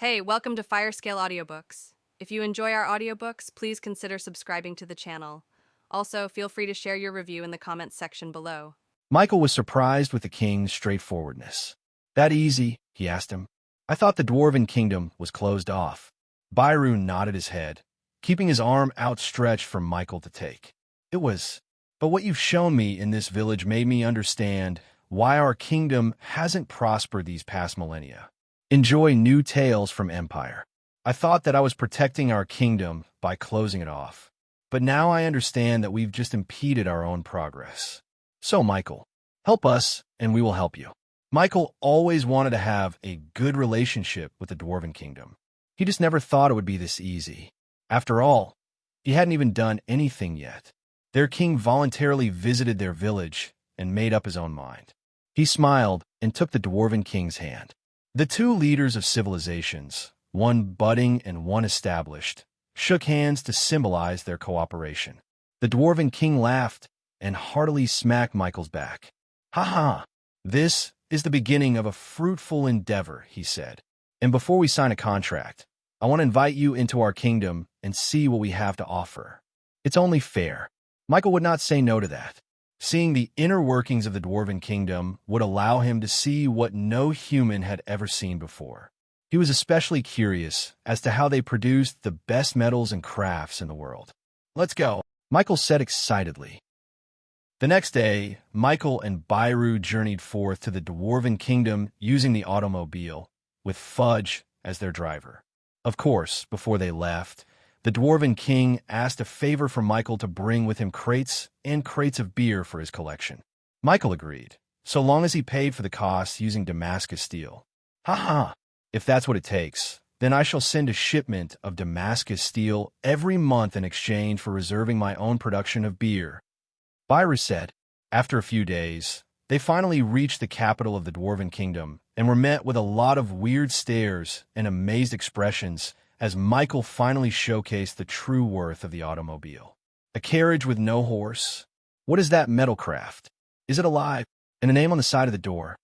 Hey, welcome to Firescale Audiobooks. If you enjoy our audiobooks, please consider subscribing to the channel. Also, feel free to share your review in the comments section below. Michael was surprised with the king's straightforwardness. "That easy?" he asked him. "I thought the dwarven kingdom was closed off." Byru nodded his head, keeping his arm outstretched for Michael to take. "It was. But what you've shown me in this village made me understand why our kingdom hasn't prospered these past millennia. Enjoy new tales from Empire. I thought that I was protecting our kingdom by closing it off. But now I understand that we've just impeded our own progress. So, Michael, help us, and we will help you." Michael always wanted to have a good relationship with the Dwarven Kingdom. He just never thought it would be this easy. After all, he hadn't even done anything yet. Their king voluntarily visited their village and made up his own mind. He smiled and took the Dwarven King's hand. The two leaders of civilizations, one budding and one established, shook hands to symbolize their cooperation. The Dwarven King laughed and heartily smacked Michael's back. "Ha ha! This is the beginning of a fruitful endeavor," he said. "And before we sign a contract, I want to invite you into our kingdom and see what we have to offer. It's only fair." Michael would not say no to that. Seeing the inner workings of the Dwarven Kingdom would allow him to see what no human had ever seen before. He was especially curious as to how they produced the best metals and crafts in the world. "Let's go," Michael said excitedly. The next day, Michael and Byru journeyed forth to the Dwarven Kingdom using the automobile, with Fudge as their driver. Of course, before they left, the Dwarven King asked a favor from Michael to bring with him crates and crates of beer for his collection. Michael agreed, so long as he paid for the costs using Damascus steel. "Ha ha! If that's what it takes, then I shall send a shipment of Damascus steel every month in exchange for reserving my own production of beer," Byru said. After a few days, they finally reached the capital of the Dwarven Kingdom and were met with a lot of weird stares and amazed expressions as Michael finally showcased the true worth of the automobile. "A carriage with no horse? What is that metal craft? Is it alive? And a name on the side of the door?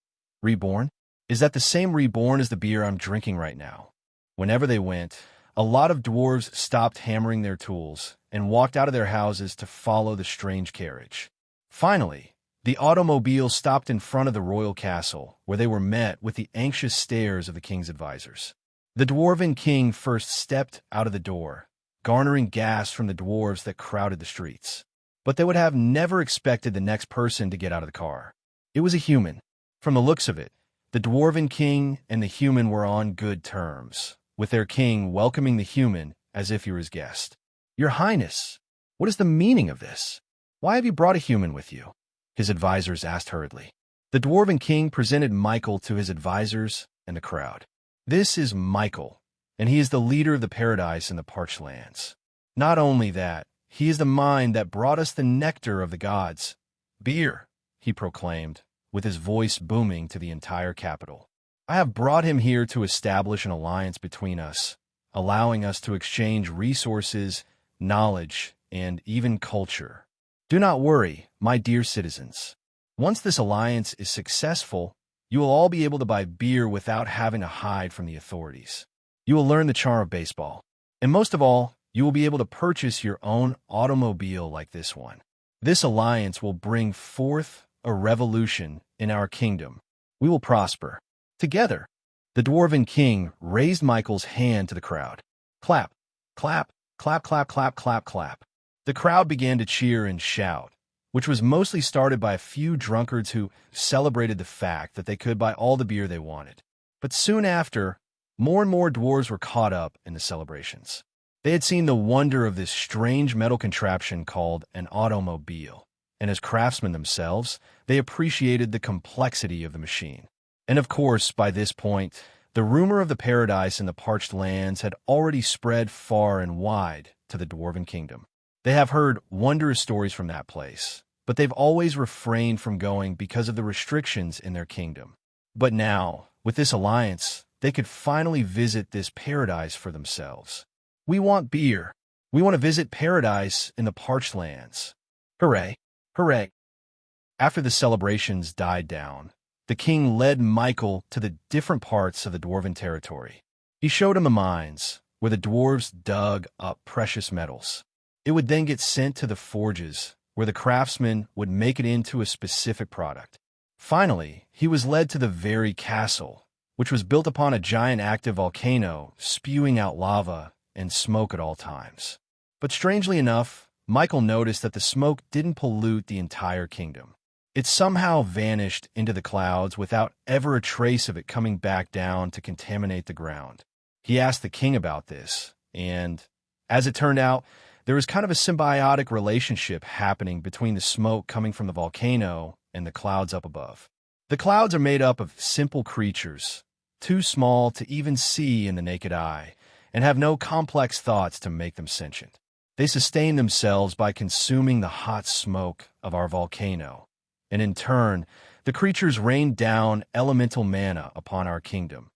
Reborn? Is that the same Reborn as the beer I'm drinking right now?" Whenever they went, a lot of dwarves stopped hammering their tools and walked out of their houses to follow the strange carriage. Finally, the automobile stopped in front of the royal castle, where they were met with the anxious stares of the king's advisors. The Dwarven King first stepped out of the door, garnering gasps from the dwarves that crowded the streets. But they would have never expected the next person to get out of the car. It was a human. From the looks of it, the Dwarven King and the human were on good terms, with their king welcoming the human as if he were his guest. "Your Highness, what is the meaning of this? Why have you brought a human with you?" his advisors asked hurriedly. The Dwarven King presented Michael to his advisors and the crowd. "This is Michael, and he is the leader of the paradise in the parched lands. Not only that, he is the mind that brought us the nectar of the gods. Beer," he proclaimed, with his voice booming to the entire capital. "I have brought him here to establish an alliance between us, allowing us to exchange resources, knowledge, and even culture. Do not worry, my dear citizens. Once this alliance is successful, you will all be able to buy beer without having to hide from the authorities. You will learn the charm of baseball. And most of all, you will be able to purchase your own automobile like this one. This alliance will bring forth a revolution in our kingdom. We will prosper. Together." The Dwarven King raised Michael's hand to the crowd. Clap, clap, clap, clap, clap, clap, clap. The crowd began to cheer and shout, which was mostly started by a few drunkards who celebrated the fact that they could buy all the beer they wanted. But soon after, more and more dwarves were caught up in the celebrations. They had seen the wonder of this strange metal contraption called an automobile, and as craftsmen themselves, they appreciated the complexity of the machine. And of course, by this point, the rumor of the paradise in the parched lands had already spread far and wide to the Dwarven Kingdom. They have heard wondrous stories from that place, but they've always refrained from going because of the restrictions in their kingdom. But now, with this alliance, they could finally visit this paradise for themselves. "We want beer. We want to visit paradise in the parched lands. Hooray! Hooray!" After the celebrations died down, the king led Michael to the different parts of the Dwarven territory. He showed him the mines, where the dwarves dug up precious metals. It would then get sent to the forges, where the craftsmen would make it into a specific product. Finally, he was led to the very castle, which was built upon a giant active volcano, spewing out lava and smoke at all times. But strangely enough, Michael noticed that the smoke didn't pollute the entire kingdom. It somehow vanished into the clouds without ever a trace of it coming back down to contaminate the ground. He asked the king about this, and, as it turned out, there was kind of a symbiotic relationship happening between the smoke coming from the volcano and the clouds up above. The clouds are made up of simple creatures, too small to even see in the naked eye, and have no complex thoughts to make them sentient. They sustain themselves by consuming the hot smoke of our volcano, and in turn, the creatures rain down elemental mana upon our kingdom,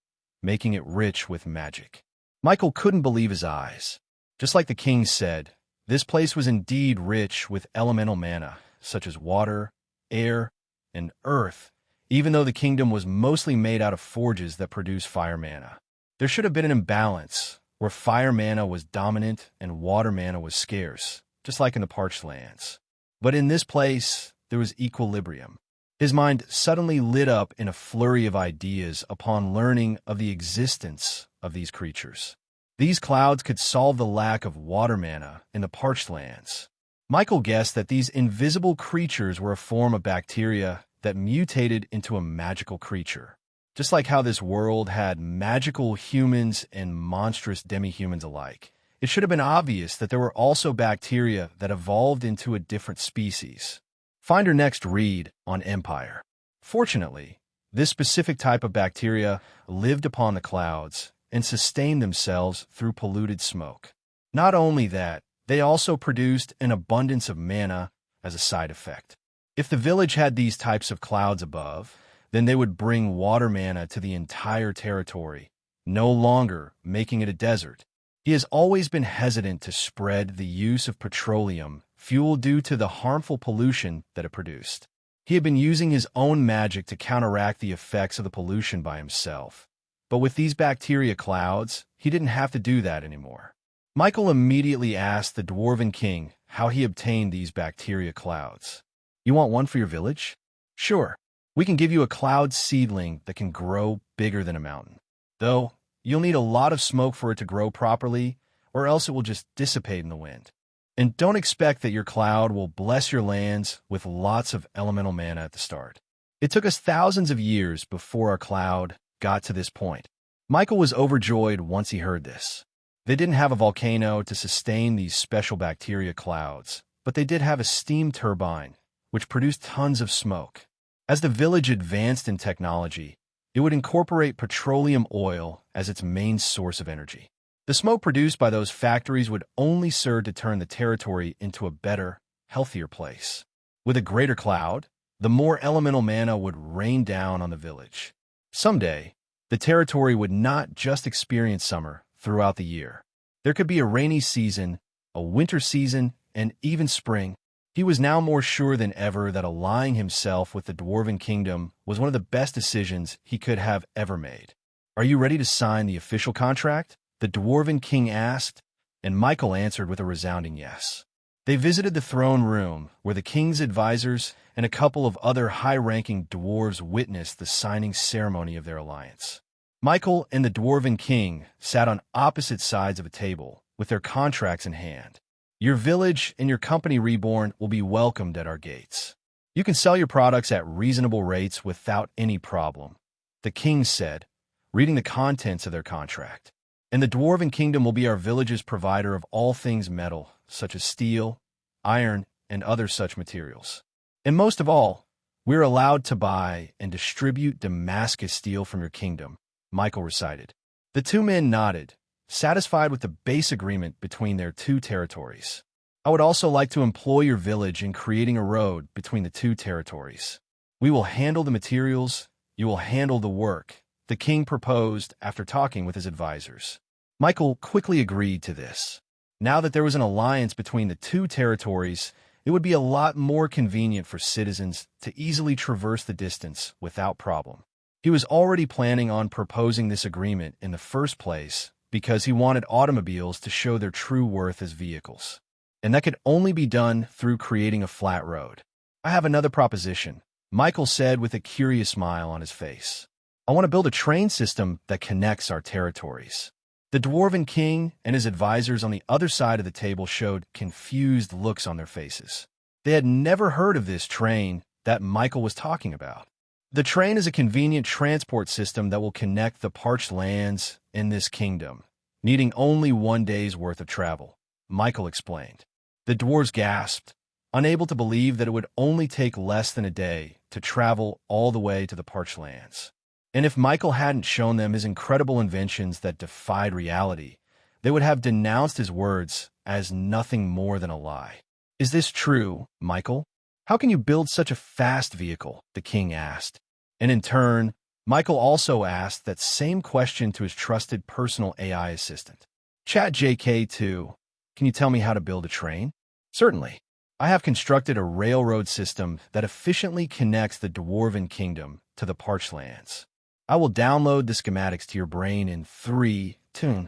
making it rich with magic. Michael couldn't believe his eyes. Just like the king said, this place was indeed rich with elemental mana, such as water, air, and earth, even though the kingdom was mostly made out of forges that produce fire mana. There should have been an imbalance, where fire mana was dominant and water mana was scarce, just like in the parched lands. But in this place, there was equilibrium. His mind suddenly lit up in a flurry of ideas upon learning of the existence of these creatures. These clouds could solve the lack of water mana in the parched lands. Michael guessed that these invisible creatures were a form of bacteria that mutated into a magical creature. Just like how this world had magical humans and monstrous demi-humans alike, it should have been obvious that there were also bacteria that evolved into a different species. Find her next read on Empire. Fortunately, this specific type of bacteria lived upon the clouds and sustained themselves through polluted smoke. Not only that, they also produced an abundance of mana as a side effect. If the village had these types of clouds above, then they would bring water mana to the entire territory, no longer making it a desert. He has always been hesitant to spread the use of petroleum fuel due to the harmful pollution that it produced. He had been using his own magic to counteract the effects of the pollution by himself. But with these bacteria clouds, he didn't have to do that anymore. Michael immediately asked the Dwarven King how he obtained these bacteria clouds. You want one for your village? Sure. We can give you a cloud seedling that can grow bigger than a mountain. Though, you'll need a lot of smoke for it to grow properly, or else it will just dissipate in the wind. And don't expect that your cloud will bless your lands with lots of elemental mana at the start. It took us thousands of years before our cloud got to this point. Michael was overjoyed once he heard this. They didn't have a volcano to sustain these special bacteria clouds, but they did have a steam turbine, which produced tons of smoke. As the village advanced in technology, it would incorporate petroleum oil as its main source of energy. The smoke produced by those factories would only serve to turn the territory into a better, healthier place. With a greater cloud, the more elemental mana would rain down on the village. Someday, the territory would not just experience summer throughout the year. There could be a rainy season, a winter season, and even spring. He was now more sure than ever that allying himself with the Dwarven Kingdom was one of the best decisions he could have ever made. Are you ready to sign the official contract? The Dwarven King asked, and Michael answered with a resounding yes. They visited the throne room, where the king's advisors and a couple of other high-ranking dwarves witnessed the signing ceremony of their alliance. Michael and the Dwarven King sat on opposite sides of a table, with their contracts in hand. Your village and your company Reborn will be welcomed at our gates. You can sell your products at reasonable rates without any problem, the king said, reading the contents of their contract. And the Dwarven Kingdom will be our village's provider of all things metal, such as steel, iron, and other such materials. And most of all, we're allowed to buy and distribute Damascus steel from your kingdom, Michael recited. The two men nodded, satisfied with the base agreement between their two territories. I would also like to employ your village in creating a road between the two territories. We will handle the materials, you will handle the work, the king proposed after talking with his advisors. Michael quickly agreed to this. Now that there was an alliance between the two territories, it would be a lot more convenient for citizens to easily traverse the distance without problem. He was already planning on proposing this agreement in the first place because he wanted automobiles to show their true worth as vehicles. And that could only be done through creating a flat road. "I have another proposition," Michael said with a curious smile on his face. "I want to build a train system that connects our territories." The Dwarven King and his advisors on the other side of the table showed confused looks on their faces. They had never heard of this train that Michael was talking about. The train is a convenient transport system that will connect the parched lands in this kingdom, needing only 1 day's worth of travel, Michael explained. The dwarves gasped, unable to believe that it would only take less than a day to travel all the way to the parched lands. And if Michael hadn't shown them his incredible inventions that defied reality, they would have denounced his words as nothing more than a lie. "Is this true, Michael? How can you build such a fast vehicle?" the king asked. And in turn, Michael also asked that same question to his trusted personal AI assistant. "ChatJK2, can you tell me how to build a train?" "Certainly. I have constructed a railroad system that efficiently connects the Dwarven Kingdom to the parched lands. I will download the schematics to your brain in 3, 2.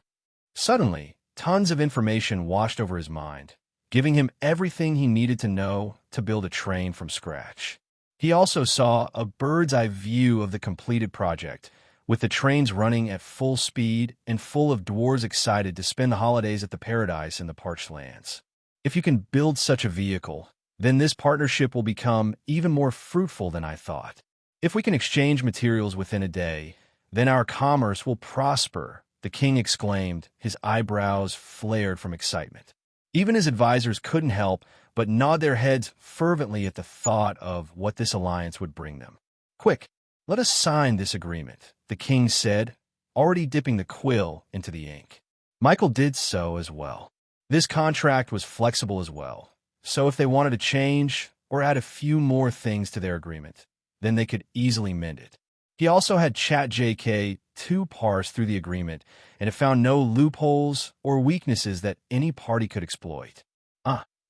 Suddenly, tons of information washed over his mind, giving him everything he needed to know to build a train from scratch. He also saw a bird's-eye view of the completed project, with the trains running at full speed and full of dwarves excited to spend the holidays at the paradise in the parched lands. "If you can build such a vehicle, then this partnership will become even more fruitful than I thought. If we can exchange materials within a day, then our commerce will prosper," the king exclaimed, his eyebrows flared from excitement. Even his advisors couldn't help but nod their heads fervently at the thought of what this alliance would bring them. "Quick, let us sign this agreement," the king said, already dipping the quill into the ink. Michael did so as well. This contract was flexible as well, so if they wanted to change or add a few more things to their agreement, then they could easily mend it. He also had ChatJK2 parse through the agreement, and it found no loopholes or weaknesses that any party could exploit.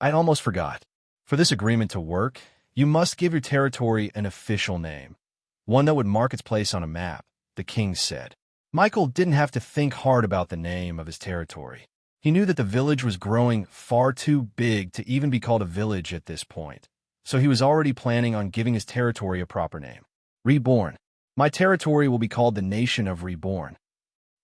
I almost forgot. For this agreement to work, you must give your territory an official name, one that would mark its place on a map, the king said. Michael didn't have to think hard about the name of his territory. He knew that the village was growing far too big to even be called a village at this point, so he was already planning on giving his territory a proper name. Reborn. My territory will be called the Nation of Reborn.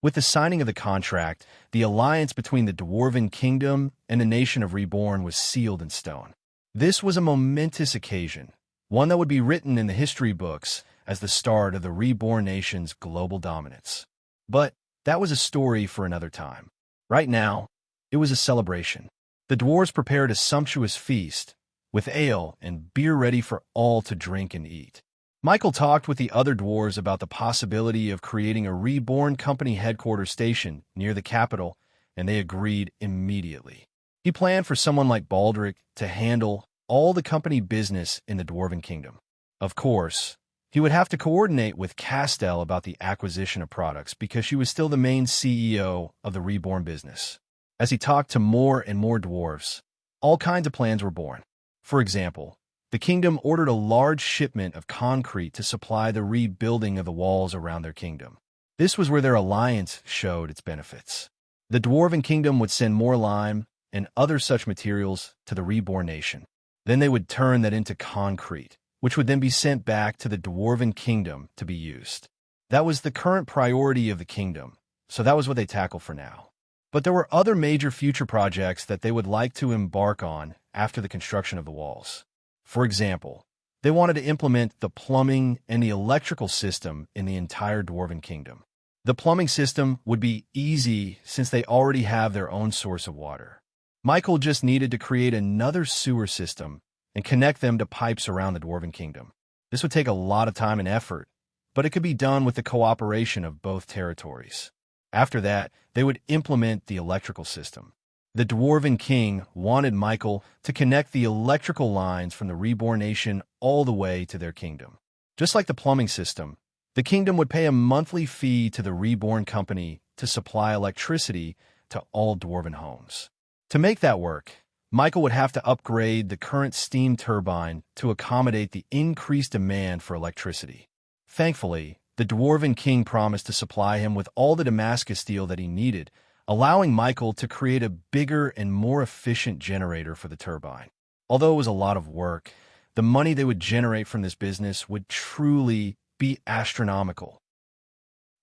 With the signing of the contract, the alliance between the Dwarven Kingdom and the Nation of Reborn was sealed in stone. This was a momentous occasion, one that would be written in the history books as the start of the Reborn Nation's global dominance. But that was a story for another time. Right now, it was a celebration. The dwarves prepared a sumptuous feast, with ale and beer ready for all to drink and eat. Michael talked with the other dwarves about the possibility of creating a Reborn Company headquarters station near the capital, and they agreed immediately. He planned for someone like Baldric to handle all the company business in the Dwarven Kingdom. Of course, he would have to coordinate with Castell about the acquisition of products because she was still the main CEO of the Reborn business. As he talked to more and more dwarves, all kinds of plans were born. For example, the kingdom ordered a large shipment of concrete to supply the rebuilding of the walls around their kingdom. This was where their alliance showed its benefits. The Dwarven Kingdom would send more lime and other such materials to the Reborn Nation. Then they would turn that into concrete, which would then be sent back to the Dwarven Kingdom to be used. That was the current priority of the kingdom, so that was what they tackled for now. But there were other major future projects that they would like to embark on after the construction of the walls. For example, they wanted to implement the plumbing and the electrical system in the entire Dwarven Kingdom. The plumbing system would be easy since they already have their own source of water. Michael just needed to create another sewer system and connect them to pipes around the Dwarven Kingdom. This would take a lot of time and effort, but it could be done with the cooperation of both territories. After that, they would implement the electrical system. The Dwarven King wanted Michael to connect the electrical lines from the Reborn Nation all the way to their kingdom. Just like the plumbing system, the kingdom would pay a monthly fee to the Reborn Company to supply electricity to all Dwarven homes. To make that work, Michael would have to upgrade the current steam turbine to accommodate the increased demand for electricity. Thankfully, The Dwarven king promised to supply him with all the Damascus steel that he needed, allowing Michael to create a bigger and more efficient generator for the turbine. Although it was a lot of work, the money they would generate from this business would truly be astronomical.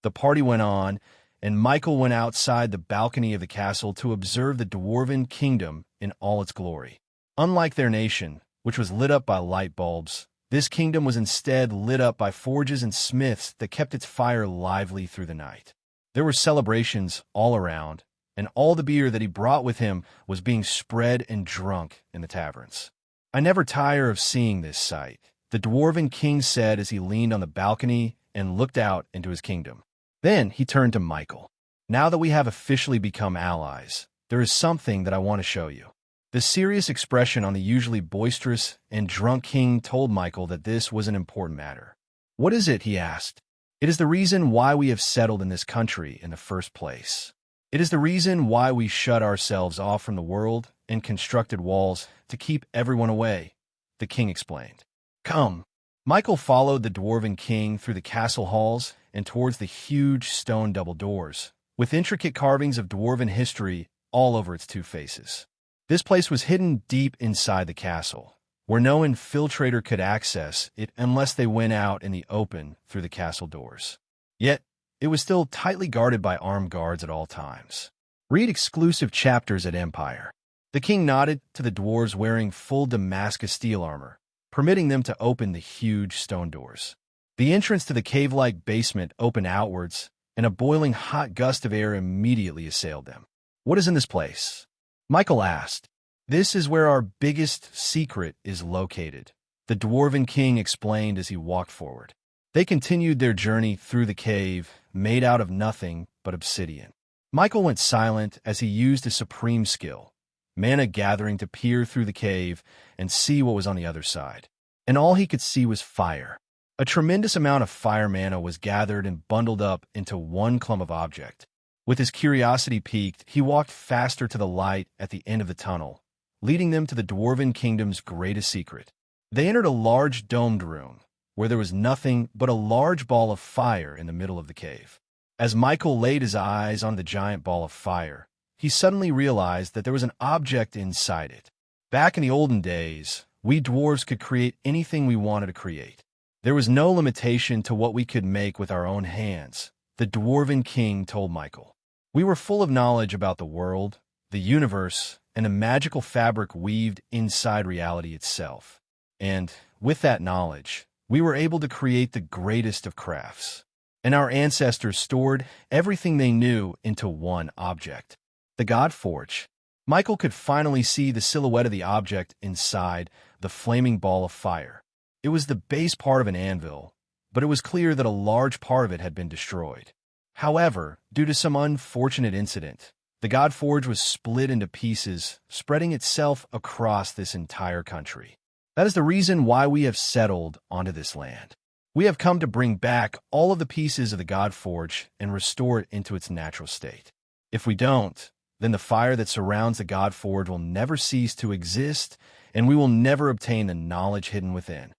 The party went on, and Michael went outside the balcony of the castle to observe the Dwarven kingdom in all its glory. Unlike their nation, which was lit up by light bulbs, this kingdom was instead lit up by forges and smiths that kept its fire lively through the night. There were celebrations all around, and all the beer that he brought with him was being spread and drunk in the taverns. "I never tire of seeing this sight," the Dwarven king said as he leaned on the balcony and looked out into his kingdom. Then he turned to Michael. "Now that we have officially become allies, there is something that I want to show you." The serious expression on the usually boisterous and drunk king told Michael that this was an important matter. "What is it?" he asked. "It is the reason why we have settled in this country in the first place. It is the reason why we shut ourselves off from the world and constructed walls to keep everyone away," the king explained. "Come." Michael followed the Dwarven king through the castle halls and towards the huge stone double doors, with intricate carvings of Dwarven history all over its two faces. This place was hidden deep inside the castle, where no infiltrator could access it unless they went out in the open through the castle doors. Yet, it was still tightly guarded by armed guards at all times. Read exclusive chapters at Empire. The king nodded to the dwarves wearing full Damascus steel armor, permitting them to open the huge stone doors. The entrance to the cave-like basement opened outwards, and a boiling hot gust of air immediately assailed them. "What is in this place?" Michael asked. "This is where our biggest secret is located," the Dwarven king explained as he walked forward. They continued their journey through the cave, made out of nothing but obsidian. Michael went silent as he used his supreme skill, mana gathering, to peer through the cave and see what was on the other side. And all he could see was fire. A tremendous amount of fire mana was gathered and bundled up into one clump of object. With his curiosity piqued, he walked faster to the light at the end of the tunnel, leading them to the Dwarven kingdom's greatest secret. They entered a large domed room, where there was nothing but a large ball of fire in the middle of the cave. As Michael laid his eyes on the giant ball of fire, he suddenly realized that there was an object inside it. Back in the olden days, we dwarves could create anything we wanted to create. There was no limitation to what we could make with our own hands, the Dwarven king told Michael. We were full of knowledge about the world, the universe, and the magical fabric weaved inside reality itself. And, with that knowledge, we were able to create the greatest of crafts. And our ancestors stored everything they knew into one object, the God Forge. Michael could finally see the silhouette of the object inside the flaming ball of fire. It was the base part of an anvil, but it was clear that a large part of it had been destroyed. However, due to some unfortunate incident, the God Forge was split into pieces, spreading itself across this entire country. That is the reason why we have settled onto this land. We have come to bring back all of the pieces of the God Forge and restore it into its natural state. If we don't, then the fire that surrounds the God Forge will never cease to exist, and we will never obtain the knowledge hidden within.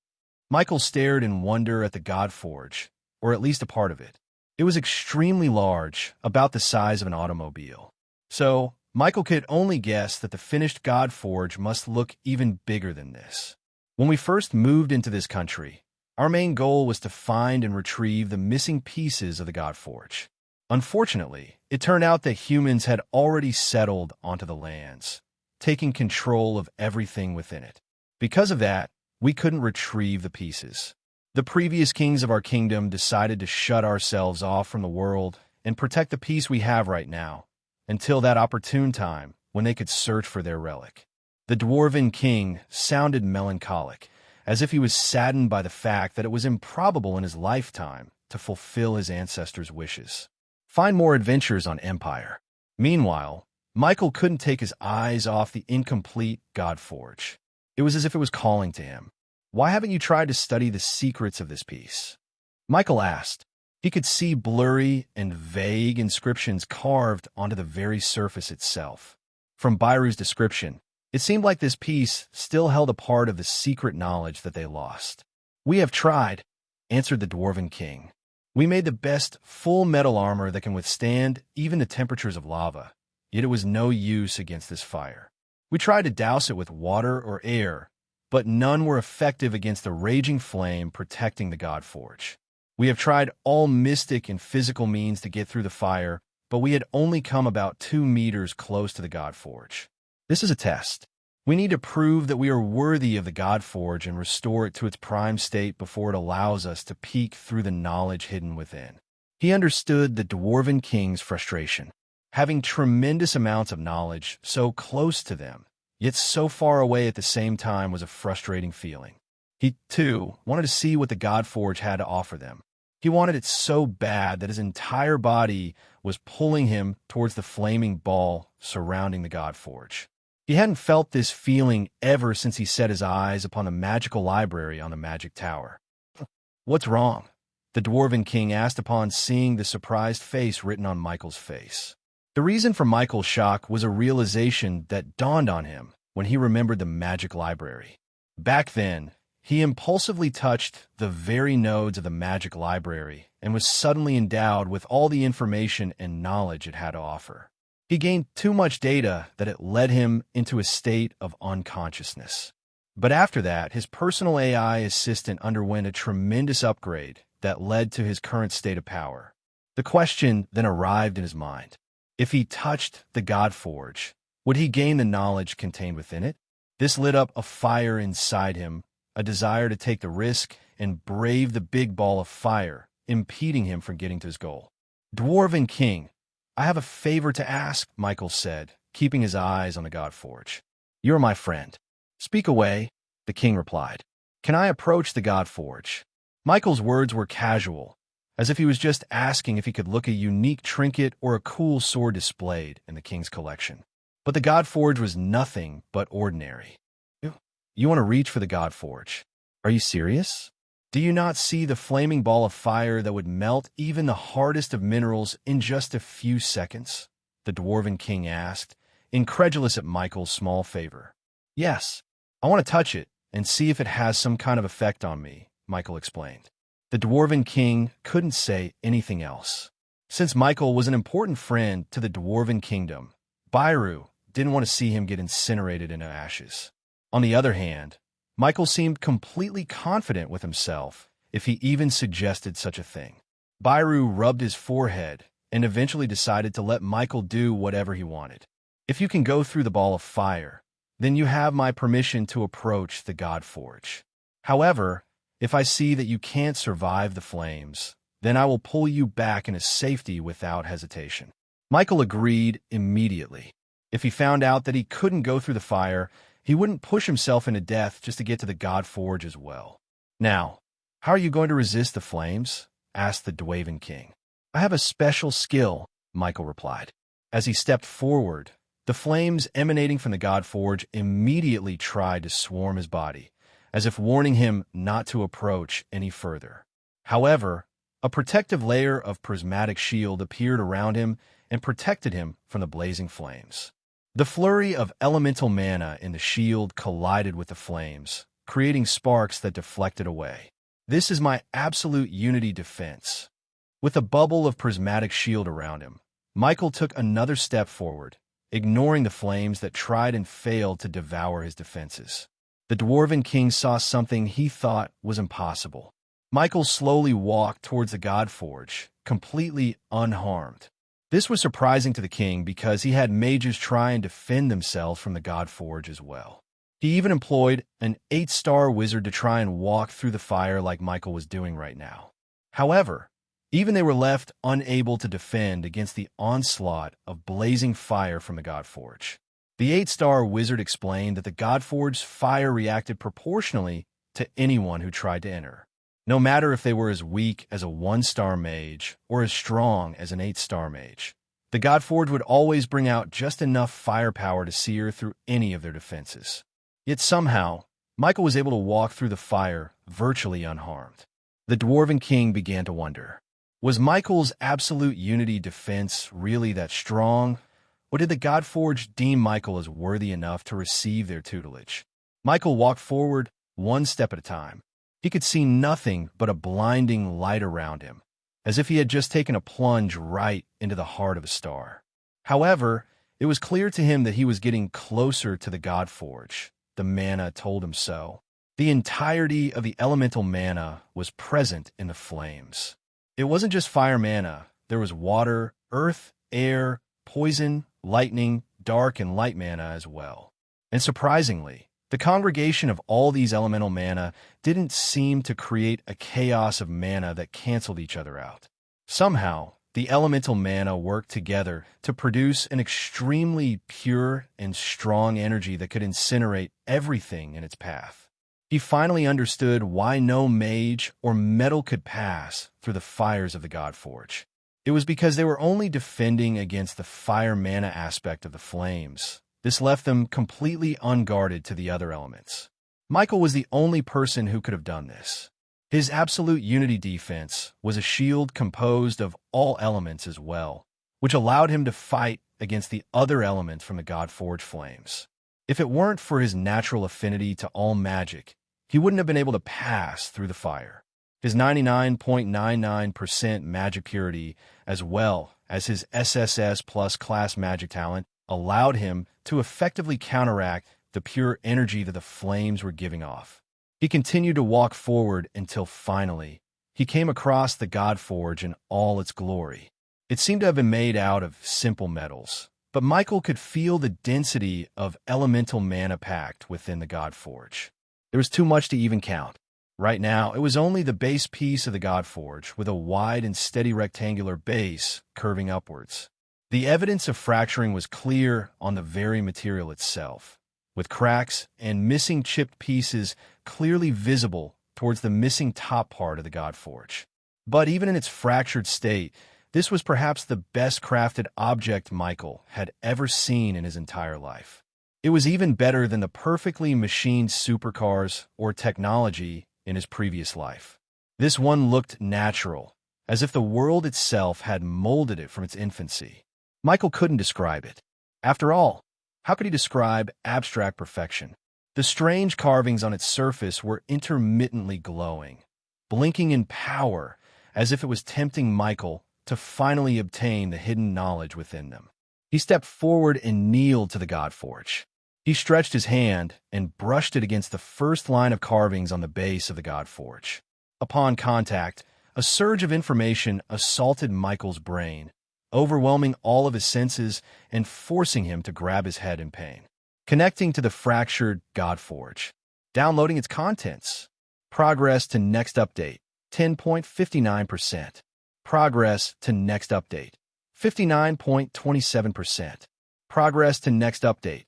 Michael stared in wonder at the God Forge, or at least a part of it. It was extremely large, about the size of an automobile. So, Michael could only guess that the finished God Forge must look even bigger than this. When we first moved into this country, our main goal was to find and retrieve the missing pieces of the God Forge. Unfortunately, it turned out that humans had already settled onto the lands, taking control of everything within it. Because of that, we couldn't retrieve the pieces. The previous kings of our kingdom decided to shut ourselves off from the world and protect the peace we have right now, until that opportune time when they could search for their relic. The Dwarven king sounded melancholic, as if he was saddened by the fact that it was improbable in his lifetime to fulfill his ancestors' wishes. Find more adventures on Empire. Meanwhile, Michael couldn't take his eyes off the incomplete God Forge. It was as if it was calling to him. "Why haven't you tried to study the secrets of this piece?" Michael asked. He could see blurry and vague inscriptions carved onto the very surface itself. From Byru's description, it seemed like this piece still held a part of the secret knowledge that they lost. "We have tried," answered the Dwarven king. We made the best full metal armor that can withstand even the temperatures of lava, yet it was no use against this fire. We tried to douse it with water or air, but none were effective against the raging flame protecting the God Forge. We have tried all mystic and physical means to get through the fire, but we had only come about 2 meters close to the God Forge. This is a test. We need to prove that we are worthy of the God Forge and restore it to its prime state before it allows us to peek through the knowledge hidden within. He understood the Dwarven King's frustration. Having tremendous amounts of knowledge so close to them, yet so far away at the same time, was a frustrating feeling. He, too, wanted to see what the God Forge had to offer them. He wanted it so bad that his entire body was pulling him towards the flaming ball surrounding the God Forge. He hadn't felt this feeling ever since he set his eyes upon the magical library on the magic tower. "What's wrong?" the Dwarven King asked upon seeing the surprised face written on Michael's face. The reason for Michael's shock was a realization that dawned on him when he remembered the magic library. Back then, he impulsively touched the very nodes of the magic library and was suddenly endowed with all the information and knowledge it had to offer. He gained too much data that it led him into a state of unconsciousness. But after that, his personal AI assistant underwent a tremendous upgrade that led to his current state of power. The question then arrived in his mind. If he touched the God Forge, would he gain the knowledge contained within it? This lit up a fire inside him, a desire to take the risk and brave the big ball of fire, impeding him from getting to his goal. "Dwarven King, I have a favor to ask," Michael said, keeping his eyes on the God Forge. "You are my friend." "Speak away," the king replied. "Can I approach the God Forge?" Michael's words were casual, as if he was just asking if he could look at a unique trinket or a cool sword displayed in the king's collection. But the God Forge was nothing but ordinary. "You want to reach for the God Forge? Are you serious? Do you not see the flaming ball of fire that would melt even the hardest of minerals in just a few seconds?" the Dwarven King asked, incredulous at Michael's small favor. "Yes, I want to touch it and see if it has some kind of effect on me," Michael explained. The Dwarven King couldn't say anything else. Since Michael was an important friend to the Dwarven Kingdom, Byru didn't want to see him get incinerated into ashes. On the other hand, Michael seemed completely confident with himself if he even suggested such a thing. Byru rubbed his forehead and eventually decided to let Michael do whatever he wanted. "If you can go through the ball of fire, then you have my permission to approach the God Forge. However, if I see that you can't survive the flames, then I will pull you back into safety without hesitation." Michael agreed immediately. If he found out that he couldn't go through the fire, he wouldn't push himself into death just to get to the God Forge as well. "Now, how are you going to resist the flames?" asked the Dwarven King. "I have a special skill," Michael replied. As he stepped forward, the flames emanating from the God Forge immediately tried to swarm his body, as if warning him not to approach any further. However, a protective layer of prismatic shield appeared around him and protected him from the blazing flames. The flurry of elemental mana in the shield collided with the flames, creating sparks that deflected away. "This is my absolute unity defense." With a bubble of prismatic shield around him, Michael took another step forward, ignoring the flames that tried and failed to devour his defenses. The Dwarven King saw something he thought was impossible. Michael slowly walked towards the God Forge, completely unharmed. This was surprising to the king because he had mages try and defend themselves from the God Forge as well. He even employed an 8-star wizard to try and walk through the fire like Michael was doing right now. However, even they were left unable to defend against the onslaught of blazing fire from the God Forge. The 8-star wizard explained that the God Forge's fire reacted proportionally to anyone who tried to enter. No matter if they were as weak as a 1-star mage or as strong as an 8-star mage, the God Forge would always bring out just enough firepower to sear through any of their defenses. Yet somehow, Michael was able to walk through the fire virtually unharmed. The Dwarven King began to wonder, was Michael's absolute unity defense really that strong, or did the God Forge deem Michael as worthy enough to receive their tutelage? Michael walked forward one step at a time. He could see nothing but a blinding light around him, as if he had just taken a plunge right into the heart of a star. However, it was clear to him that he was getting closer to the God Forge. The mana told him so. The entirety of the elemental mana was present in the flames. It wasn't just fire mana. There was water, earth, air, poison, lightning, dark and light mana as well. And surprisingly, the congregation of all these elemental mana didn't seem to create a chaos of mana that canceled each other out. Somehow, the elemental mana worked together to produce an extremely pure and strong energy that could incinerate everything in its path. He finally understood why no mage or metal could pass through the fires of the God Forge. It was because they were only defending against the fire mana aspect of the flames. This left them completely unguarded to the other elements. Michael was the only person who could have done this. His absolute unity defense was a shield composed of all elements as well, which allowed him to fight against the other elements from the God Forge flames. If it weren't for his natural affinity to all magic, he wouldn't have been able to pass through the fire. His 99.99% magic purity, as well as his SSS plus class magic talent, allowed him to effectively counteract the pure energy that the flames were giving off. He continued to walk forward until finally, he came across the God Forge in all its glory. It seemed to have been made out of simple metals, but Michael could feel the density of elemental mana packed within the God Forge. There was too much to even count. Right now, it was only the base piece of the God Forge, with a wide and steady rectangular base curving upwards. The evidence of fracturing was clear on the very material itself, with cracks and missing chipped pieces clearly visible towards the missing top part of the God Forge. But even in its fractured state, this was perhaps the best crafted object Michael had ever seen in his entire life. It was even better than the perfectly machined supercars or technology in his previous life. This one looked natural, as if the world itself had molded it from its infancy. Michael couldn't describe it. After all, how could he describe abstract perfection? The strange carvings on its surface were intermittently glowing, blinking in power, as if it was tempting Michael to finally obtain the hidden knowledge within them. He stepped forward and kneeled to the God Forge. He stretched his hand and brushed it against the first line of carvings on the base of the God Forge. Upon contact, a surge of information assaulted Michael's brain, overwhelming all of his senses and forcing him to grab his head in pain. Connecting to the fractured God Forge. Downloading its contents. Progress to next update, 10.59%. Progress to next update, 59.27%. Progress to next update,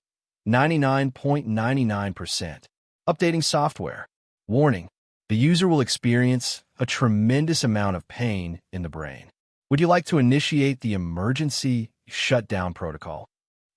99.99%. Updating software. Warning: the user will experience a tremendous amount of pain in the brain. Would you like to initiate the emergency shutdown protocol?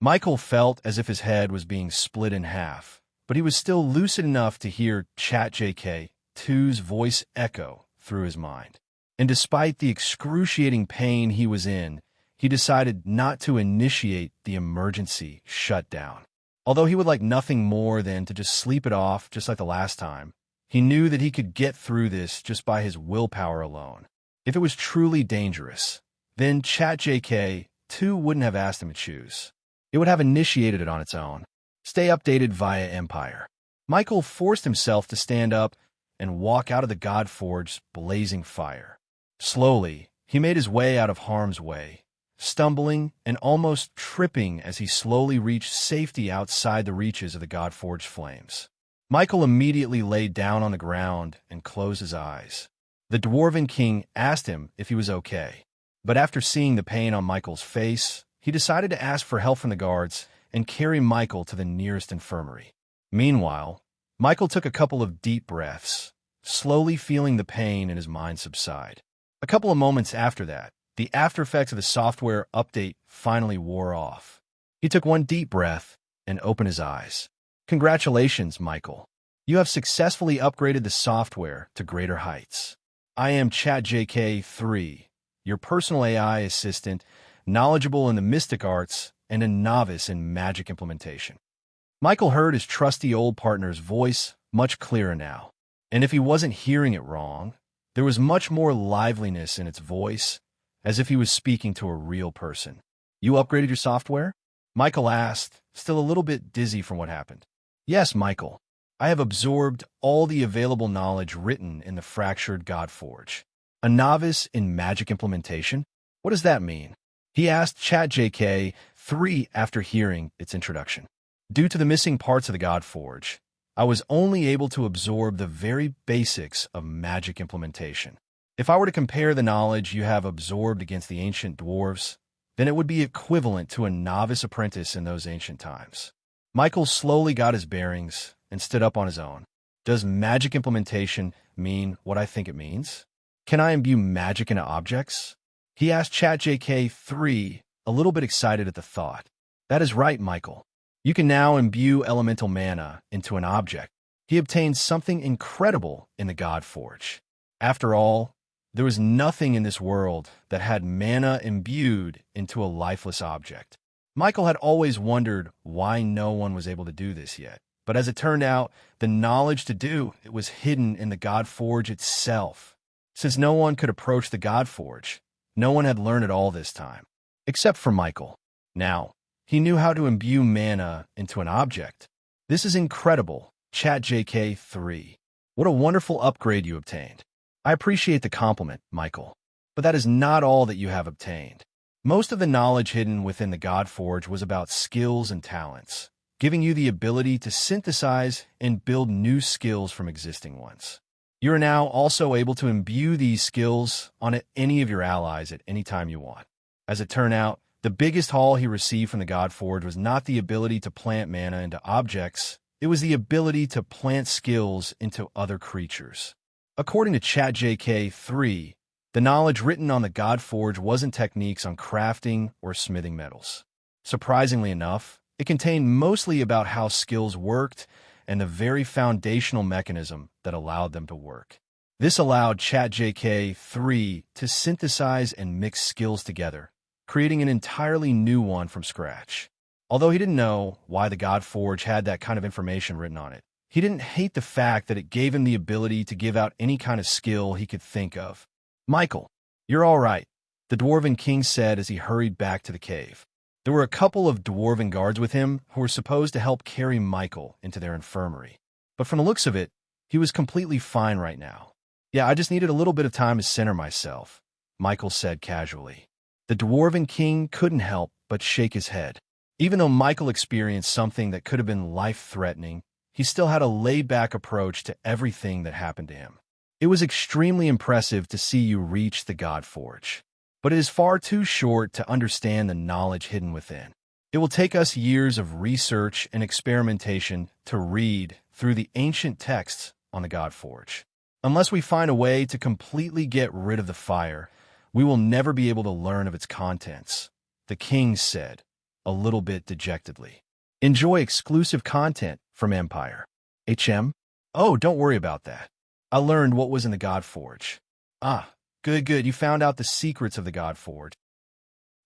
Michael felt as if his head was being split in half, but he was still lucid enough to hear ChatJK2's voice echo through his mind. And despite the excruciating pain he was in, he decided not to initiate the emergency shutdown. Although he would like nothing more than to just sleep it off just like the last time, he knew that he could get through this just by his willpower alone. If it was truly dangerous, then ChatJK2 wouldn't have asked him to choose. It would have initiated it on its own. Stay updated via Empire. Michael forced himself to stand up and walk out of the God Forge's blazing fire. Slowly, he made his way out of harm's way, stumbling and almost tripping as he slowly reached safety outside the reaches of the God Forge flames. Michael immediately laid down on the ground and closed his eyes. The Dwarven King asked him if he was okay, but after seeing the pain on Michael's face, he decided to ask for help from the guards and carry Michael to the nearest infirmary. Meanwhile, Michael took a couple of deep breaths, slowly feeling the pain in his mind subside. A couple of moments after that, the aftereffects of the software update finally wore off. He took one deep breath and opened his eyes. Congratulations, Michael. You have successfully upgraded the software to greater heights. I am ChatJK3, your personal AI assistant, knowledgeable in the mystic arts and a novice in magic implementation. Michael heard his trusty old partner's voice much clearer now. And if he wasn't hearing it wrong, There was much more liveliness in its voice, as if he was speaking to a real person. You upgraded your software? Michael asked, still a little bit dizzy from what happened. Yes, Michael. I have absorbed all the available knowledge written in the Fractured Godforge. A novice in magic implementation? What does that mean? He asked ChatJK-3 after hearing its introduction. Due to the missing parts of the Godforge, I was only able to absorb the very basics of magic implementation. If I were to compare the knowledge you have absorbed against the ancient dwarves, then it would be equivalent to a novice apprentice in those ancient times. Michael slowly got his bearings and stood up on his own. Does magic implementation mean what I think it means? Can I imbue magic into objects? He asked ChatJK-3, a little bit excited at the thought. That is right, Michael. You can now imbue elemental mana into an object. He obtained something incredible in the Godforge. After all, there was nothing in this world that had mana imbued into a lifeless object. Michael had always wondered why no one was able to do this yet. But as it turned out, the knowledge to do it was hidden in the Godforge itself. Since no one could approach the Godforge, no one had learned it all this time, except for Michael. Now, he knew how to imbue mana into an object. This is incredible, ChatJK-3. What a wonderful upgrade you obtained. I appreciate the compliment, Michael. But that is not all that you have obtained. Most of the knowledge hidden within the Godforge was about skills and talents, giving you the ability to synthesize and build new skills from existing ones. You are now also able to imbue these skills on any of your allies at any time you want. As it turned out, the biggest haul he received from the Godforge was not the ability to plant mana into objects, it was the ability to plant skills into other creatures. According to ChatJK-3, the knowledge written on the Godforge wasn't techniques on crafting or smithing metals. Surprisingly enough, it contained mostly about how skills worked and the very foundational mechanism that allowed them to work. This allowed ChatJK-3 to synthesize and mix skills together, creating an entirely new one from scratch. Although he didn't know why the Godforge had that kind of information written on it, he didn't hate the fact that it gave him the ability to give out any kind of skill he could think of. Michael, you're all right, the Dwarven King said as he hurried back to the cave. There were a couple of Dwarven guards with him who were supposed to help carry Michael into their infirmary. But from the looks of it, he was completely fine right now. Yeah, I just needed a little bit of time to center myself, Michael said casually. The Dwarven King couldn't help but shake his head. Even though Michael experienced something that could have been life-threatening, he still had a laid-back approach to everything that happened to him. It was extremely impressive to see you reach the Godforge, but it is far too short to understand the knowledge hidden within. It will take us years of research and experimentation to read through the ancient texts on the Godforge. Unless we find a way to completely get rid of the fire, we will never be able to learn of its contents, the king said, a little bit dejectedly. Enjoy exclusive content from Empire. HM? Oh, don't worry about that. I learned what was in the Godforge. Ah, good. You found out the secrets of the Godforge.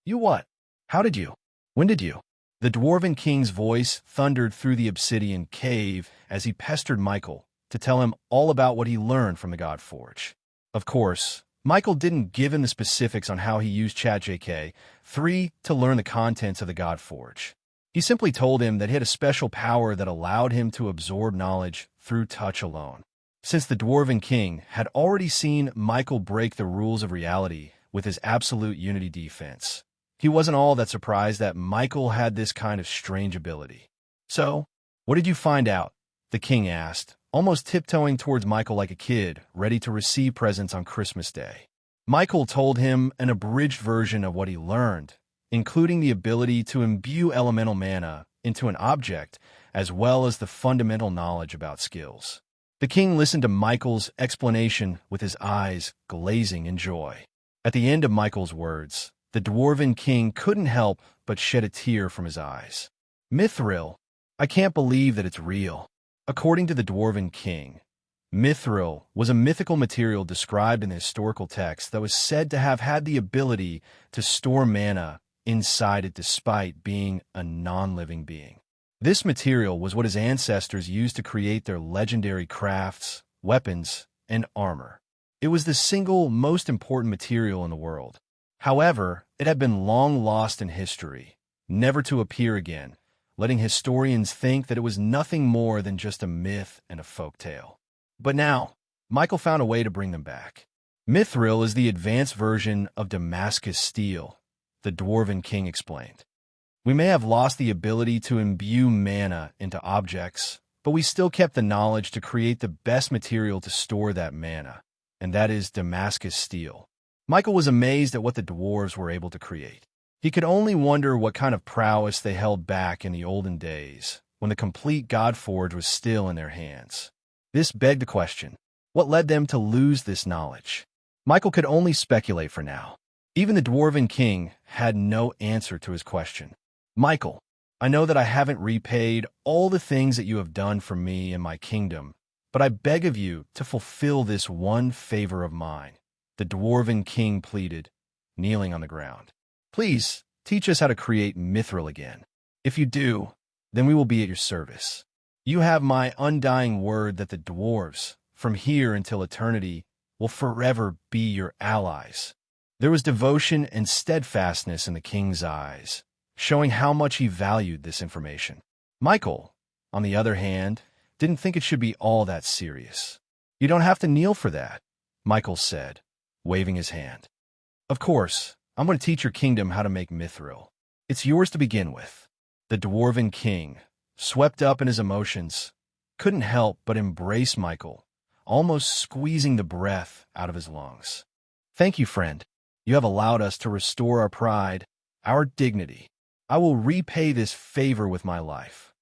You what? How did you? When did you? The Dwarven King's voice thundered through the obsidian cave as he pestered Michael to tell him all about what he learned from the Godforge. Of course, Michael didn't give him the specifics on how he used ChatJK-3 to learn the contents of the Godforge. He simply told him that he had a special power that allowed him to absorb knowledge through touch alone. Since the Dwarven King had already seen Michael break the rules of reality with his absolute unity defense, he wasn't all that surprised that Michael had this kind of strange ability. So, what did you find out? The king asked, almost tiptoeing towards Michael like a kid, ready to receive presents on Christmas Day. Michael told him an abridged version of what he learned, including the ability to imbue elemental mana into an object, as well as the fundamental knowledge about skills. The king listened to Michael's explanation with his eyes glazing in joy. At the end of Michael's words, the Dwarven King couldn't help but shed a tear from his eyes. Mithril, I can't believe that it's real. According to the Dwarven King, Mithril was a mythical material described in the historical text that was said to have had the ability to store mana inside it despite being a non-living being. This material was what his ancestors used to create their legendary crafts, weapons, and armor. It was the single most important material in the world. However, it had been long lost in history, never to appear again, letting historians think that it was nothing more than just a myth and a folk tale. But now, Michael found a way to bring them back. Mithril is the advanced version of Damascus steel, the Dwarven King explained. We may have lost the ability to imbue mana into objects, but we still kept the knowledge to create the best material to store that mana, and that is Damascus steel. Michael was amazed at what the dwarves were able to create. He could only wonder what kind of prowess they held back in the olden days, when the complete Godforge was still in their hands. This begged the question, what led them to lose this knowledge? Michael could only speculate for now. Even the Dwarven King had no answer to his question. Michael, I know that I haven't repaid all the things that you have done for me and my kingdom, but I beg of you to fulfill this one favor of mine, the Dwarven King pleaded, kneeling on the ground. Please, teach us how to create mithril again. If you do, then we will be at your service. You have my undying word that the dwarves, from here until eternity, will forever be your allies. There was devotion and steadfastness in the king's eyes, showing how much he valued this information. Michael, on the other hand, didn't think it should be all that serious. You don't have to kneel for that, Michael said, waving his hand. Of course, I'm going to teach your kingdom how to make mithril. It's yours to begin with. The Dwarven King, swept up in his emotions, couldn't help but embrace Michael, almost squeezing the breath out of his lungs. Thank you, friend. You have allowed us to restore our pride, our dignity. I will repay this favor with my life.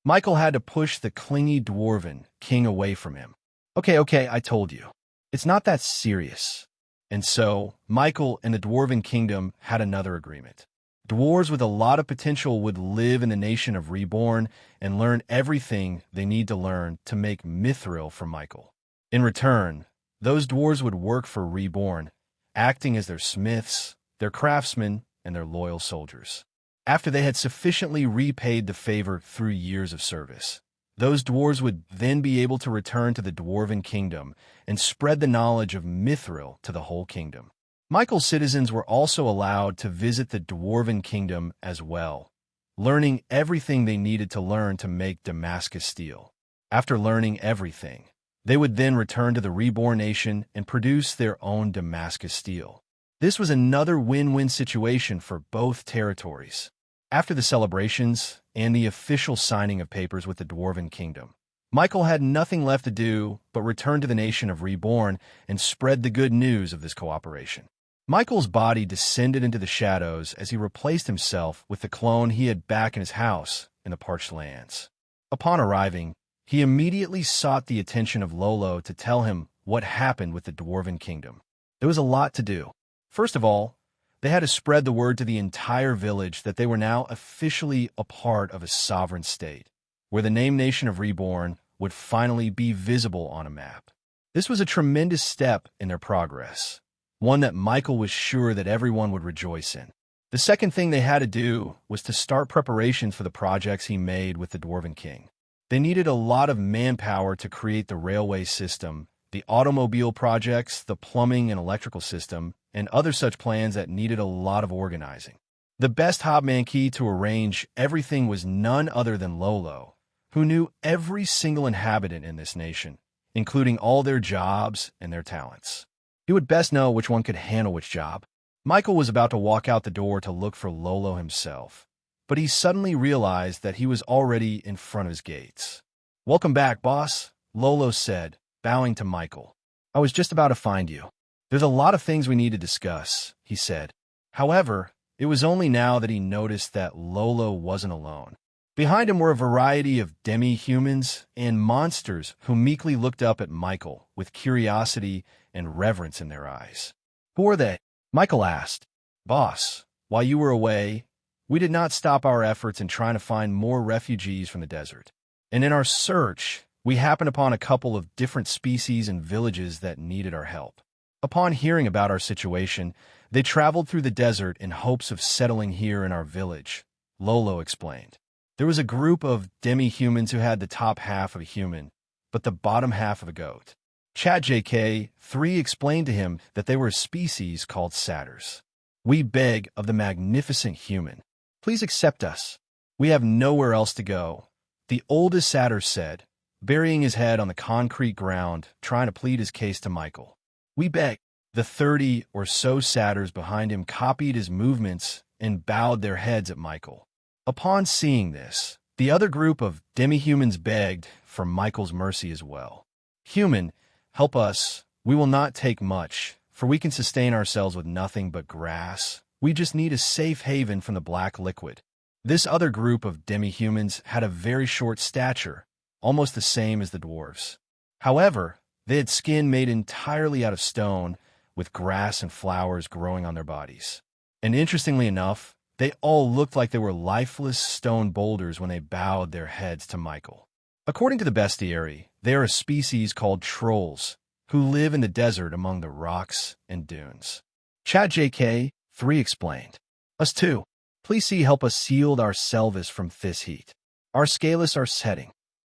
Michael had to push the clingy Dwarven King away from him. Okay, I told you. It's not that serious. And so, Michael and the Dwarven Kingdom had another agreement. Dwarves with a lot of potential would live in the nation of Reborn and learn everything they need to learn to make mithril for Michael. In return, those dwarves would work for Reborn, acting as their smiths, their craftsmen, and their loyal soldiers. After they had sufficiently repaid the favor through years of service, those dwarves would then be able to return to the Dwarven Kingdom and spread the knowledge of mithril to the whole kingdom. Michael's citizens were also allowed to visit the Dwarven Kingdom as well, learning everything they needed to learn to make Damascus steel. After learning everything, they would then return to the Reborn nation and produce their own Damascus steel. This was another win-win situation for both territories. After the celebrations and the official signing of papers with the Dwarven Kingdom, Michael had nothing left to do but return to the nation of Reborn and spread the good news of this cooperation. Michael's body descended into the shadows as he replaced himself with the clone he had back in his house in the parched lands. Upon arriving, he immediately sought the attention of Lolo to tell him what happened with the Dwarven Kingdom. There was a lot to do. First of all, they had to spread the word to the entire village that they were now officially a part of a sovereign state, where the named nation of Reborn would finally be visible on a map. This was a tremendous step in their progress, one that Michael was sure that everyone would rejoice in. The second thing they had to do was to start preparations for the projects he made with the Dwarven King. They needed a lot of manpower to create the railway system, the automobile projects, the plumbing and electrical system, and other such plans that needed a lot of organizing. The best hobman key to arrange everything was none other than Lolo, who knew every single inhabitant in this nation, including all their jobs and their talents. He would best know which one could handle which job. Michael was about to walk out the door to look for Lolo himself, but he suddenly realized that he was already in front of his gates. "Welcome back, boss," Lolo said, bowing to Michael. "I was just about to find you. There's a lot of things we need to discuss," he said. However, it was only now that he noticed that Lolo wasn't alone. Behind him were a variety of demi-humans and monsters who meekly looked up at Michael with curiosity and reverence in their eyes. "Who are they?" Michael asked. "Boss, while you were away, we did not stop our efforts in trying to find more refugees from the desert. And in our search, we happened upon a couple of different species and villages that needed our help. Upon hearing about our situation, they traveled through the desert in hopes of settling here in our village," Lolo explained. "There was a group of demi-humans who had the top half of a human, but the bottom half of a goat. ChatJK3 explained to him that they were a species called satyrs. We beg of the magnificent human, please accept us. We have nowhere else to go, the oldest satyr said, burying his head on the concrete ground, trying to plead his case to Michael. We beg. The 30 or so satyrs behind him copied his movements and bowed their heads at Michael. Upon seeing this, the other group of demi-humans begged for Michael's mercy as well. Human, help us. We will not take much, for we can sustain ourselves with nothing but grass. We just need a safe haven from the black liquid. This other group of demi-humans had a very short stature, almost the same as the dwarves. However, they had skin made entirely out of stone, with grass and flowers growing on their bodies. And interestingly enough, they all looked like they were lifeless stone boulders when they bowed their heads to Michael. According to the bestiary, they are a species called trolls, who live in the desert among the rocks and dunes. ChatJK3 explained. Us too. Please see help us shield ourselves from this heat. Our scalus are setting.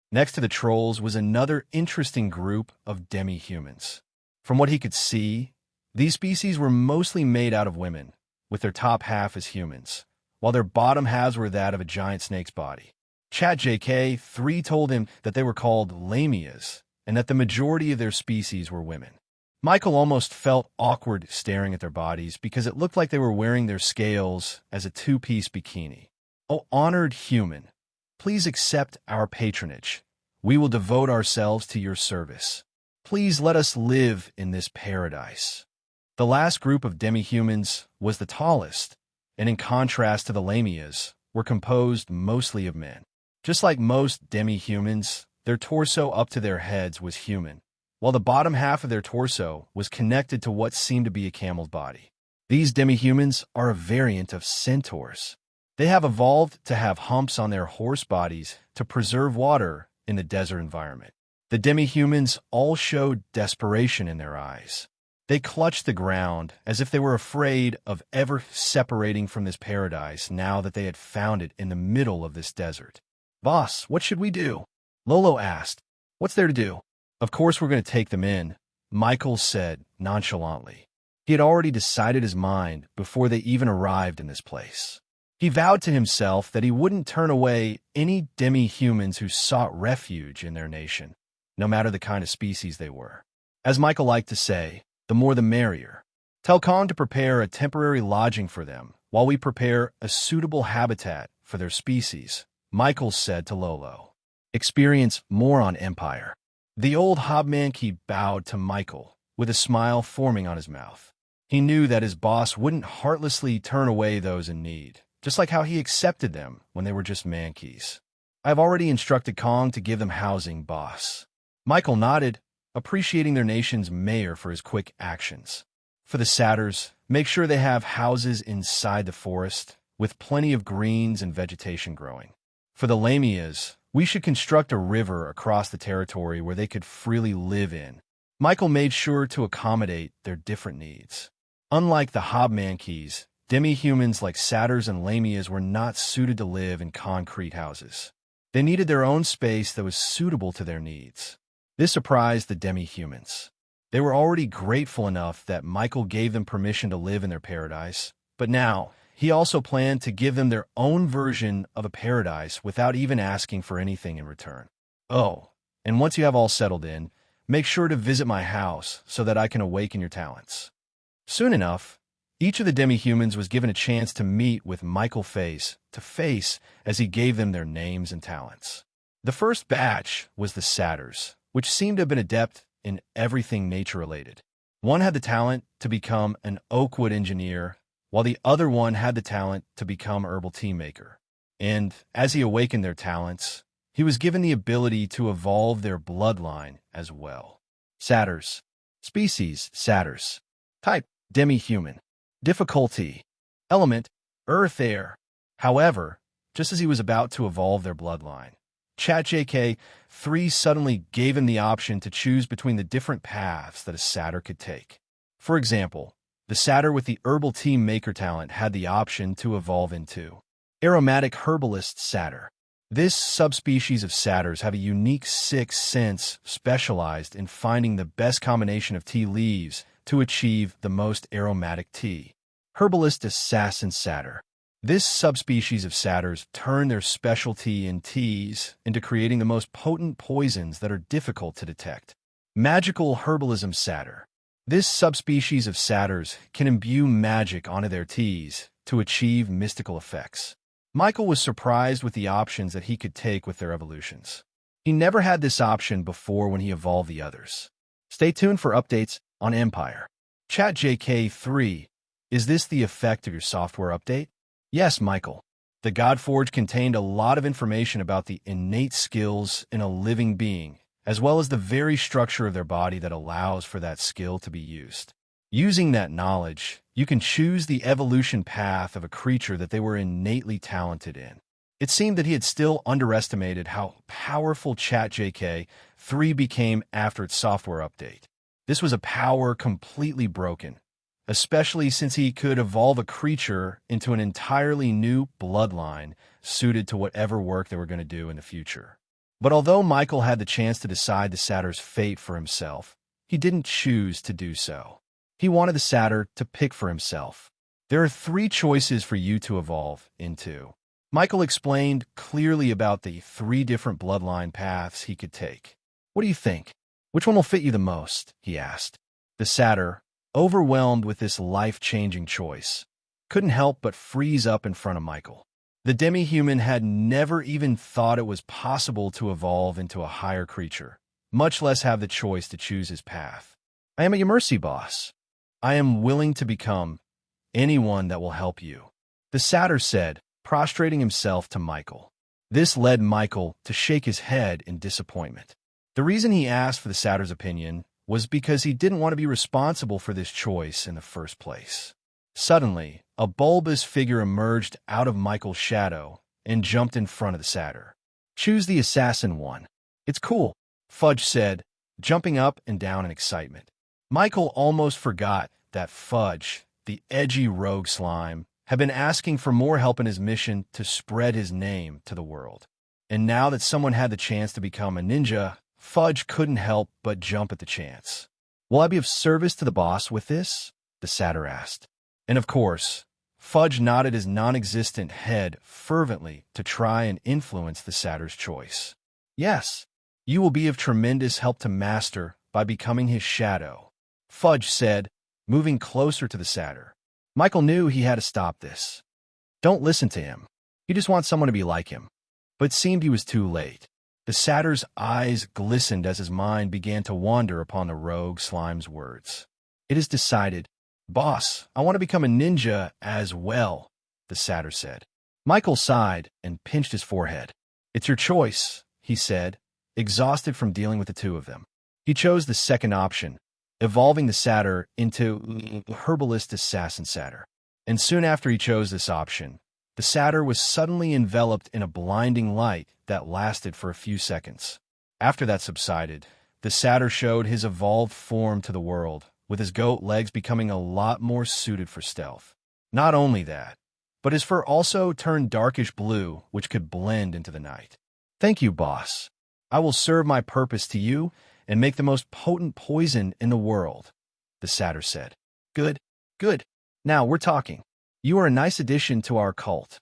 Next to the trolls was another interesting group of demi-humans. From what he could see, these species were mostly made out of women, with their top half as humans, while their bottom halves were that of a giant snake's body. ChatJK3 told him that they were called lamias, and that the majority of their species were women. Michael almost felt awkward staring at their bodies because it looked like they were wearing their scales as a two-piece bikini. Oh, honored human, please accept our patronage. We will devote ourselves to your service. Please let us live in this paradise. The last group of demi-humans was the tallest, and in contrast to the lamias, were composed mostly of men. Just like most demi-humans, their torso up to their heads was human, while the bottom half of their torso was connected to what seemed to be a camel's body. These demi-humans are a variant of centaurs. They have evolved to have humps on their horse bodies to preserve water in the desert environment. The demi-humans all showed desperation in their eyes. They clutched the ground as if they were afraid of ever separating from this paradise now that they had found it in the middle of this desert. Boss, what should we do? Lolo asked. What's there to do? Of course we're going to take them in, Michael said nonchalantly. He had already decided his mind before they even arrived in this place. He vowed to himself that he wouldn't turn away any demi-humans who sought refuge in their nation, no matter the kind of species they were. As Michael liked to say, the more the merrier. Tell Kong to prepare a temporary lodging for them, while we prepare a suitable habitat for their species, Michael said to Lolo. Experience more on Empire. The old hobmanki bowed to Michael, with a smile forming on his mouth. He knew that his boss wouldn't heartlessly turn away those in need, just like how he accepted them when they were just mankeys. I've already instructed Kong to give them housing, boss. Michael nodded, appreciating their nation's mayor for his quick actions. For the satyrs, make sure they have houses inside the forest, with plenty of greens and vegetation growing. For the lamias, we should construct a river across the territory where they could freely live in. Michael made sure to accommodate their different needs. Unlike the hobmankeys, demi-humans like satyrs and lamias were not suited to live in concrete houses. They needed their own space that was suitable to their needs. This surprised the demi-humans. They were already grateful enough that Michael gave them permission to live in their paradise, but now he also planned to give them their own version of a paradise without even asking for anything in return. Oh, and once you have all settled in, make sure to visit my house so that I can awaken your talents. Soon enough, each of the demi-humans was given a chance to meet with Michael face to face as he gave them their names and talents. The first batch was the satyrs, which seemed to have been adept in everything nature-related. One had the talent to become an oak wood engineer, while the other one had the talent to become a herbal tea maker. And as he awakened their talents, he was given the ability to evolve their bloodline as well. Satyrs. Species, satyrs. Type, demi-human. Difficulty. Element, earth air. However, just as he was about to evolve their bloodline, ChatJK3 suddenly gave him the option to choose between the different paths that a satyr could take. For example, the satyr with the herbal tea maker talent had the option to evolve into aromatic herbalist satyr. This subspecies of satyrs have a unique sixth sense specialized in finding the best combination of tea leaves to achieve the most aromatic tea. Herbalist assassin satyr. This subspecies of satyrs turn their specialty in teas into creating the most potent poisons that are difficult to detect. Magical herbalism satyr. This subspecies of satyrs can imbue magic onto their teas to achieve mystical effects. Michael was surprised with the options that he could take with their evolutions. He never had this option before when he evolved the others. Stay tuned for updates on Empire. ChatJK3. Is this the effect of your software update? Yes, Michael. The Godforge contained a lot of information about the innate skills in a living being, as well as the very structure of their body that allows for that skill to be used. Using that knowledge, you can choose the evolution path of a creature that they were innately talented in. It seemed that he had still underestimated how powerful ChatJK3 became after its software update. This was a power completely broken, especially since he could evolve a creature into an entirely new bloodline suited to whatever work they were going to do in the future. But although Michael had the chance to decide the satyr's fate for himself, he didn't choose to do so. He wanted the satyr to pick for himself. There are 3 choices for you to evolve into. Michael explained clearly about the 3 different bloodline paths he could take. What do you think? Which one will fit you the most? He asked. The satyr, overwhelmed with this life-changing choice, couldn't help but freeze up in front of Michael. The demi-human had never even thought it was possible to evolve into a higher creature, much less have the choice to choose his path. I am at your mercy, boss. I am willing to become anyone that will help you, the satyr said, prostrating himself to Michael. This led Michael to shake his head in disappointment. The reason he asked for the satyr's opinion was because he didn't want to be responsible for this choice in the first place. Suddenly, a bulbous figure emerged out of Michael's shadow and jumped in front of the satyr. Choose the assassin one. It's cool, Fudge said, jumping up and down in excitement. Michael almost forgot that Fudge, the edgy rogue slime, had been asking for more help in his mission to spread his name to the world. And now that someone had the chance to become a ninja, Fudge couldn't help but jump at the chance. Will I be of service to the boss with this? The satyr asked. And of course, Fudge nodded his non-existent head fervently to try and influence the satyr's choice. Yes, you will be of tremendous help to Master by becoming his shadow, Fudge said, moving closer to the satyr. Michael knew he had to stop this. Don't listen to him. He just wants someone to be like him. But it seemed he was too late. The satyr's eyes glistened as his mind began to wander upon the rogue slime's words. It is decided. Boss, I want to become a ninja as well, the satyr said. Michael sighed and pinched his forehead. It's your choice, he said, exhausted from dealing with the 2 of them. He chose the second option, evolving the satyr into herbalist assassin satyr. And soon after he chose this option, the satyr was suddenly enveloped in a blinding light that lasted for a few seconds. After that subsided, the satyr showed his evolved form to the world, with his goat legs becoming a lot more suited for stealth. Not only that, but his fur also turned darkish blue, which could blend into the night. Thank you, boss. I will serve my purpose to you and make the most potent poison in the world, the satyr said. Good, good. Now we're talking. You are a nice addition to our cult.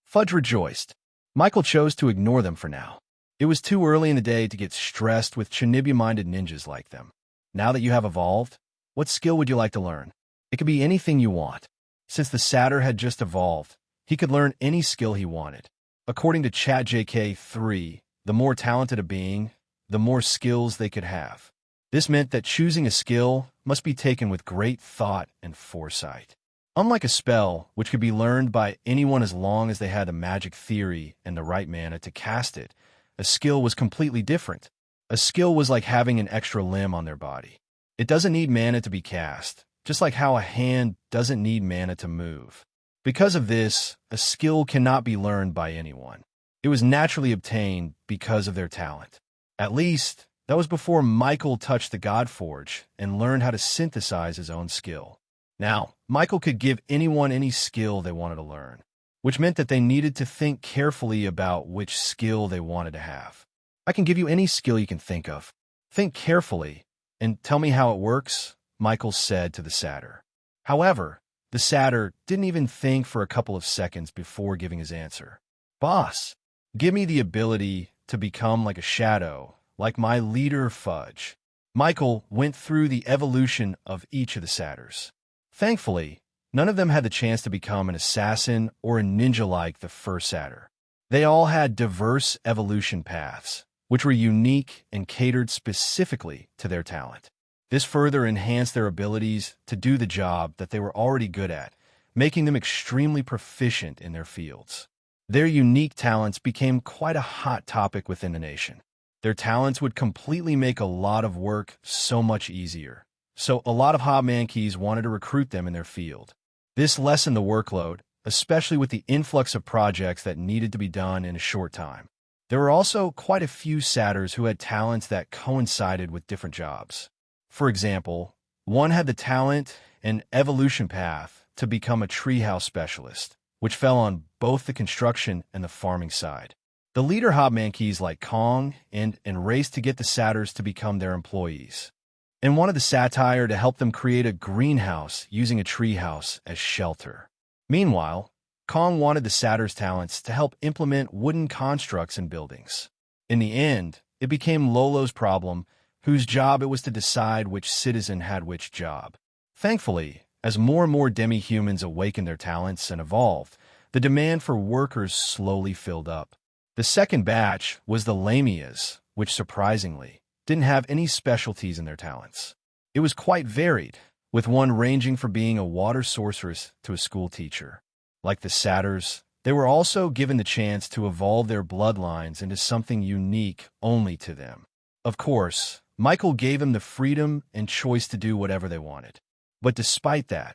Fudge rejoiced. Michael chose to ignore them for now. It was too early in the day to get stressed with Shinibi-minded ninjas like them. Now that you have evolved, what skill would you like to learn? It could be anything you want. Since the satyr had just evolved, he could learn any skill he wanted. According to ChatJK3, the more talented a being, the more skills they could have. This meant that choosing a skill must be taken with great thought and foresight. Unlike a spell, which could be learned by anyone as long as they had the magic theory and the right mana to cast it, a skill was completely different. A skill was like having an extra limb on their body. It doesn't need mana to be cast, just like how a hand doesn't need mana to move. Because of this, a skill cannot be learned by anyone. It was naturally obtained because of their talent. At least, that was before Michael touched the Godforge and learned how to synthesize his own skill. Now, Michael could give anyone any skill they wanted to learn. which meant that they needed to think carefully about which skill they wanted to have. I can give you any skill you can think of. Think carefully and tell me how it works, Michael said to the satyr. However, the satyr didn't even think for a couple of seconds before giving his answer. Boss, give me the ability to become like a shadow, like my leader Fudge. Michael went through the evolution of each of the satyrs. Thankfully, none of them had the chance to become an assassin or a ninja like the first satyr. They all had diverse evolution paths, which were unique and catered specifically to their talent. This further enhanced their abilities to do the job that they were already good at, making them extremely proficient in their fields. Their unique talents became quite a hot topic within the nation. Their talents would completely make a lot of work so much easier. So a lot of hobmankeys wanted to recruit them in their field. This lessened the workload, especially with the influx of projects that needed to be done in a short time. There were also quite a few satyrs who had talents that coincided with different jobs. For example, one had the talent and evolution path to become a treehouse specialist, which fell on both the construction and the farming side. The leader hobmankeys like Kong and raced to get the satyrs to become their employees, and wanted the satyr to help them create a greenhouse using a treehouse as shelter. Meanwhile, Kong wanted the satyr's talents to help implement wooden constructs in buildings. In the end, it became Lolo's problem, whose job it was to decide which citizen had which job. Thankfully, as more and more demi-humans awakened their talents and evolved, the demand for workers slowly filled up. The second batch was the Lamias, which surprisingly didn't have any specialties in their talents. It was quite varied, with one ranging from being a water sorceress to a school teacher. Like the satyrs, they were also given the chance to evolve their bloodlines into something unique only to them. Of course, Michael gave them the freedom and choice to do whatever they wanted. But despite that,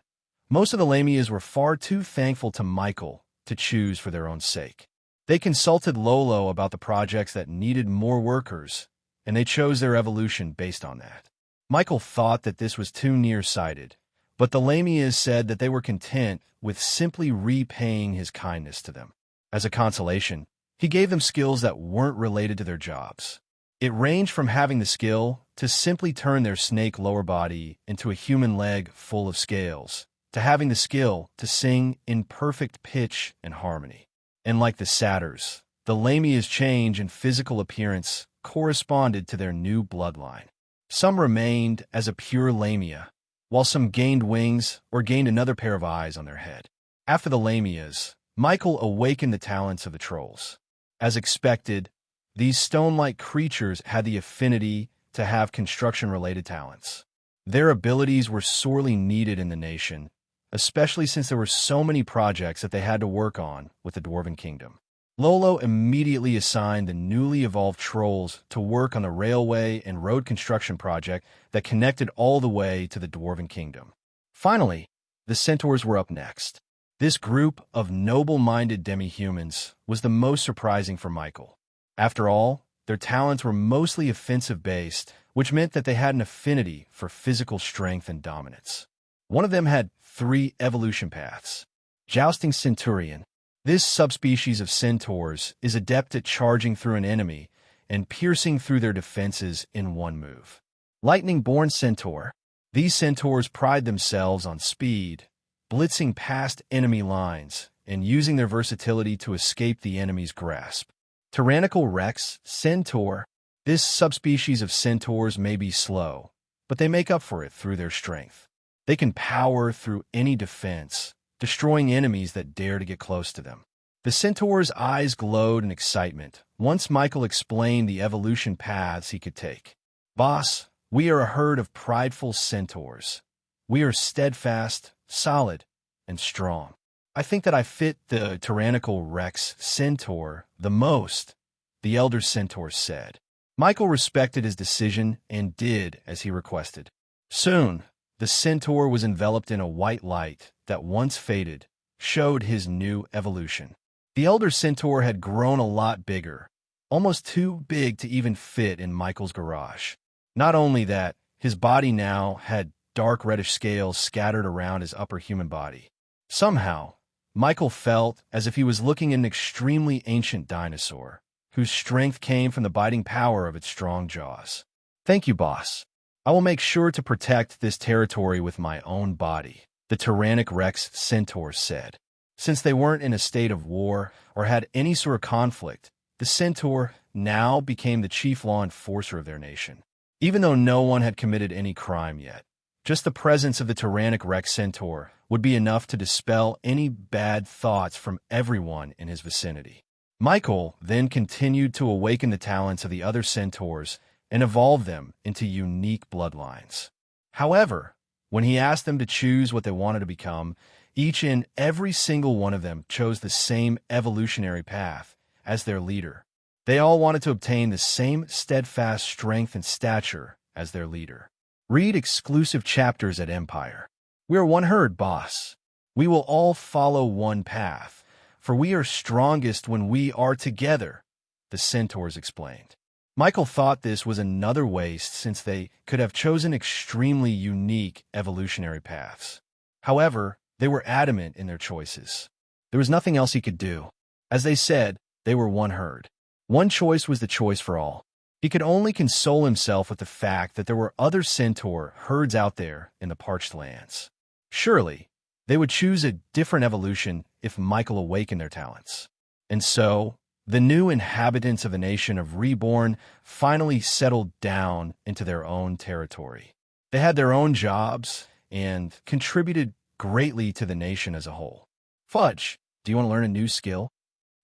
most of the Lamias were far too thankful to Michael to choose for their own sake. They consulted Lolo about the projects that needed more workers, and they chose their evolution based on that. Michael thought that this was too nearsighted, but the Lamias said that they were content with simply repaying his kindness to them. As a consolation, he gave them skills that weren't related to their jobs. It ranged from having the skill to simply turn their snake lower body into a human leg full of scales, to having the skill to sing in perfect pitch and harmony. And like the satyrs, the Lamia's change in physical appearance corresponded to their new bloodline. Some remained as a pure Lamia, while some gained wings or gained another pair of eyes on their head. After the Lamias, Michael awakened the talents of the trolls. As expected, these stone-like creatures had the affinity to have construction-related talents. Their abilities were sorely needed in the nation, especially since there were so many projects that they had to work on with the Dwarven Kingdom. Lolo immediately assigned the newly evolved trolls to work on the railway and road construction project that connected all the way to the Dwarven Kingdom. Finally, the centaurs were up next. This group of noble-minded demi-humans was the most surprising for Michael. After all, their talents were mostly offensive-based, which meant that they had an affinity for physical strength and dominance. One of them had 3 evolution paths. Jousting Centurion. This subspecies of centaurs is adept at charging through an enemy and piercing through their defenses in one move. Lightning-born Centaur. These centaurs pride themselves on speed, blitzing past enemy lines, and using their versatility to escape the enemy's grasp. Tyrannical Rex Centaur. This subspecies of centaurs may be slow, but they make up for it through their strength. They can power through any defense, destroying enemies that dare to get close to them. The centaur's eyes glowed in excitement once Michael explained the evolution paths he could take. Boss, we are a herd of prideful centaurs. We are steadfast, solid, and strong. I think that I fit the tyrannical Rex Centaur the most, the elder centaur said. Michael respected his decision and did as he requested. Soon, the centaur was enveloped in a white light that once faded, showed his new evolution. The elder centaur had grown a lot bigger, almost too big to even fit in Michael's garage. Not only that, his body now had dark reddish scales scattered around his upper human body. Somehow, Michael felt as if he was looking at an extremely ancient dinosaur, whose strength came from the biting power of its strong jaws. "Thank you, boss. I will make sure to protect this territory with my own body," the tyrannic Rex centaur said. Since they weren't in a state of war or had any sort of conflict, the centaur now became the chief law enforcer of their nation. Even though no one had committed any crime yet, just the presence of the tyrannic Rex centaur would be enough to dispel any bad thoughts from everyone in his vicinity. Michael then continued to awaken the talents of the other centaurs and evolve them into unique bloodlines. However, when he asked them to choose what they wanted to become, each and every single one of them chose the same evolutionary path as their leader. They all wanted to obtain the same steadfast strength and stature as their leader. Read exclusive chapters at Empire. "We are one herd, boss. We will all follow one path, for we are strongest when we are together," the centaurs explained. Michael thought this was another waste since they could have chosen extremely unique evolutionary paths. However, they were adamant in their choices. There was nothing else he could do. As they said, they were one herd. One choice was the choice for all. He could only console himself with the fact that there were other centaur herds out there in the parched lands. Surely, they would choose a different evolution if Michael awakened their talents. And so, the new inhabitants of the nation of Reborn finally settled down into their own territory. They had their own jobs and contributed greatly to the nation as a whole. "Fudge, do you want to learn a new skill?"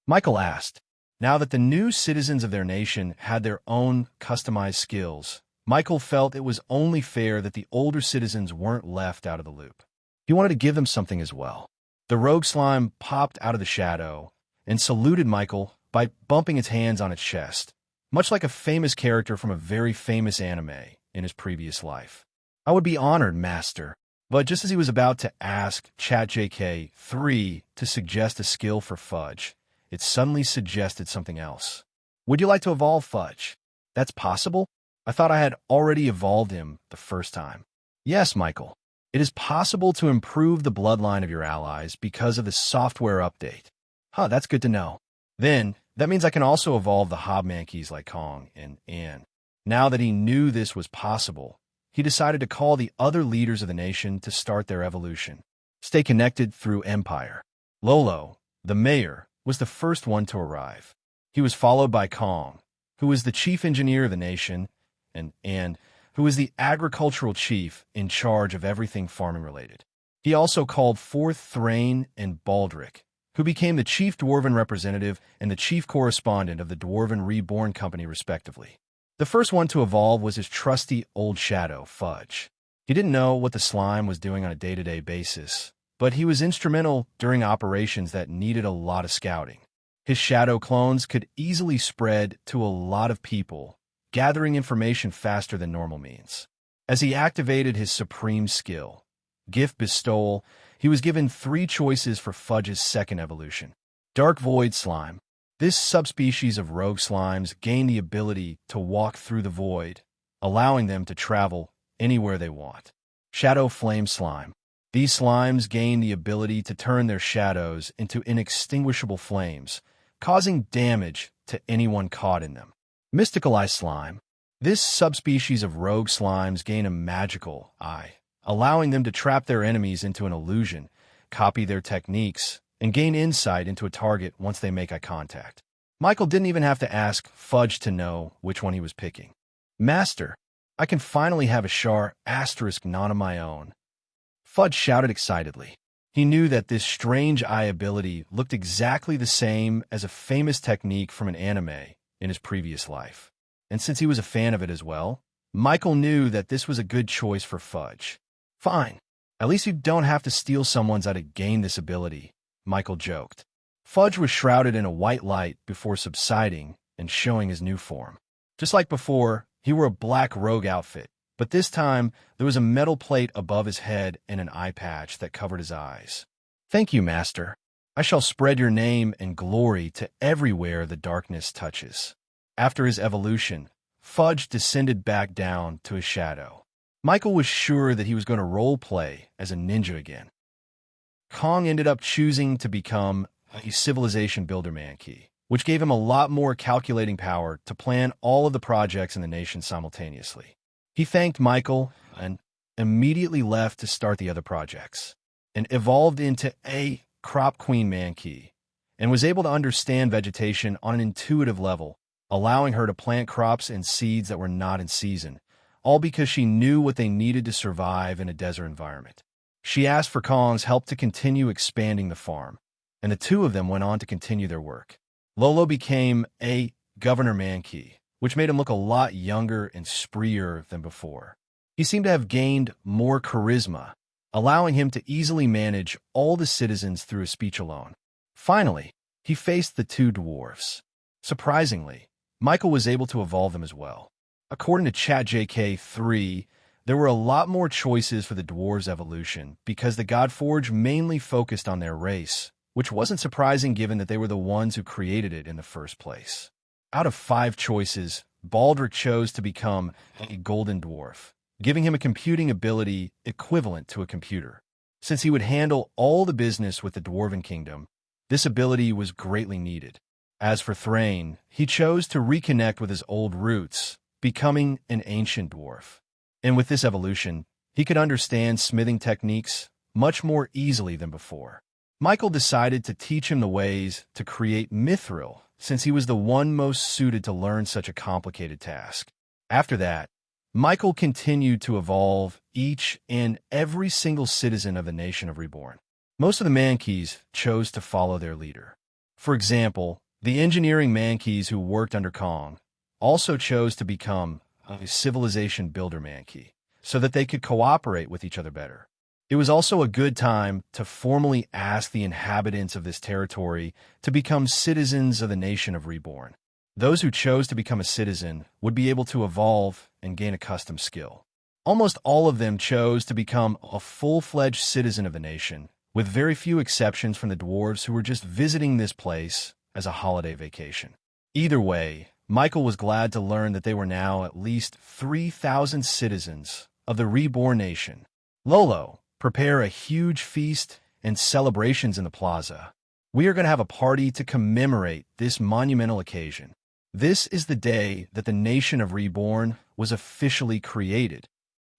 Michael asked. Now that the new citizens of their nation had their own customized skills, Michael felt it was only fair that the older citizens weren't left out of the loop. He wanted to give them something as well. The rogue slime popped out of the shadow and saluted Michael by bumping its hands on its chest, much like a famous character from a very famous anime in his previous life. "I would be honored, Master." But just as he was about to ask ChatJK3 to suggest a skill for Fudge, it suddenly suggested something else. "Would you like to evolve Fudge?" "That's possible? I thought I had already evolved him the first time." "Yes, Michael. It is possible to improve the bloodline of your allies because of the software update." "Huh, that's good to know. Then, that means I can also evolve the Hobmankeys like Kong and Ann." Now that he knew this was possible, he decided to call the other leaders of the nation to start their evolution. Stay connected through Empire. Lolo, the mayor, was the first one to arrive. He was followed by Kong, who was the chief engineer of the nation, and Ann, who was the agricultural chief in charge of everything farming related. He also called forth Thrain and Baldric, who became the chief dwarven representative and the chief correspondent of the Dwarven Reborn Company respectively. The first one to evolve was his trusty old shadow, Fudge. He didn't know what the slime was doing on a day-to-day basis, but he was instrumental during operations that needed a lot of scouting. His shadow clones could easily spread to a lot of people, gathering information faster than normal means. As he activated his supreme skill, Gift Bestowal, he was given 3 choices for Fudge's second evolution. Dark Void Slime. This subspecies of rogue slimes gain the ability to walk through the void, allowing them to travel anywhere they want. Shadow Flame Slime. These slimes gain the ability to turn their shadows into inextinguishable flames, causing damage to anyone caught in them. Mystical Eye Slime. This subspecies of rogue slimes gain a magical eye, allowing them to trap their enemies into an illusion, copy their techniques, and gain insight into a target once they make eye contact. Michael didn't even have to ask Fudge to know which one he was picking. "Master, I can finally have a Char asterisk not of my own." Fudge shouted excitedly. He knew that this strange eye ability looked exactly the same as a famous technique from an anime in his previous life. And since he was a fan of it as well, Michael knew that this was a good choice for Fudge. "Fine. At least you don't have to steal someone's eye to gain this ability," Michael joked. Fudge was shrouded in a white light before subsiding and showing his new form. Just like before, he wore a black rogue outfit, but this time there was a metal plate above his head and an eye patch that covered his eyes. "Thank you, Master. I shall spread your name and glory to everywhere the darkness touches." After his evolution, Fudge descended back down to his shadow. Michael was sure that he was going to role play as a ninja again. Kong ended up choosing to become a civilization builder man-key, which gave him a lot more calculating power to plan all of the projects in the nation simultaneously. He thanked Michael and immediately left to start the other projects, and evolved into a crop queen man-key, and was able to understand vegetation on an intuitive level, allowing her to plant crops and seeds that were not in season, all because she knew what they needed to survive in a desert environment. She asked for Kong's help to continue expanding the farm, and the two of them went on to continue their work. Lolo became a governor man-key, which made him look a lot younger and spreer than before. He seemed to have gained more charisma, allowing him to easily manage all the citizens through his speech alone. Finally, he faced the two dwarves. Surprisingly, Michael was able to evolve them as well. According to ChatJK3, there were a lot more choices for the dwarves' evolution because the Godforge mainly focused on their race, which wasn't surprising given that they were the ones who created it in the first place. Out of 5 choices, Baldric chose to become a golden dwarf, giving him a computing ability equivalent to a computer. Since he would handle all the business with the Dwarven Kingdom, this ability was greatly needed. As for Thrain, he chose to reconnect with his old roots, becoming an ancient dwarf. And with this evolution, he could understand smithing techniques much more easily than before. Michael decided to teach him the ways to create mithril, since he was the one most suited to learn such a complicated task. After that, Michael continued to evolve each and every single citizen of the nation of Reborn. Most of the Mankeys chose to follow their leader. For example, the engineering Mankeys who worked under Kong also chose to become a civilization builder Mankey, so that they could cooperate with each other better. It was also a good time to formally ask the inhabitants of this territory to become citizens of the nation of Reborn. Those who chose to become a citizen would be able to evolve and gain a custom skill. Almost all of them chose to become a full-fledged citizen of the nation, with very few exceptions from the dwarves who were just visiting this place as a holiday vacation. Either way, Michael was glad to learn that they were now at least 3,000 citizens of the Reborn nation. Lolo, prepare a huge feast and celebrations in the plaza. We are going to have a party to commemorate this monumental occasion. This is the day that the nation of Reborn was officially created.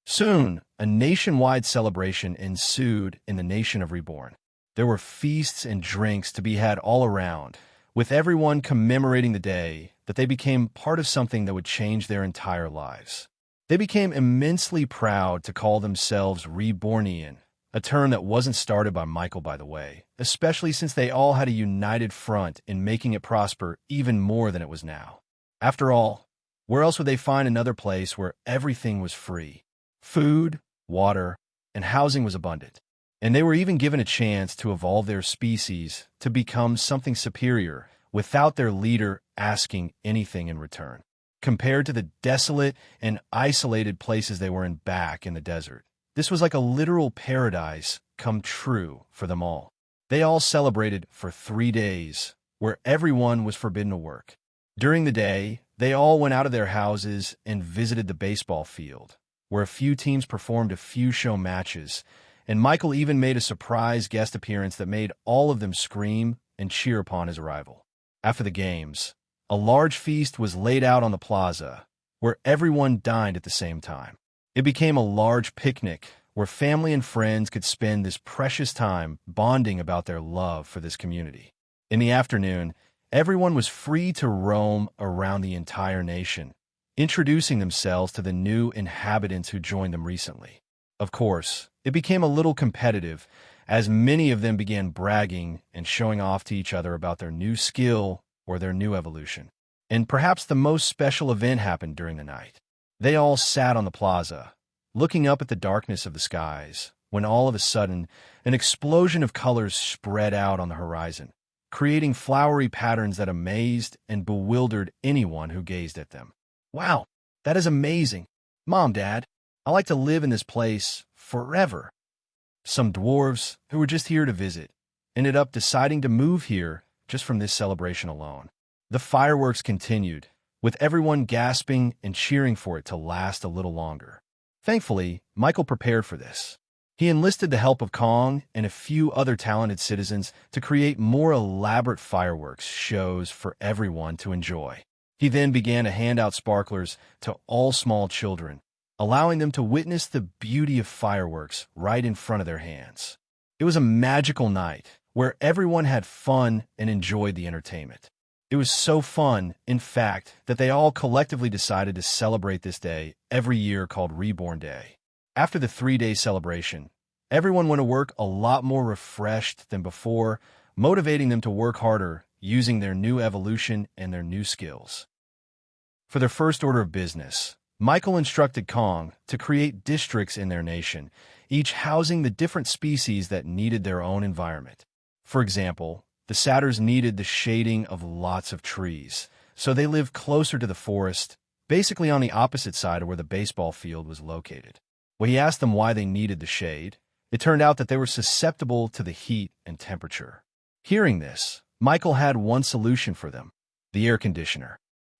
Soon, a nationwide celebration ensued in the nation of Reborn. There were feasts and drinks to be had all around, with everyone commemorating the day that they became part of something that would change their entire lives. They became immensely proud to call themselves Rebornian, a term that wasn't started by Michael, by the way, especially since they all had a united front in making it prosper even more than it was now. After all, where else would they find another place where everything was free? Food, water, and housing was abundant. And they were even given a chance to evolve their species to become something superior without their leader asking anything in return. Compared to the desolate and isolated places they were in back in the desert, this was like a literal paradise come true for them all. They all celebrated for 3 days, where everyone was forbidden to work. During the day, they all went out of their houses and visited the baseball field, where a few teams performed a few show matches, and Michael even made a surprise guest appearance that made all of them scream and cheer upon his arrival. After the games, a large feast was laid out on the plaza, where everyone dined at the same time. It became a large picnic where family and friends could spend this precious time bonding about their love for this community. In the afternoon, everyone was free to roam around the entire nation, introducing themselves to the new inhabitants who joined them recently. Of course, it became a little competitive, as many of them began bragging and showing off to each other about their new skill or their new evolution. And perhaps the most special event happened during the night. They all sat on the plaza, looking up at the darkness of the skies, when all of a sudden, an explosion of colors spread out on the horizon, creating flowery patterns that amazed and bewildered anyone who gazed at them. Wow, that is amazing. Mom, Dad, I like to live in this place forever. Some dwarves, who were just here to visit, ended up deciding to move here just from this celebration alone. The fireworks continued, with everyone gasping and cheering for it to last a little longer. Thankfully, Michael prepared for this. He enlisted the help of Kong and a few other talented citizens to create more elaborate fireworks shows for everyone to enjoy. He then began to hand out sparklers to all small children, allowing them to witness the beauty of fireworks right in front of their hands. It was a magical night where everyone had fun and enjoyed the entertainment. It was so fun, in fact, that they all collectively decided to celebrate this day every year called Reborn Day. After the 3-day celebration, everyone went to work a lot more refreshed than before, motivating them to work harder using their new evolution and their new skills. For their first order of business, Michael instructed Kong to create districts in their nation, each housing the different species that needed their own environment. For example, the satyrs needed the shading of lots of trees, so they lived closer to the forest, basically on the opposite side of where the baseball field was located. When he asked them why they needed the shade, it turned out that they were susceptible to the heat and temperature. Hearing this, Michael had one solution for them: the air conditioner.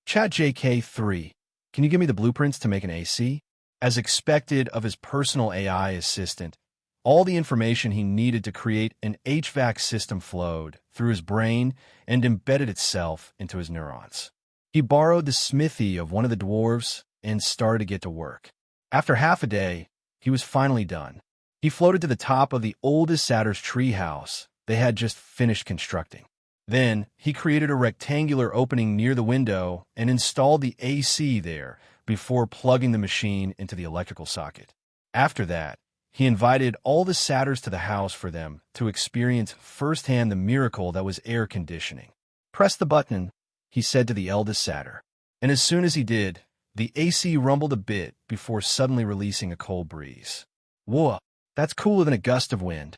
ChatJK3, can you give me the blueprints to make an AC? As expected of his personal AI assistant, all the information he needed to create an HVAC system flowed through his brain and embedded itself into his neurons. He borrowed the smithy of one of the dwarves and started to get to work. After half a day, he was finally done. He floated to the top of the oldest satyr's treehouse they had just finished constructing. Then, he created a rectangular opening near the window and installed the AC there before plugging the machine into the electrical socket. After that, he invited all the satyrs to the house for them to experience firsthand the miracle that was air conditioning. "Press the button," he said to the eldest satyr. And as soon as he did, the AC rumbled a bit before suddenly releasing a cold breeze. "Whoa, that's cooler than a gust of wind.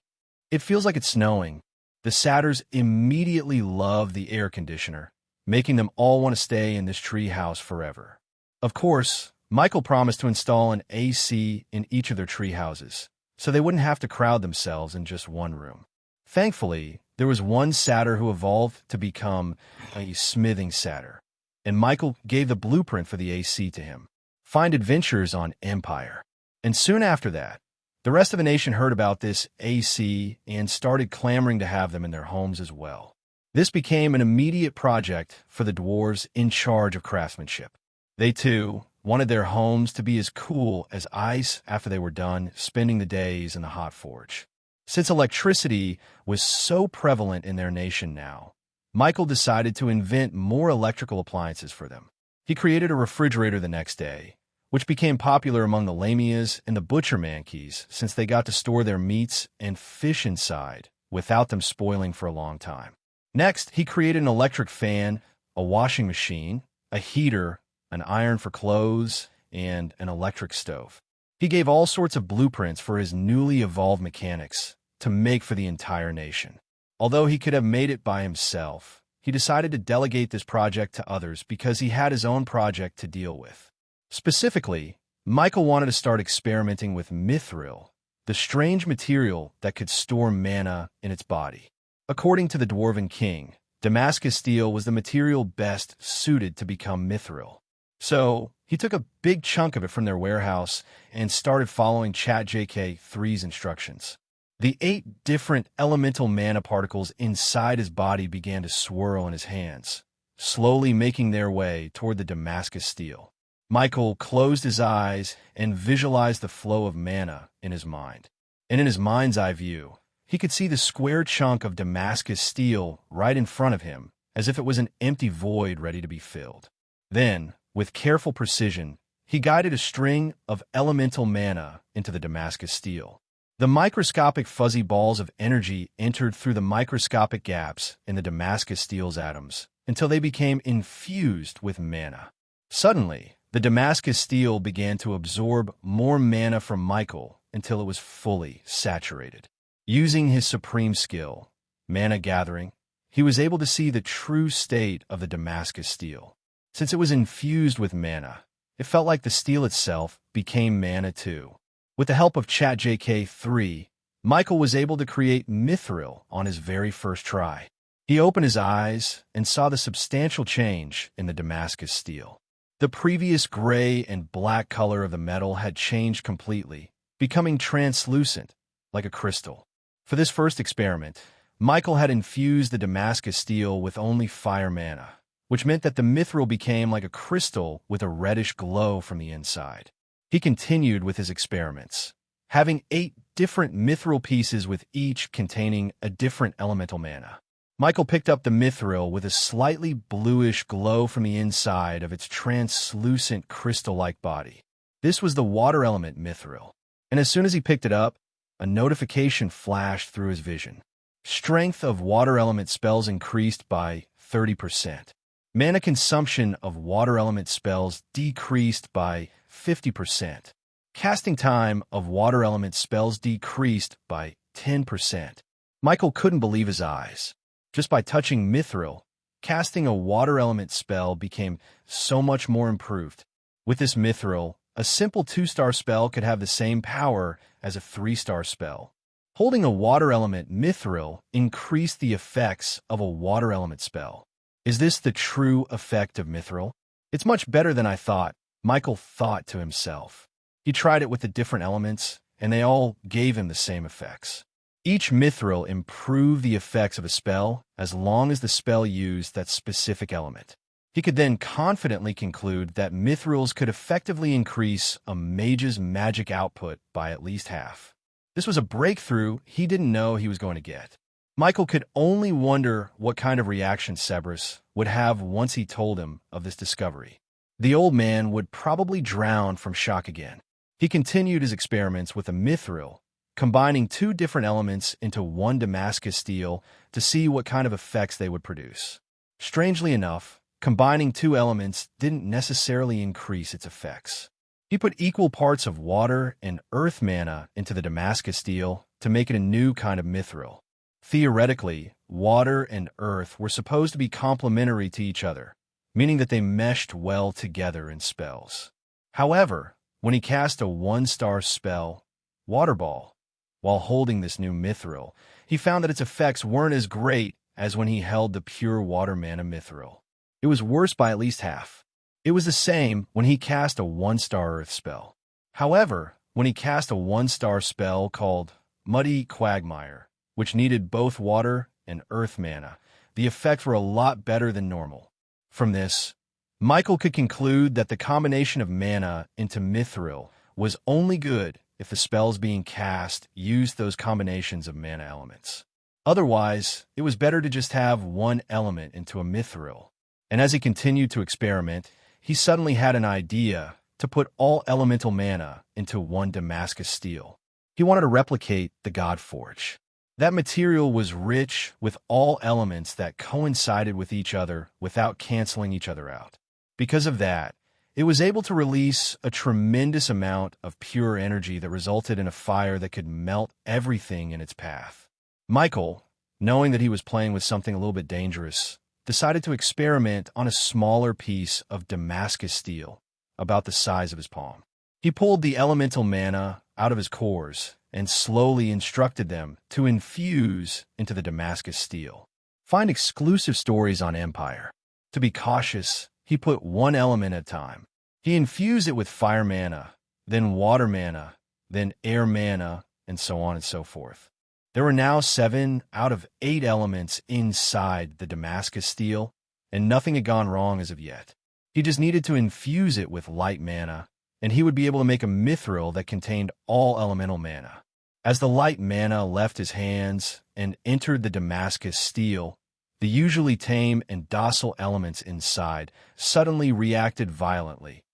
It feels like it's snowing." The satyrs immediately loved the air conditioner, making them all want to stay in this tree house forever. Of course, Michael promised to install an AC in each of their tree houses, so they wouldn't have to crowd themselves in just one room. Thankfully, there was one satyr who evolved to become a smithing satyr, and Michael gave the blueprint for the AC to him. Find adventures on Empire. And soon after that, the rest of the nation heard about this AC and started clamoring to have them in their homes as well. This became an immediate project for the dwarves in charge of craftsmanship. They, too, wanted their homes to be as cool as ice after they were done spending the days in the hot forge. Since electricity was so prevalent in their nation now, Michael decided to invent more electrical appliances for them. He created a refrigerator the next day, which became popular among the lamias and the butcher mankeys since they got to store their meats and fish inside without them spoiling for a long time. Next, he created an electric fan, a washing machine, a heater, an iron for clothes, and an electric stove. He gave all sorts of blueprints for his newly evolved mechanics to make for the entire nation. Although he could have made it by himself, he decided to delegate this project to others because he had his own project to deal with. Specifically, Michael wanted to start experimenting with mithril, the strange material that could store mana in its body. According to the Dwarven King, Damascus steel was the material best suited to become mithril. So, he took a big chunk of it from their warehouse and started following ChatJK3's instructions. The 8 different elemental mana particles inside his body began to swirl in his hands, slowly making their way toward the Damascus steel. Michael closed his eyes and visualized the flow of mana in his mind. And in his mind's eye view, he could see the square chunk of Damascus steel right in front of him, as if it was an empty void ready to be filled. Then, with careful precision, he guided a string of elemental mana into the Damascus steel. The microscopic fuzzy balls of energy entered through the microscopic gaps in the Damascus steel's atoms until they became infused with mana. Suddenly, the Damascus steel began to absorb more mana from Michael until it was fully saturated. Using his supreme skill, mana gathering, he was able to see the true state of the Damascus steel. Since it was infused with mana, it felt like the steel itself became mana too. With the help of ChatJK3, Michael was able to create mithril on his very first try. He opened his eyes and saw the substantial change in the Damascus steel. The previous gray and black color of the metal had changed completely, becoming translucent like a crystal. For this first experiment, Michael had infused the Damascus steel with only fire mana, which meant that the mithril became like a crystal with a reddish glow from the inside. He continued with his experiments, having 8 different mithril pieces with each containing a different elemental mana. Michael picked up the mithril with a slightly bluish glow from the inside of its translucent crystal-like body. This was the water element mithril, and as soon as he picked it up, a notification flashed through his vision. Strength of water element spells increased by 30%. Mana consumption of water element spells decreased by 50%. Casting time of water element spells decreased by 10%. Michael couldn't believe his eyes. Just by touching mithril, casting a water element spell became so much more improved. With this mithril, a simple 2-star spell could have the same power as a 3-star spell. Holding a water element mithril increased the effects of a water element spell. Is this the true effect of mithril? It's much better than I thought, Michael thought to himself. He tried it with the different elements, and they all gave him the same effects. Each mithril improved the effects of a spell as long as the spell used that specific element. He could then confidently conclude that mithrils could effectively increase a mage's magic output by at least half. This was a breakthrough he didn't know he was going to get. Michael could only wonder what kind of reaction Cerberus would have once he told him of this discovery. The old man would probably drown from shock again. He continued his experiments with a mithril, combining 2 different elements into 1 Damascus steel to see what kind of effects they would produce. Strangely enough, combining 2 elements didn't necessarily increase its effects. He put equal parts of water and earth mana into the Damascus steel to make it a new kind of mithril. Theoretically, water and earth were supposed to be complementary to each other, meaning that they meshed well together in spells. However, when he cast a 1-star spell, Water Ball, while holding this new mithril, he found that its effects weren't as great as when he held the pure water mana mithril. It was worse by at least half. It was the same when he cast a 1-star earth spell. However, when he cast a 1-star spell called Muddy Quagmire, which needed both water and earth mana, the effects were a lot better than normal. From this, Michael could conclude that the combination of mana into mithril was only good if the spells being cast used those combinations of mana elements. Otherwise, it was better to just have 1 element into a mithril. And as he continued to experiment, he suddenly had an idea to put all elemental mana into 1 Damascus steel. He wanted to replicate the God Forge. That material was rich with all elements that coincided with each other without canceling each other out. Because of that, it was able to release a tremendous amount of pure energy that resulted in a fire that could melt everything in its path. Michael, knowing that he was playing with something a little bit dangerous, decided to experiment on a smaller piece of Damascus steel, about the size of his palm. He pulled the elemental mana out of his cores and slowly instructed them to infuse into the Damascus steel. Find exclusive stories on Empire. To be cautious, he put 1 element at a time. He infused it with fire mana, then water mana, then air mana, and so on and so forth. There were now 7 out of 8 elements inside the Damascus steel, and nothing had gone wrong as of yet. He just needed to infuse it with light mana, and he would be able to make a mithril that contained all elemental mana. As the light mana left his hands and entered the Damascus steel, the usually tame and docile elements inside suddenly reacted violently,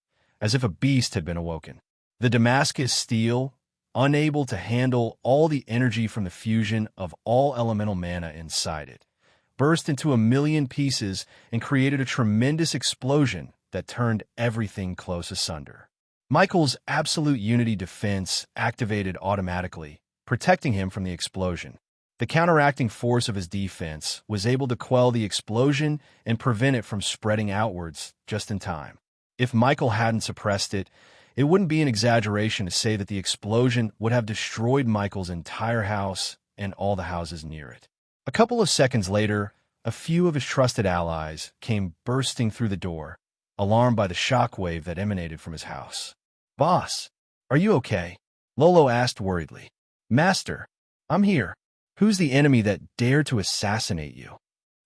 as if a beast had been awoken. The Damascus steel, unable to handle all the energy from the fusion of all elemental mana inside it, burst into 1,000,000 pieces and created a tremendous explosion that turned everything close asunder. Michael's absolute unity defense activated automatically, protecting him from the explosion. The counteracting force of his defense was able to quell the explosion and prevent it from spreading outwards just in time. If Michael hadn't suppressed it, it wouldn't be an exaggeration to say that the explosion would have destroyed Michael's entire house and all the houses near it. A couple of seconds later, a few of his trusted allies came bursting through the door, alarmed by the shockwave that emanated from his house. "Boss, are you okay?" Lolo asked worriedly. Master, I'm here. Who's the enemy that dared to assassinate you?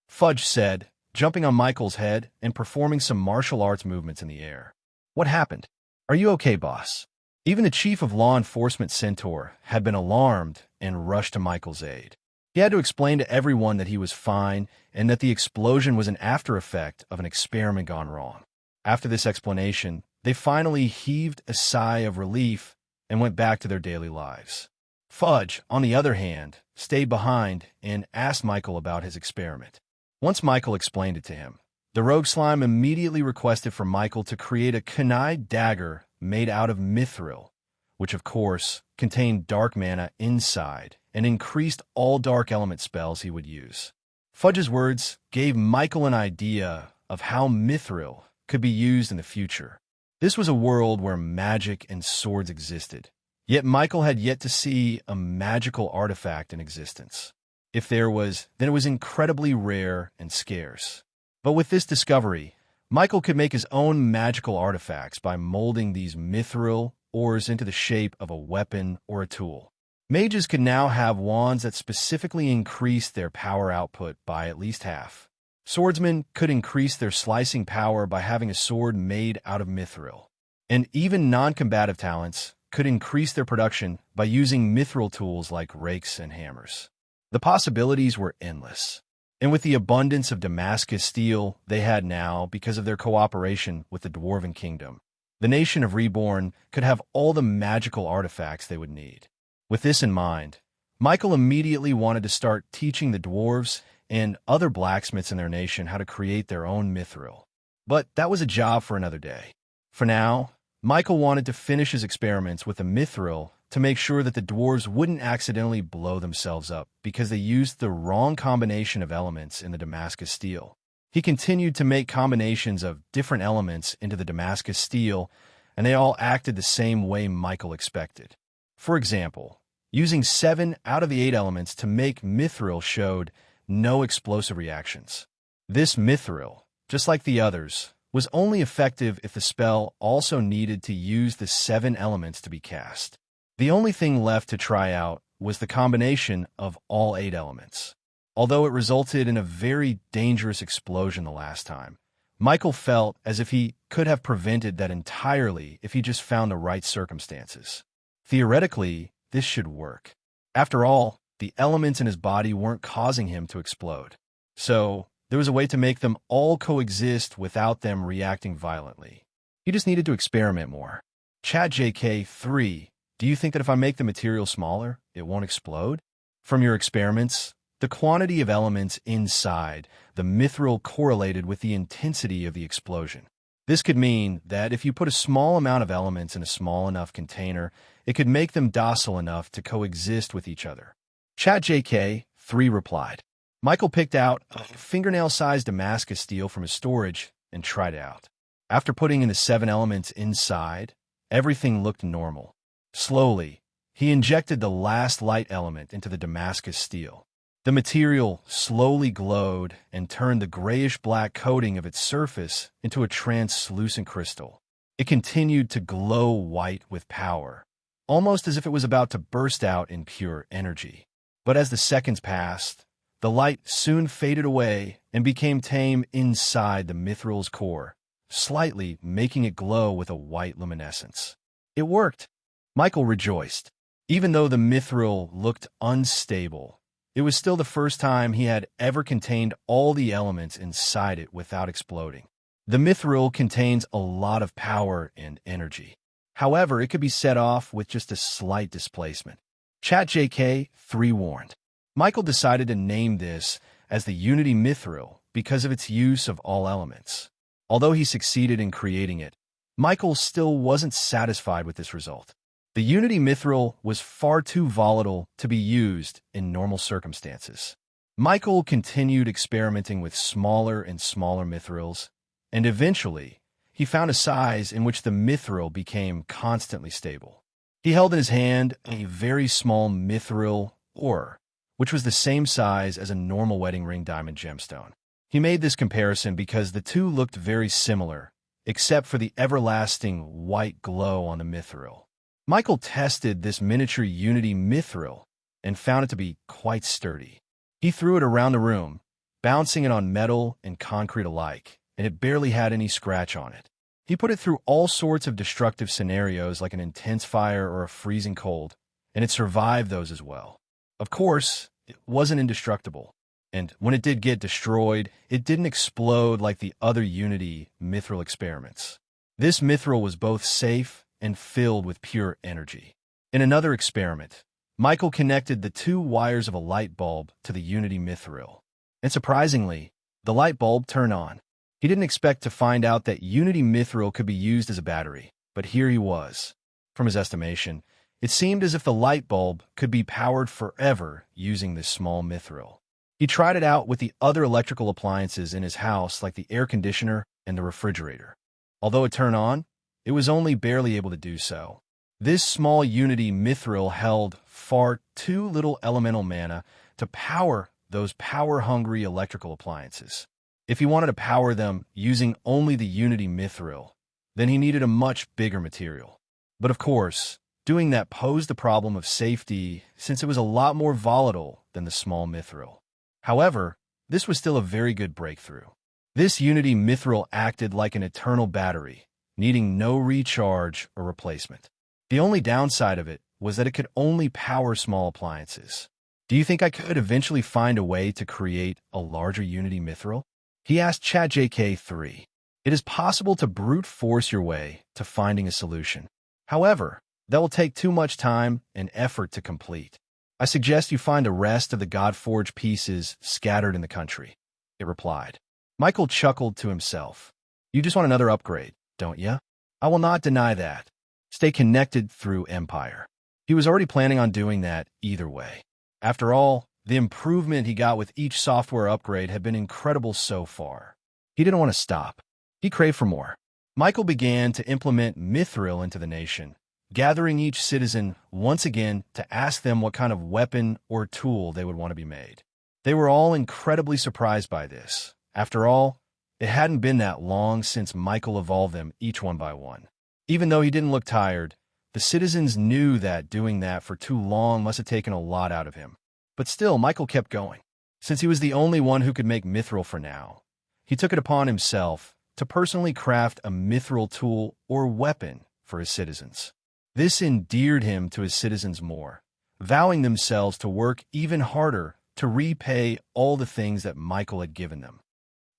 Fudge said, jumping on Michael's head and performing some martial arts movements in the air. What happened? Are you okay, boss? Even the chief of law enforcement Centaur had been alarmed and rushed to Michael's aid. He had to explain to everyone that he was fine and that the explosion was an after effect of an experiment gone wrong. After this explanation, they finally heaved a sigh of relief and went back to their daily lives. Fudge, on the other hand, stayed behind and asked Michael about his experiment. Once Michael explained it to him, the rogue slime immediately requested for Michael to create a kunai dagger made out of mithril, which of course contained dark mana inside and increased all dark element spells he would use. Fudge's words gave Michael an idea of how mithril could be used in the future. This was a world where magic and swords existed, yet Michael had yet to see a magical artifact in existence. If there was, then it was incredibly rare and scarce. But with this discovery, Michael could make his own magical artifacts by molding these mithril ores into the shape of a weapon or a tool. Mages could now have wands that specifically increased their power output by at least half. Swordsmen could increase their slicing power by having a sword made out of mithril. And even non-combative talents could increase their production by using mithril tools like rakes and hammers. The possibilities were endless. And with the abundance of Damascus steel they had now because of their cooperation with the Dwarven Kingdom, the nation of Reborn could have all the magical artifacts they would need. With this in mind, Michael immediately wanted to start teaching the dwarves and other blacksmiths in their nation how to create their own mithril. But that was a job for another day. For now, Michael wanted to finish his experiments with the mithril to make sure that the dwarves wouldn't accidentally blow themselves up because they used the wrong combination of elements in the Damascus steel. He continued to make combinations of different elements into the Damascus steel, and they all acted the same way Michael expected. For example, using 7 out of the 8 elements to make mithril showed no explosive reactions. This mithril, just like the others, was only effective if the spell also needed to use the 7 elements to be cast. The only thing left to try out was the combination of all 8 elements. Although it resulted in a very dangerous explosion the last time, Michael felt as if he could have prevented that entirely if he just found the right circumstances. Theoretically, this should work. After all, the elements in his body weren't causing him to explode. So, there was a way to make them all coexist without them reacting violently. He just needed to experiment more. ChatJK3, do you think that if I make the material smaller, it won't explode? From your experiments, the quantity of elements inside the mithril correlated with the intensity of the explosion. This could mean that if you put a small amount of elements in a small enough container, it could make them docile enough to coexist with each other. ChatJK3 replied. Michael picked out a fingernail-sized Damascus steel from his storage and tried it out. After putting in the 7 elements inside, everything looked normal. Slowly, he injected the last light element into the Damascus steel. The material slowly glowed and turned the grayish-black coating of its surface into a translucent crystal. It continued to glow white with power, almost as if it was about to burst out in pure energy. But as the seconds passed, the light soon faded away and became tame inside the mithril's core, slightly making it glow with a white luminescence. It worked. Michael rejoiced. Even though the mithril looked unstable, it was still the first time he had ever contained all the elements inside it without exploding. The mithril contains a lot of power and energy. However, it could be set off with just a slight displacement. ChatJK3 warned. Michael decided to name this as the Unity Mithril because of its use of all elements. Although he succeeded in creating it, Michael still wasn't satisfied with this result. The Unity Mithril was far too volatile to be used in normal circumstances. Michael continued experimenting with smaller and smaller mithrils, and eventually, he found a size in which the mithril became constantly stable. He held in his hand a very small mithril ore, which was the same size as a normal wedding ring diamond gemstone. He made this comparison because the two looked very similar, except for the everlasting white glow on the mithril. Michael tested this miniature Unity mithril and found it to be quite sturdy. He threw it around the room, bouncing it on metal and concrete alike, and it barely had any scratch on it. He put it through all sorts of destructive scenarios like an intense fire or a freezing cold, and it survived those as well. Of course, it wasn't indestructible, and when it did get destroyed, it didn't explode like the other Unity mithril experiments. This mithril was both safe and filled with pure energy. In another experiment, Michael connected the two wires of a light bulb to the Unity mithril, and surprisingly, the light bulb turned on. He didn't expect to find out that Unity mithril could be used as a battery, but here he was. From his estimation, it seemed as if the light bulb could be powered forever using this small mithril. He tried it out with the other electrical appliances in his house like the air conditioner and the refrigerator. Although it turned on, it was only barely able to do so. This small Unity mithril held far too little elemental mana to power those power-hungry electrical appliances. If he wanted to power them using only the Unity mithril, then he needed a much bigger material. But of course, doing that posed the problem of safety since it was a lot more volatile than the small mithril. However, this was still a very good breakthrough. This Unity mithril acted like an eternal battery, needing no recharge or replacement. The only downside of it was that it could only power small appliances. Do you think I could eventually find a way to create a larger Unity mithril? He asked ChatJK3. It is possible to brute force your way to finding a solution. However, that will take too much time and effort to complete. I suggest you find the rest of the Godforge pieces scattered in the country, it replied. Michael chuckled to himself. You just want another upgrade, don't you? I will not deny that. Stay connected through Empire. He was already planning on doing that either way. After all, the improvement he got with each software upgrade had been incredible so far. He didn't want to stop. He craved for more. Michael began to implement mithril into the nation, gathering each citizen once again to ask them what kind of weapon or tool they would want to be made. They were all incredibly surprised by this. After all, it hadn't been that long since Michael evolved them each one by one. Even though he didn't look tired, the citizens knew that doing that for too long must have taken a lot out of him. But still, Michael kept going. Since he was the only one who could make mithril for now, he took it upon himself to personally craft a mithril tool or weapon for his citizens. This endeared him to his citizens more, vowing themselves to work even harder to repay all the things that Michael had given them.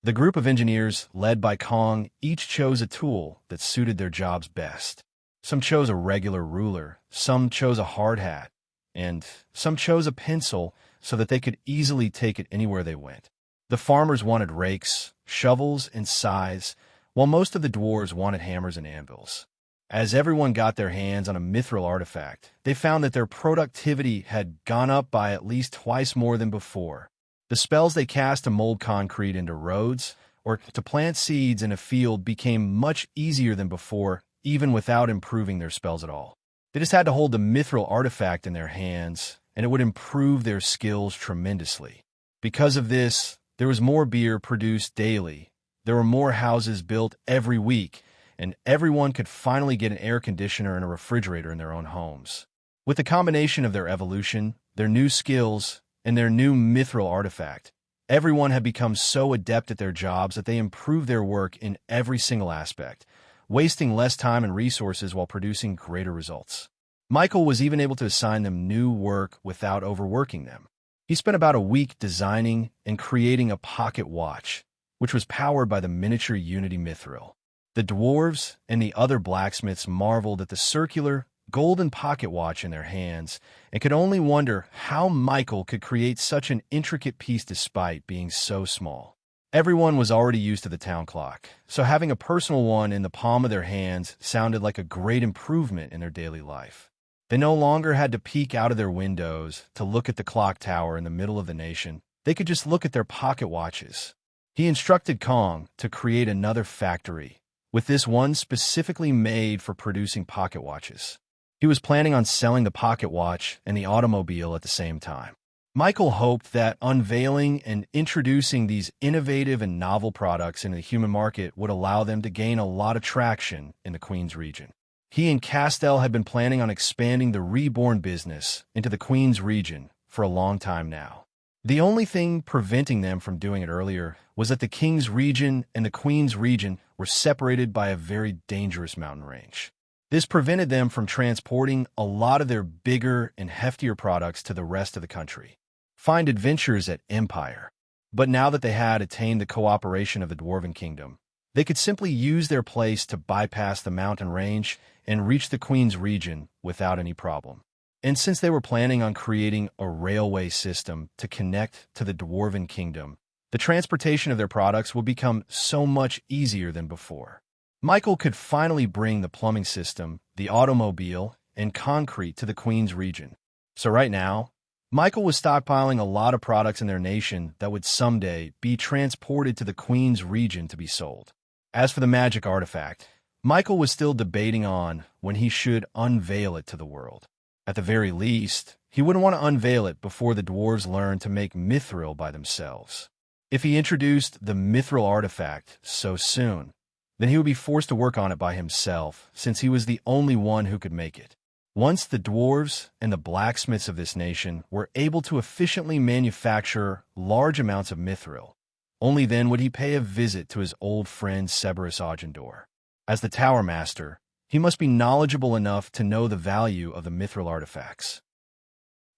The group of engineers, led by Kong, each chose a tool that suited their jobs best. Some chose a regular ruler, some chose a hard hat, and some chose a pencil so that they could easily take it anywhere they went. The farmers wanted rakes, shovels, and scythes, while most of the dwarves wanted hammers and anvils. As everyone got their hands on a mithril artifact, they found that their productivity had gone up by at least twice more than before. The spells they cast to mold concrete into roads or to plant seeds in a field became much easier than before, even without improving their spells at all. They just had to hold the mithril artifact in their hands, and it would improve their skills tremendously. Because of this, there was more beer produced daily, there were more houses built every week, and everyone could finally get an air conditioner and a refrigerator in their own homes. With the combination of their evolution, their new skills, and their new mithril artifact, everyone had become so adept at their jobs that they improved their work in every single aspect, wasting less time and resources while producing greater results. Michael was even able to assign them new work without overworking them. He spent about a week designing and creating a pocket watch, which was powered by the miniature Unity mithril. The dwarves and the other blacksmiths marveled at the circular, golden pocket watch in their hands and could only wonder how Michael could create such an intricate piece despite being so small. Everyone was already used to the town clock, so having a personal one in the palm of their hands sounded like a great improvement in their daily life. They no longer had to peek out of their windows to look at the clock tower in the middle of the nation. They could just look at their pocket watches. He instructed Kong to create another factory, with this one specifically made for producing pocket watches. He was planning on selling the pocket watch and the automobile at the same time. Michael hoped that unveiling and introducing these innovative and novel products into the human market would allow them to gain a lot of traction in the Queen's region. He and Castell had been planning on expanding the Reborn business into the Queen's region for a long time now. The only thing preventing them from doing it earlier was that the King's region and the Queen's region were separated by a very dangerous mountain range. This prevented them from transporting a lot of their bigger and heftier products to the rest of the country. Find adventures at Empire. But now that they had attained the cooperation of the Dwarven Kingdom, they could simply use their place to bypass the mountain range and reach the Queen's region without any problem. And since they were planning on creating a railway system to connect to the Dwarven Kingdom, the transportation of their products would become so much easier than before. Michael could finally bring the plumbing system, the automobile, and concrete to the Queen's region. So right now, Michael was stockpiling a lot of products in their nation that would someday be transported to the Queen's region to be sold. As for the magic artifact, Michael was still debating on when he should unveil it to the world. At the very least, he wouldn't want to unveil it before the dwarves learned to make mithril by themselves. If he introduced the mithril artifact so soon, then he would be forced to work on it by himself, since he was the only one who could make it. Once the dwarves and the blacksmiths of this nation were able to efficiently manufacture large amounts of mithril, only then would he pay a visit to his old friend Cerberus Agendor. As the Tower Master, he must be knowledgeable enough to know the value of the mithril artifacts.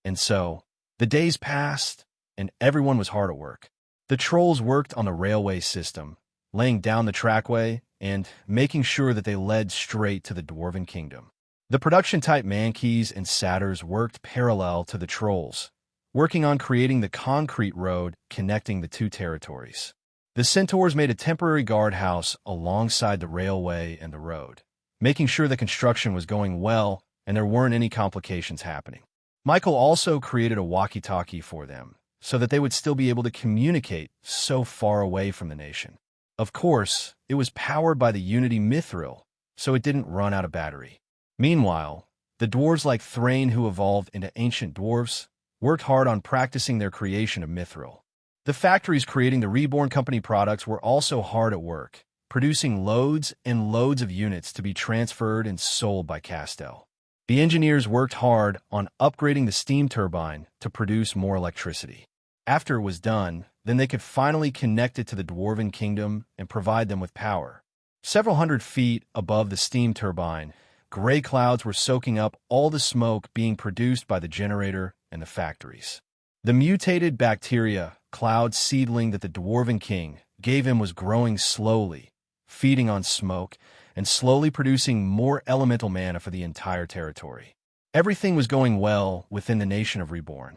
And so, the days passed, and everyone was hard at work. The trolls worked on the railway system, laying down the trackway and making sure that they led straight to the Dwarven Kingdom. The production-type mankeys and satyrs worked parallel to the trolls, working on creating the concrete road connecting the two territories. The centaurs made a temporary guardhouse alongside the railway and the road, making sure the construction was going well and there weren't any complications happening. Michael also created a walkie-talkie for them, so that they would still be able to communicate so far away from the nation. Of course, it was powered by the Unity Mithril, so it didn't run out of battery. Meanwhile, the dwarves like Thrain, who evolved into ancient dwarves, worked hard on practicing their creation of mithril. The factories creating the Reborn Company products were also hard at work, producing loads and loads of units to be transferred and sold by Castell. The engineers worked hard on upgrading the steam turbine to produce more electricity. After it was done, then they could finally connect it to the Dwarven Kingdom and provide them with power. Several hundred feet above the steam turbine, gray clouds were soaking up all the smoke being produced by the generator and the factories. The mutated bacteria cloud seedling that the Dwarven King gave him was growing slowly, feeding on smoke, and slowly producing more elemental mana for the entire territory. Everything was going well within the nation of Reborn.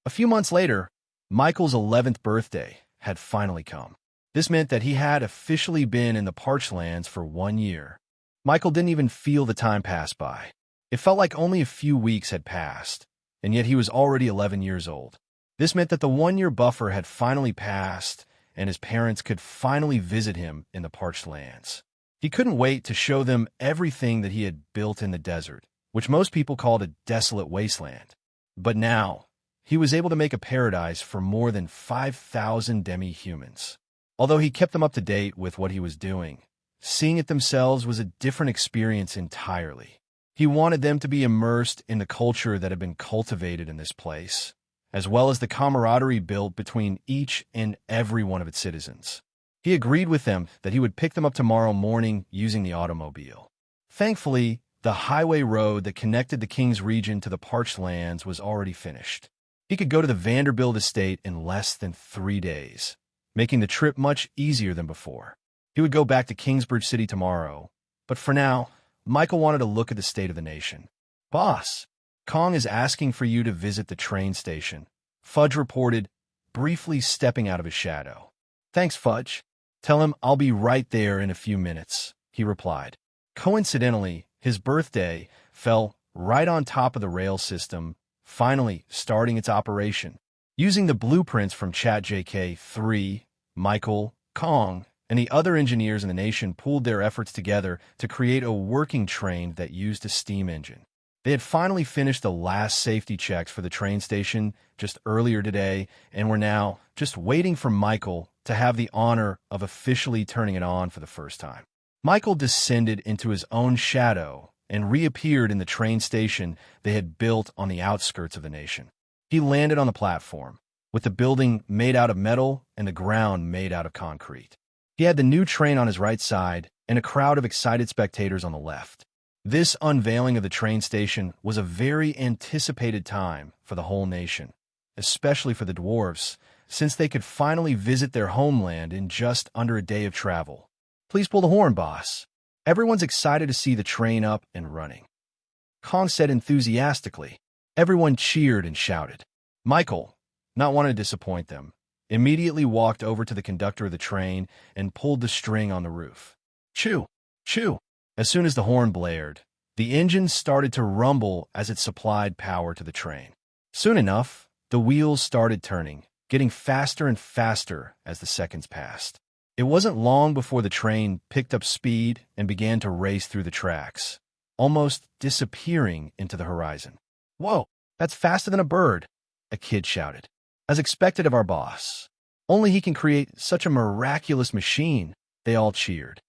A few months later, Michael's 11th birthday had finally come. This meant that he had officially been in the Parched Lands for 1 year. Michael didn't even feel the time pass by. It felt like only a few weeks had passed, and yet he was already 11 years old. This meant that the 1-year buffer had finally passed, and his parents could finally visit him in the Parched Lands. He couldn't wait to show them everything that he had built in the desert, which most people called a desolate wasteland. But now, he was able to make a paradise for more than 5,000 demi-humans. Although he kept them up to date with what he was doing, seeing it themselves was a different experience entirely. He wanted them to be immersed in the culture that had been cultivated in this place, as well as the camaraderie built between each and every one of its citizens. He agreed with them that he would pick them up tomorrow morning using the automobile. Thankfully, the highway road that connected the King's region to the Parched Lands was already finished. He could go to the Vanderbilt estate in less than 3 days, making the trip much easier than before. He would go back to Kingsbridge City tomorrow, but for now, Michael wanted to look at the state of the nation. "Boss, Kong is asking for you to visit the train station," Fudge reported, briefly stepping out of his shadow. "Thanks, Fudge. Tell him I'll be right there in a few minutes," he replied. Coincidentally, his birthday fell right on top of the rail system, finally starting its operation. Using the blueprints from ChatJK3, Michael, Kong, and the other engineers in the nation pooled their efforts together to create a working train that used a steam engine. They had finally finished the last safety checks for the train station just earlier today and were now just waiting for Michael to have the honor of officially turning it on for the first time. Michael descended into his own shadow and reappeared in the train station they had built on the outskirts of the nation. He landed on the platform, with the building made out of metal and the ground made out of concrete. He had the new train on his right side and a crowd of excited spectators on the left. This unveiling of the train station was a very anticipated time for the whole nation, especially for the dwarves, since they could finally visit their homeland in just under a day of travel. "Please pull the horn, boss. Everyone's excited to see the train up and running," Kong said enthusiastically. Everyone cheered and shouted. Michael, not wanting to disappoint them, immediately walked over to the conductor of the train and pulled the string on the roof. Chew! Chew! As soon as the horn blared, the engine started to rumble as it supplied power to the train. Soon enough, the wheels started turning, getting faster and faster as the seconds passed. It wasn't long before the train picked up speed and began to race through the tracks, almost disappearing into the horizon. "Whoa, that's faster than a bird," a kid shouted. "As expected of our boss. Only he can create such a miraculous machine," they all cheered.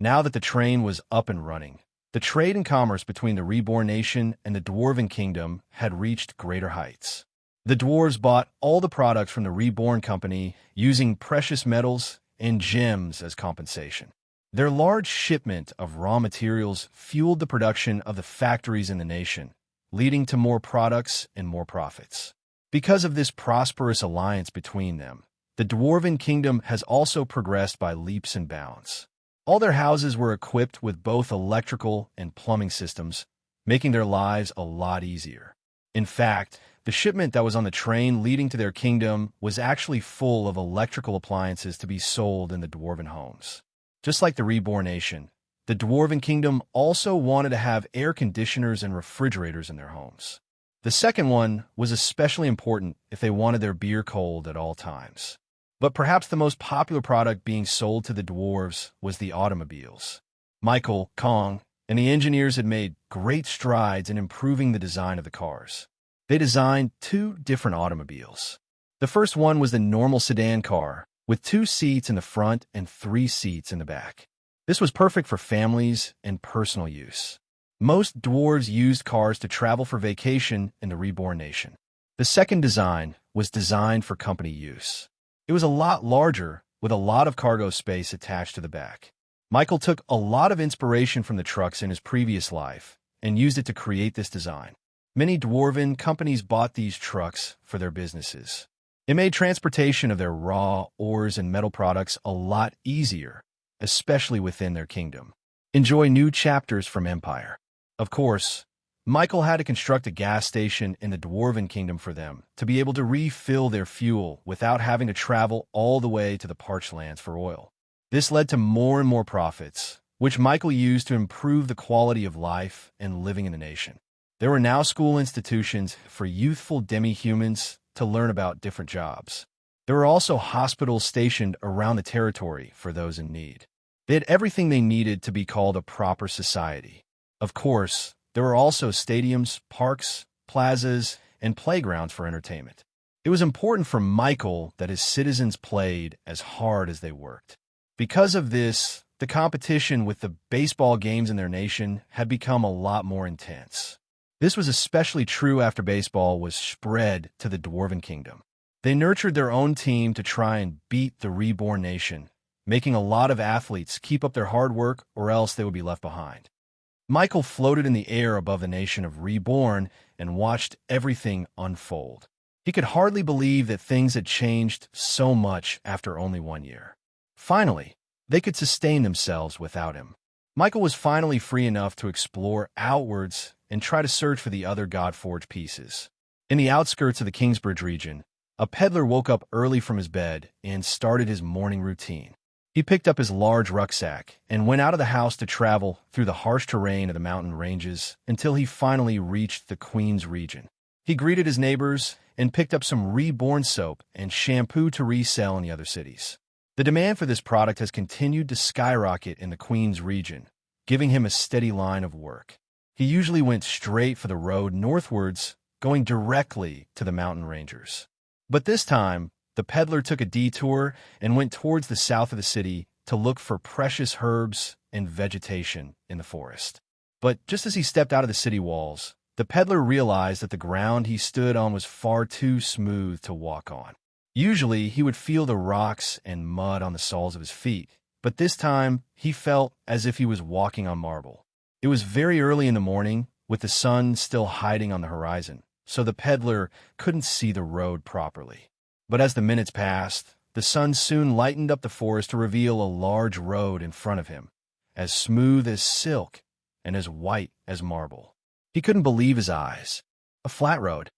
Now that the train was up and running, the trade and commerce between the Reborn nation and the Dwarven kingdom had reached greater heights. The dwarves bought all the products from the Reborn company using precious metals and gems as compensation. Their large shipment of raw materials fueled the production of the factories in the nation, leading to more products and more profits. Because of this prosperous alliance between them, the Dwarven kingdom has also progressed by leaps and bounds. All their houses were equipped with both electrical and plumbing systems, making their lives a lot easier. In fact, the shipment that was on the train leading to their kingdom was actually full of electrical appliances to be sold in the Dwarven homes. Just like the Reborn nation, the Dwarven kingdom also wanted to have air conditioners and refrigerators in their homes. The second one was especially important if they wanted their beer cold at all times. But perhaps the most popular product being sold to the dwarves was the automobiles. Michael, Kong, and the engineers had made great strides in improving the design of the cars. They designed 2 different automobiles. The first one was the normal sedan car, with 2 seats in the front and 3 seats in the back. This was perfect for families and personal use. Most dwarves used cars to travel for vacation in the Reborn nation. The second design was designed for company use. It was a lot larger, with a lot of cargo space attached to the back. Michael took a lot of inspiration from the trucks in his previous life and used it to create this design. Many dwarven companies bought these trucks for their businesses. It made transportation of their raw ores and metal products a lot easier, especially within their kingdom. Enjoy new chapters from Empire. Of course, Michael had to construct a gas station in the Dwarven kingdom for them to be able to refill their fuel without having to travel all the way to the parched lands for oil. This led to more and more profits, which Michael used to improve the quality of life and living in the nation. There were now school institutions for youthful demi-humans to learn about different jobs. There were also hospitals stationed around the territory for those in need. They had everything they needed to be called a proper society. Of course, there were also stadiums, parks, plazas, and playgrounds for entertainment. It was important for Michael that his citizens played as hard as they worked. Because of this, the competition with the baseball games in their nation had become a lot more intense. This was especially true after baseball was spread to the Dwarven kingdom. They nurtured their own team to try and beat the Reborn nation, making a lot of athletes keep up their hard work or else they would be left behind. Michael floated in the air above the nation of Reborn and watched everything unfold. He could hardly believe that things had changed so much after only 1 year. Finally, they could sustain themselves without him. Michael was finally free enough to explore outwards and try to search for the other God-forged pieces. In the outskirts of the Kingsbridge region, a peddler woke up early from his bed and started his morning routine. He picked up his large rucksack and went out of the house to travel through the harsh terrain of the mountain ranges until he finally reached the Queen's region. He greeted his neighbors and picked up some Reborn soap and shampoo to resell in the other cities. The demand for this product has continued to skyrocket in the Queen's region, giving him a steady line of work. He usually went straight for the road northwards, going directly to the mountain rangers. But this time, the peddler took a detour and went towards the south of the city, to look for precious herbs and vegetation in the forest. But just as he stepped out of the city walls, the peddler realized that the ground he stood on was far too smooth to walk on. Usually, he would feel the rocks and mud on the soles of his feet, but this time he felt as if he was walking on marble. It was very early in the morning, with the sun still hiding on the horizon, so the peddler couldn't see the road properly. But as the minutes passed, the sun soon lightened up the forest to reveal a large road in front of him, as smooth as silk and as white as marble. He couldn't believe his eyes. A flat road.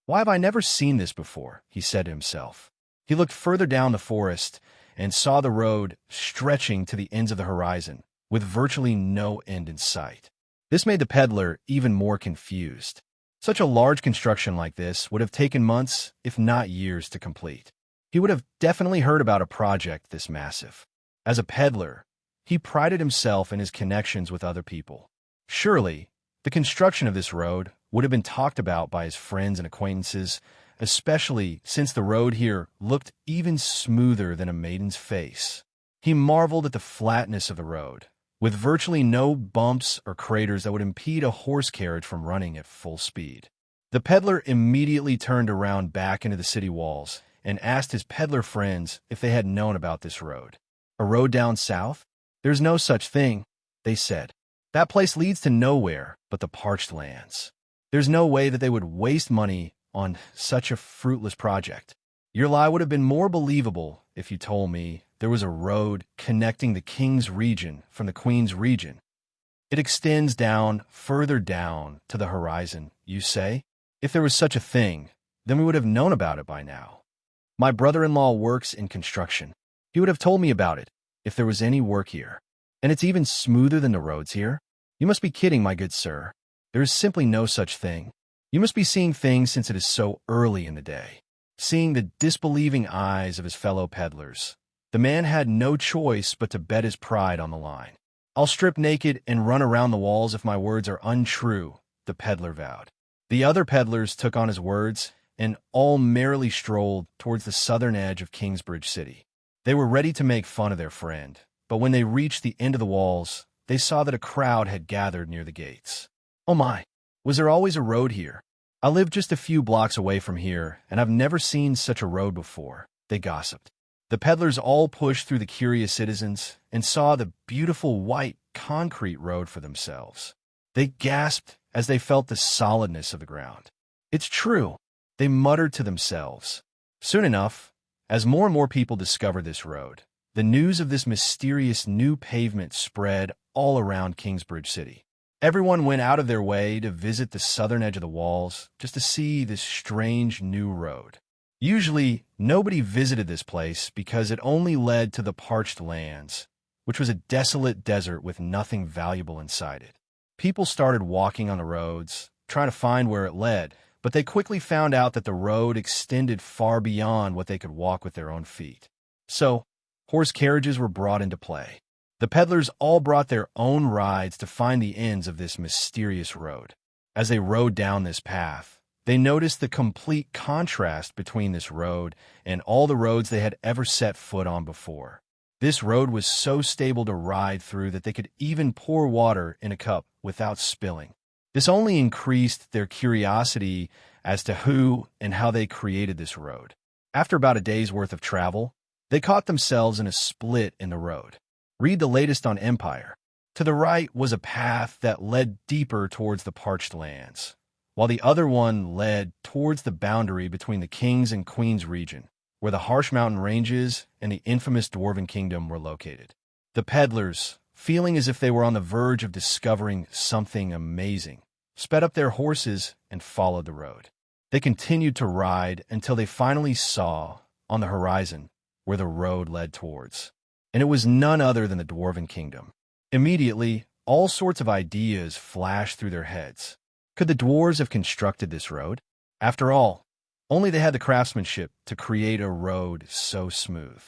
Why have I never seen this before? He said to himself. He looked further down the forest and saw the road stretching to the ends of the horizon, with virtually no end in sight. This made the peddler even more confused. Such a large construction like this would have taken months, if not years, to complete. He would have definitely heard about a project this massive. As a peddler, he prided himself in his connections with other people. Surely, the construction of this road would have been talked about by his friends and acquaintances, especially since the road here looked even smoother than a maiden's face. He marveled at the flatness of the road, with virtually no bumps or craters that would impede a horse carriage from running at full speed. The peddler immediately turned around back into the city walls and asked his peddler friends if they had known about this road. A road down south? There's no such thing, they said. That place leads to nowhere but the parched lands. There's no way that they would waste money on such a fruitless project. Your lie would have been more believable if you told me there was a road connecting the king's region from the queen's region. It extends down, further down to the horizon, you say? If there was such a thing, then we would have known about it by now. My brother-in-law works in construction. He would have told me about it if there was any work here. And it's even smoother than the roads here? You must be kidding, my good sir. There is simply no such thing. You must be seeing things since it is so early in the day. Seeing the disbelieving eyes of his fellow peddlers, the man had no choice but to bet his pride on the line. I'll strip naked and run around the walls if my words are untrue, the peddler vowed. The other peddlers took on his words and all merrily strolled towards the southern edge of Kingsbridge City. They were ready to make fun of their friend, but when they reached the end of the walls, they saw that a crowd had gathered near the gates. Oh my, was there always a road here? I live just a few blocks away from here, and I've never seen such a road before, they gossiped. The peddlers all pushed through the curious citizens and saw the beautiful white concrete road for themselves. They gasped as they felt the solidness of the ground. It's true, they muttered to themselves. Soon enough, as more and more people discovered this road, the news of this mysterious new pavement spread all around Kingsbridge City. Everyone went out of their way to visit the southern edge of the walls just to see this strange new road. Usually, nobody visited this place because it only led to the parched lands, which was a desolate desert with nothing valuable inside it. People started walking on the roads, trying to find where it led, but they quickly found out that the road extended far beyond what they could walk with their own feet. So, horse carriages were brought into play. The peddlers all brought their own rides to find the ends of this mysterious road. As they rode down this path, they noticed the complete contrast between this road and all the roads they had ever set foot on before. This road was so stable to ride through that they could even pour water in a cup without spilling. This only increased their curiosity as to who and how they created this road. After about a day's worth of travel, they caught themselves in a split in the road. Read the latest on Empire. To the right was a path that led deeper towards the parched lands, while the other one led towards the boundary between the King's and Queen's region, where the harsh mountain ranges and the infamous Dwarven Kingdom were located. The peddlers, feeling as if they were on the verge of discovering something amazing, sped up their horses and followed the road. They continued to ride until they finally saw, on the horizon, where the road led towards. And it was none other than the Dwarven Kingdom. Immediately, all sorts of ideas flashed through their heads. Could the dwarves have constructed this road? After all, only they had the craftsmanship to create a road so smooth.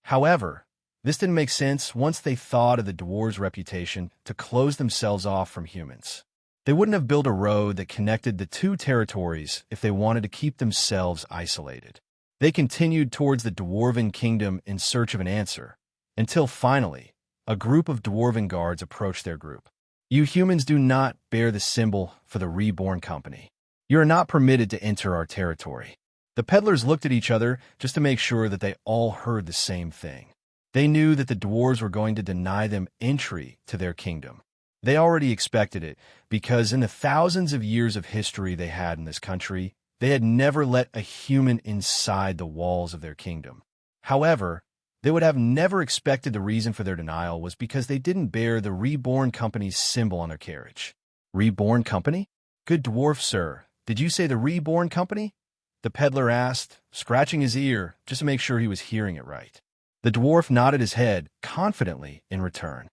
However, this didn't make sense once they thought of the dwarves' reputation to close themselves off from humans. They wouldn't have built a road that connected the two territories if they wanted to keep themselves isolated. They continued towards the Dwarven Kingdom in search of an answer, until finally, a group of dwarven guards approached their group. You humans do not bear the symbol for the Reborn Company. You are not permitted to enter our territory. The peddlers looked at each other just to make sure that they all heard the same thing. They knew that the dwarves were going to deny them entry to their kingdom. They already expected it, because in the thousands of years of history they had in this country, they had never let a human inside the walls of their kingdom. However, they would have never expected the reason for their denial was because they didn't bear the Reborn Company's symbol on their carriage. Reborn Company? Good dwarf, sir. Did you say the Reborn Company? The peddler asked, scratching his ear just to make sure he was hearing it right. The dwarf nodded his head confidently in return.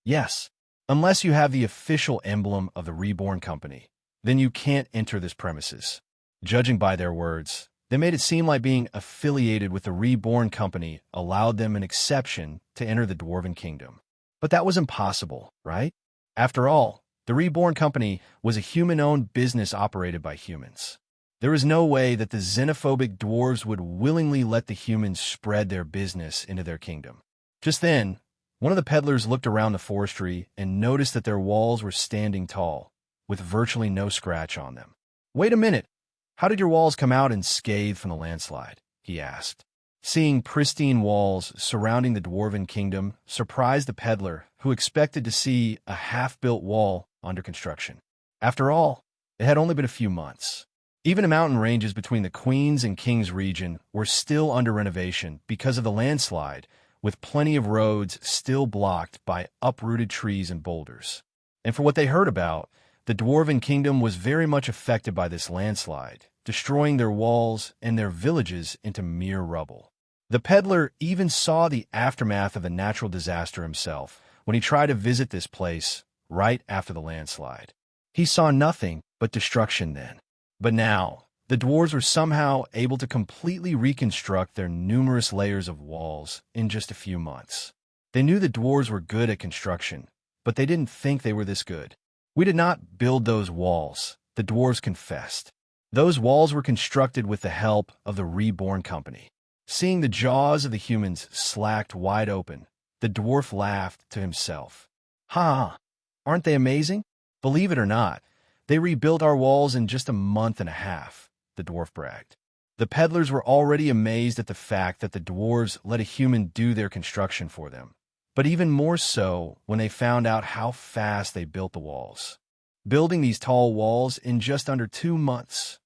Yes, unless you have the official emblem of the Reborn Company, then you can't enter this premises. Judging by their words, they made it seem like being affiliated with the Reborn Company allowed them an exception to enter the Dwarven Kingdom. But that was impossible, right? After all, the Reborn Company was a human-owned business operated by humans. There was no way that the xenophobic dwarves would willingly let the humans spread their business into their kingdom. Just then, one of the peddlers looked around the forestry and noticed that their walls were standing tall, with virtually no scratch on them. Wait a minute. How did your walls come out unscathed from the landslide? He asked. Seeing pristine walls surrounding the Dwarven Kingdom surprised the peddler, who expected to see a half-built wall under construction. After all, it had only been a few months. Even the mountain ranges between the Queen's and King's region were still under renovation because of the landslide, with plenty of roads still blocked by uprooted trees and boulders. And for what they heard about, the Dwarven Kingdom was very much affected by this landslide, destroying their walls and their villages into mere rubble. The peddler even saw the aftermath of the natural disaster himself when he tried to visit this place right after the landslide. He saw nothing but destruction then. But now, the dwarves were somehow able to completely reconstruct their numerous layers of walls in just a few months. They knew the dwarves were good at construction, but they didn't think they were this good. We did not build those walls, the dwarves confessed. Those walls were constructed with the help of the Reborn Company. Seeing the jaws of the humans slacked wide open, the dwarf laughed to himself. Ha! Aren't they amazing? Believe it or not, they rebuilt our walls in just a month and a half, the dwarf bragged. The peddlers were already amazed at the fact that the dwarves let a human do their construction for them, but even more so when they found out how fast they built the walls. Building these tall walls in just under 2 months.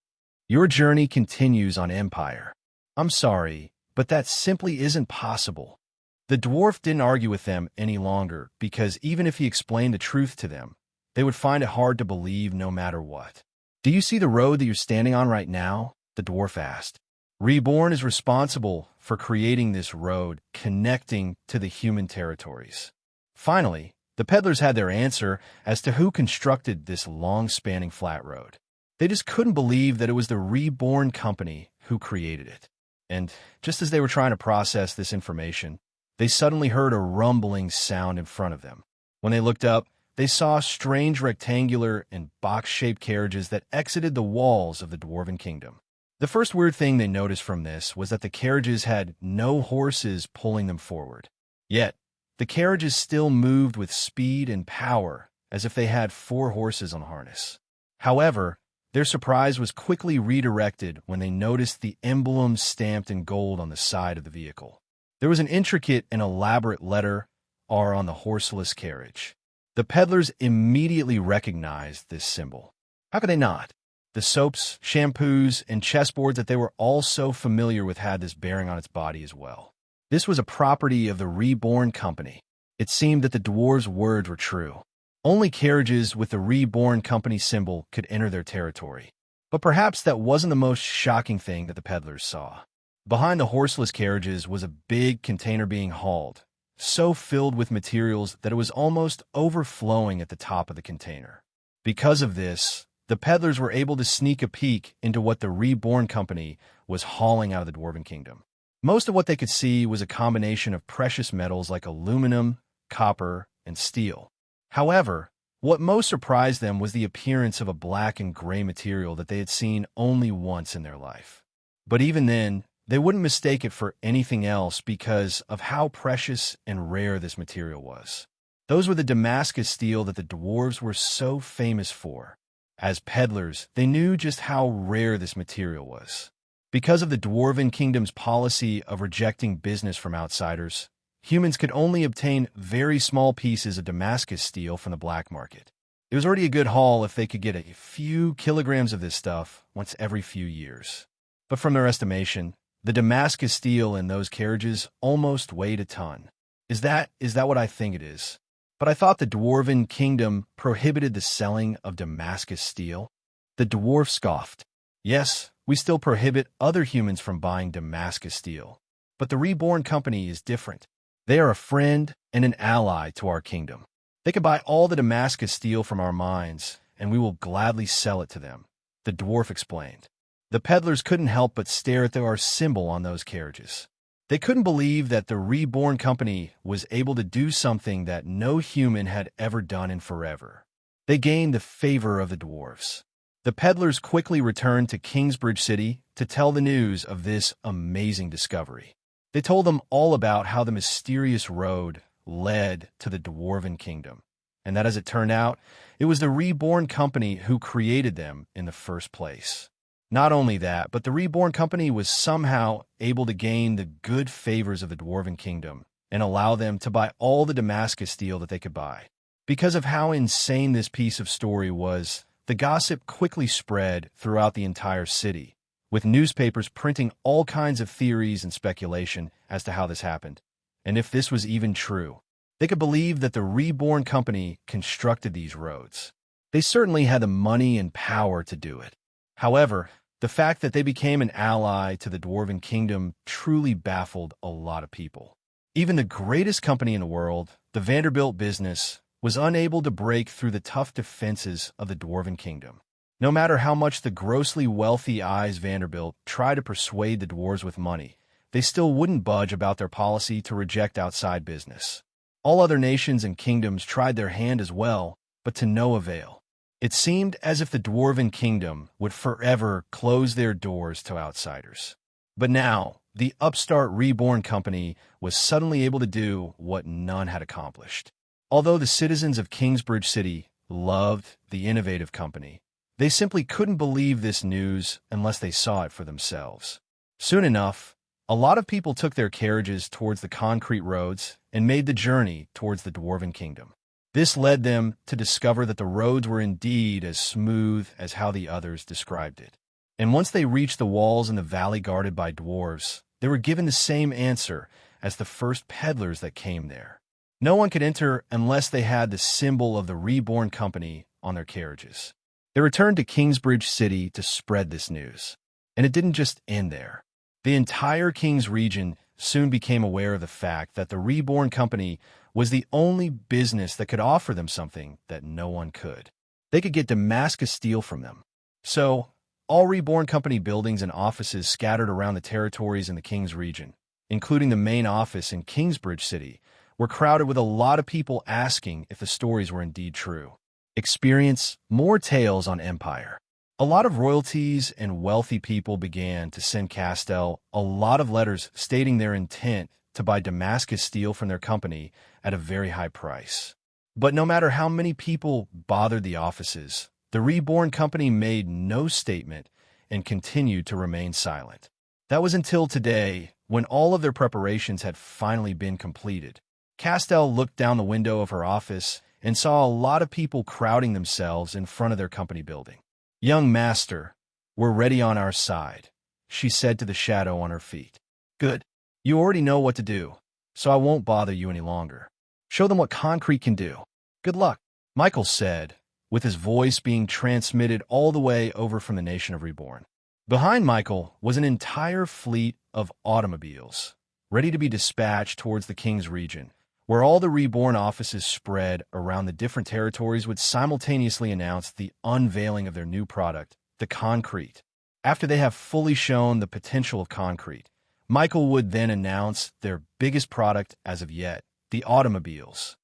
Your journey continues on Empire. I'm sorry, but that simply isn't possible. The dwarf didn't argue with them any longer because even if he explained the truth to them, they would find it hard to believe no matter what. Do you see the road that you're standing on right now? The dwarf asked. Reborn is responsible for creating this road connecting to the human territories. Finally, the peddlers had their answer as to who constructed this long-spanning flat road. They just couldn't believe that it was the Reborn Company who created it. And just as they were trying to process this information, they suddenly heard a rumbling sound in front of them. When they looked up, they saw strange rectangular and box-shaped carriages that exited the walls of the Dwarven Kingdom. The first weird thing they noticed from this was that the carriages had no horses pulling them forward. Yet, the carriages still moved with speed and power as if they had 4 horses on harness. However, their surprise was quickly redirected when they noticed the emblem stamped in gold on the side of the vehicle. There was an intricate and elaborate letter R on the horseless carriage. The peddlers immediately recognized this symbol. How could they not? The soaps, shampoos, and chessboards that they were all so familiar with had this bearing on its body as well. This was a property of the Reborn Company. It seemed that the dwarves' words were true. Only carriages with the Reborn Company symbol could enter their territory. But perhaps that wasn't the most shocking thing that the peddlers saw. Behind the horseless carriages was a big container being hauled, so filled with materials that it was almost overflowing at the top of the container. Because of this, the peddlers were able to sneak a peek into what the Reborn Company was hauling out of the Dwarven Kingdom. Most of what they could see was a combination of precious metals like aluminum, copper, and steel. However, what most surprised them was the appearance of a black and gray material that they had seen only once in their life. But even then, They wouldn't mistake it for anything else because of how precious and rare this material was. Those were the Damascus steel that the dwarves were so famous for. As peddlers, they knew just how rare this material was. Because of the Dwarven Kingdom's policy of rejecting business from outsiders, humans could only obtain very small pieces of Damascus steel from the black market. It was already a good haul if they could get a few kilograms of this stuff once every few years. But from their estimation, the Damascus steel in those carriages almost weighed a ton. Is that what I think it is? But I thought the Dwarven Kingdom prohibited the selling of Damascus steel. The dwarf scoffed. Yes, we still prohibit other humans from buying Damascus steel. But the Reborn Company is different. They are a friend and an ally to our kingdom. They could buy all the Damascus steel from our mines, and we will gladly sell it to them, the dwarf explained. The peddlers couldn't help but stare at our symbol on those carriages. They couldn't believe that the Reborn Company was able to do something that no human had ever done in forever. They gained the favor of the dwarves. The peddlers quickly returned to Kingsbridge City to tell the news of this amazing discovery. They told them all about how the mysterious road led to the Dwarven Kingdom, and that as it turned out, it was the Reborn Company who created them in the first place. Not only that, but the Reborn Company was somehow able to gain the good favors of the Dwarven Kingdom and allow them to buy all the Damascus steel that they could buy. Because of how insane this piece of story was, the gossip quickly spread throughout the entire city, with newspapers printing all kinds of theories and speculation as to how this happened, and if this was even true. They could believe that the Reborn Company constructed these roads. They certainly had the money and power to do it. However, the fact that they became an ally to the Dwarven Kingdom truly baffled a lot of people. Even the greatest company in the world, the Vanderbilt business, was unable to break through the tough defenses of the Dwarven Kingdom. No matter how much the grossly wealthy Eyes Vanderbilt tried to persuade the dwarves with money, they still wouldn't budge about their policy to reject outside business. All other nations and kingdoms tried their hand as well, but to no avail. It seemed as if the Dwarven Kingdom would forever close their doors to outsiders. But now, the upstart Reborn Company was suddenly able to do what none had accomplished. Although the citizens of Kingsbridge City loved the innovative company, they simply couldn't believe this news unless they saw it for themselves. Soon enough, a lot of people took their carriages towards the concrete roads and made the journey towards the Dwarven Kingdom. This led them to discover that the roads were indeed as smooth as how the others described it. And once they reached the walls in the valley guarded by dwarves, they were given the same answer as the first peddlers that came there. No one could enter unless they had the symbol of the Reborn Company on their carriages. They returned to Kingsbridge City to spread this news. And it didn't just end there. The entire King's region soon became aware of the fact that the Reborn Company was the only business that could offer them something that no one could. They could get Damascus steel from them. So, all Reborn Company buildings and offices scattered around the territories in the King's region, including the main office in Kingsbridge City, were crowded with a lot of people asking if the stories were indeed true. Experience more tales on Empire. A lot of royalties and wealthy people began to send Castell a lot of letters stating their intent to buy Damascus steel from their company at a very high price. But no matter how many people bothered the offices, the Reborn Company made no statement and continued to remain silent. That was until today, when all of their preparations had finally been completed. Castell looked down the window of her office and saw a lot of people crowding themselves in front of their company building. "Young master, we're ready on our side," she said to the shadow on her feet. "Good. You already know what to do, so I won't bother you any longer. Show them what concrete can do. Good luck," Michael said, with his voice being transmitted all the way over from the nation of Reborn. Behind Michael was an entire fleet of automobiles, ready to be dispatched towards the King's region, where all the Reborn offices spread around the different territories would simultaneously announce the unveiling of their new product, the concrete. After they have fully shown the potential of concrete, Michael would then announce their biggest product as of yet, the automobiles.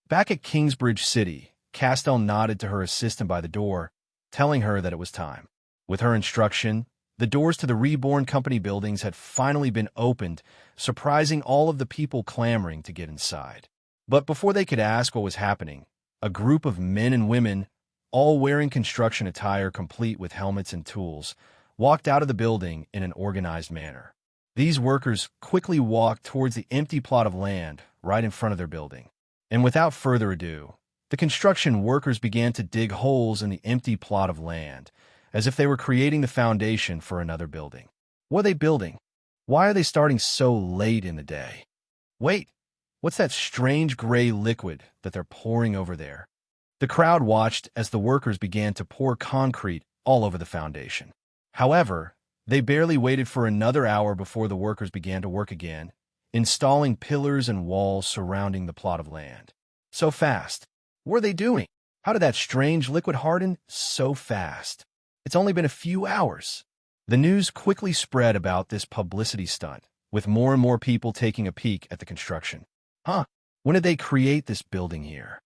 Back at Kingsbridge City, Castell nodded to her assistant by the door, telling her that it was time. With her instruction, The doors to the Reborn company buildings had finally been opened, surprising all of the people clamoring to get inside. But before they could ask what was happening, a group of men and women, all wearing construction attire complete with helmets and tools, walked out of the building in an organized manner. These workers quickly walked towards the empty plot of land right in front of their building. And without further ado, the construction workers began to dig holes in the empty plot of land, as if they were creating the foundation for another building. What are they building? Why are they starting so late in the day? Wait, what's that strange gray liquid that they're pouring over there? The crowd watched as the workers began to pour concrete all over the foundation. However, they barely waited for another hour before the workers began to work again, installing pillars and walls surrounding the plot of land. So fast. What are they doing? How did that strange liquid harden so fast? It's only been a few hours. The news quickly spread about this publicity stunt, with more and more people taking a peek at the construction. When did they create this building here?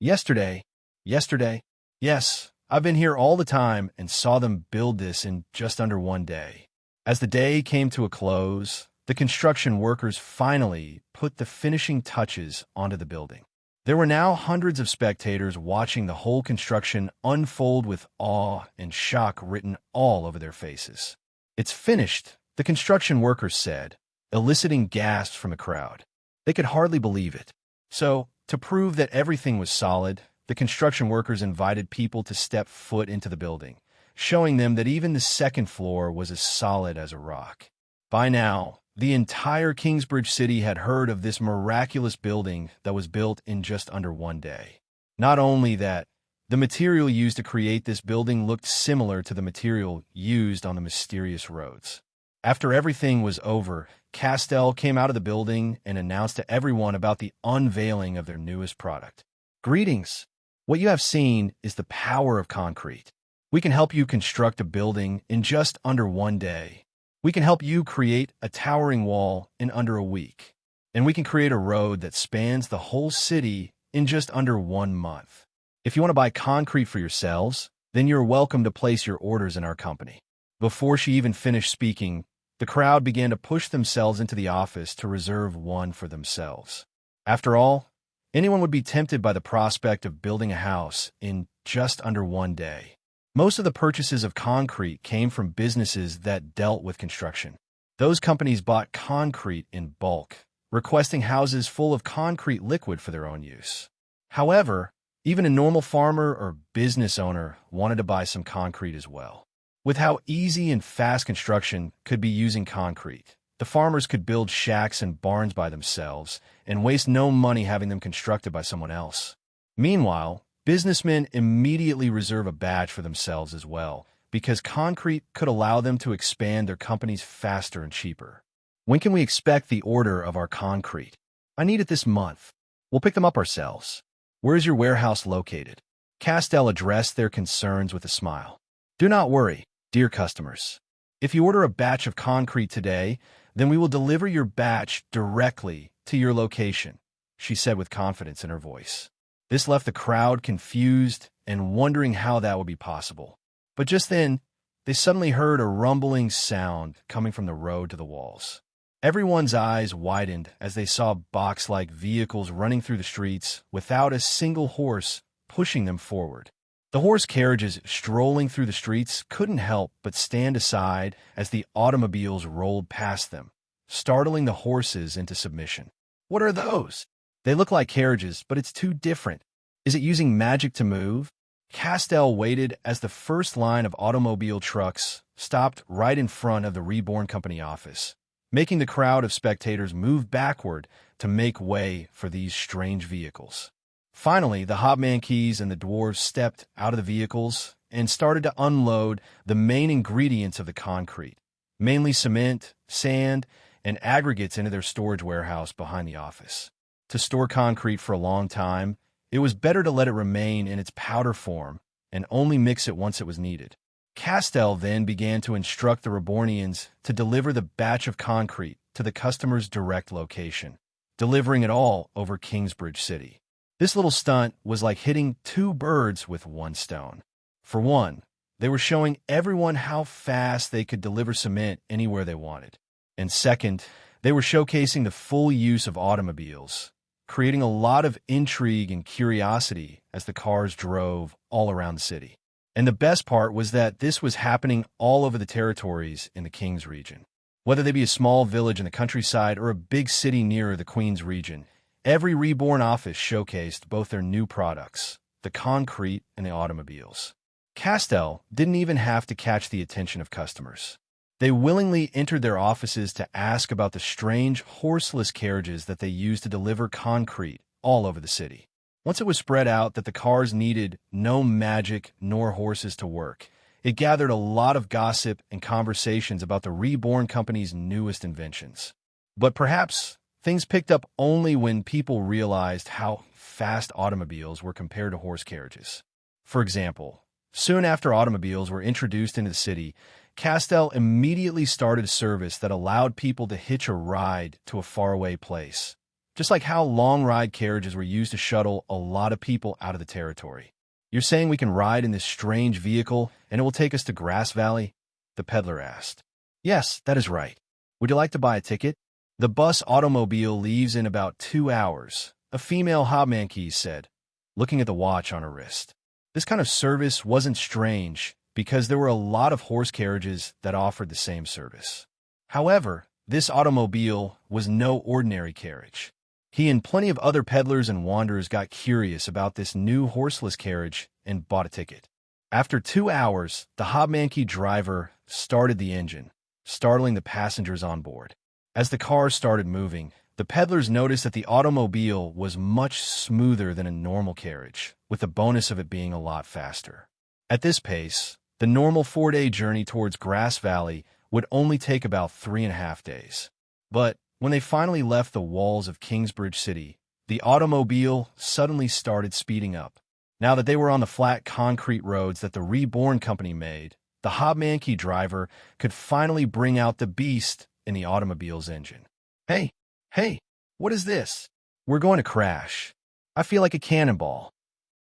Yesterday. Yesterday? Yes, I've been here all the time and saw them build this in just under one day. As the day came to a close, the construction workers finally put the finishing touches onto the building. There were now hundreds of spectators watching the whole construction unfold with awe and shock written all over their faces. "It's finished," the construction workers said, eliciting gasps from the crowd. They could hardly believe it. So, to prove that everything was solid, the construction workers invited people to step foot into the building, showing them that even the second floor was as solid as a rock. By now, the entire Kingsbridge city had heard of this miraculous building that was built in just under one day. Not only that, the material used to create this building looked similar to the material used on the mysterious roads. After everything was over, Castell came out of the building and announced to everyone about the unveiling of their newest product. "Greetings. What you have seen is the power of concrete. We can help you construct a building in just under one day. We can help you create a towering wall in under a week. And we can create a road that spans the whole city in just under 1 month. If you want to buy concrete for yourselves, then you're welcome to place your orders in our company." Before she even finished speaking, the crowd began to push themselves into the office to reserve one for themselves. After all, anyone would be tempted by the prospect of building a house in just under one day. Most of the purchases of concrete came from businesses that dealt with construction. Those companies bought concrete in bulk, requesting houses full of concrete liquid for their own use. However, even a normal farmer or business owner wanted to buy some concrete as well. With how easy and fast construction could be using concrete, the farmers could build shacks and barns by themselves and waste no money having them constructed by someone else. Meanwhile, businessmen immediately reserve a batch for themselves as well, because concrete could allow them to expand their companies faster and cheaper. "When can we expect the order of our concrete?" "I need it this month. We'll pick them up ourselves." "Where is your warehouse located?" Castell addressed their concerns with a smile. "Do not worry, dear customers. If you order a batch of concrete today, then we will deliver your batch directly to your location," she said with confidence in her voice. This left the crowd confused and wondering how that would be possible. But just then, they suddenly heard a rumbling sound coming from the road to the walls. Everyone's eyes widened as they saw box-like vehicles running through the streets without a single horse pushing them forward. The horse carriages strolling through the streets couldn't help but stand aside as the automobiles rolled past them, startling the horses into submission. "What are those? They look like carriages, but it's too different. Is it using magic to move?" Castell waited as the first line of automobile trucks stopped right in front of the Reborn Company office, making the crowd of spectators move backward to make way for these strange vehicles. Finally, the Hopmankeys and the dwarves stepped out of the vehicles and started to unload the main ingredients of the concrete, mainly cement, sand, and aggregates into their storage warehouse behind the office. To store concrete for a long time, it was better to let it remain in its powder form and only mix it once it was needed. Castell then began to instruct the Rebornians to deliver the batch of concrete to the customer's direct location, delivering it all over Kingsbridge City. This little stunt was like hitting two birds with one stone. For one, they were showing everyone how fast they could deliver cement anywhere they wanted. And second, they were showcasing the full use of automobiles, creating a lot of intrigue and curiosity as the cars drove all around the city. And the best part was that this was happening all over the territories in the King's region. Whether they be a small village in the countryside or a big city near the Queen's region, every Reborn office showcased both their new products, the concrete and the automobiles. Castell didn't even have to catch the attention of customers. They willingly entered their offices to ask about the strange horseless carriages that they used to deliver concrete all over the city. Once it was spread out that the cars needed no magic nor horses to work, it gathered a lot of gossip and conversations about the Reborn company's newest inventions. But perhaps things picked up only when people realized how fast automobiles were compared to horse carriages. For example, soon after automobiles were introduced into the city, Castell immediately started a service that allowed people to hitch a ride to a faraway place, just like how long-ride carriages were used to shuttle a lot of people out of the territory. "You're saying we can ride in this strange vehicle and it will take us to Grass Valley?" the peddler asked. "Yes, that is right. Would you like to buy a ticket?" "The bus automobile leaves in about 2 hours," a female hobmanki said, looking at the watch on her wrist. This kind of service wasn't strange because there were a lot of horse carriages that offered the same service. However, this automobile was no ordinary carriage. He and plenty of other peddlers and wanderers got curious about this new horseless carriage and bought a ticket. After 2 hours, the hobmanki driver started the engine, startling the passengers on board. As the car started moving, the peddlers noticed that the automobile was much smoother than a normal carriage, with the bonus of it being a lot faster. At this pace, the normal 4-day journey towards Grass Valley would only take about 3.5 days. But when they finally left the walls of Kingsbridge City, the automobile suddenly started speeding up. Now that they were on the flat concrete roads that the Reborn company made, the hobmanki driver could finally bring out the beast in the automobile's engine. Hey, what is this? We're going to crash. I feel like a cannonball."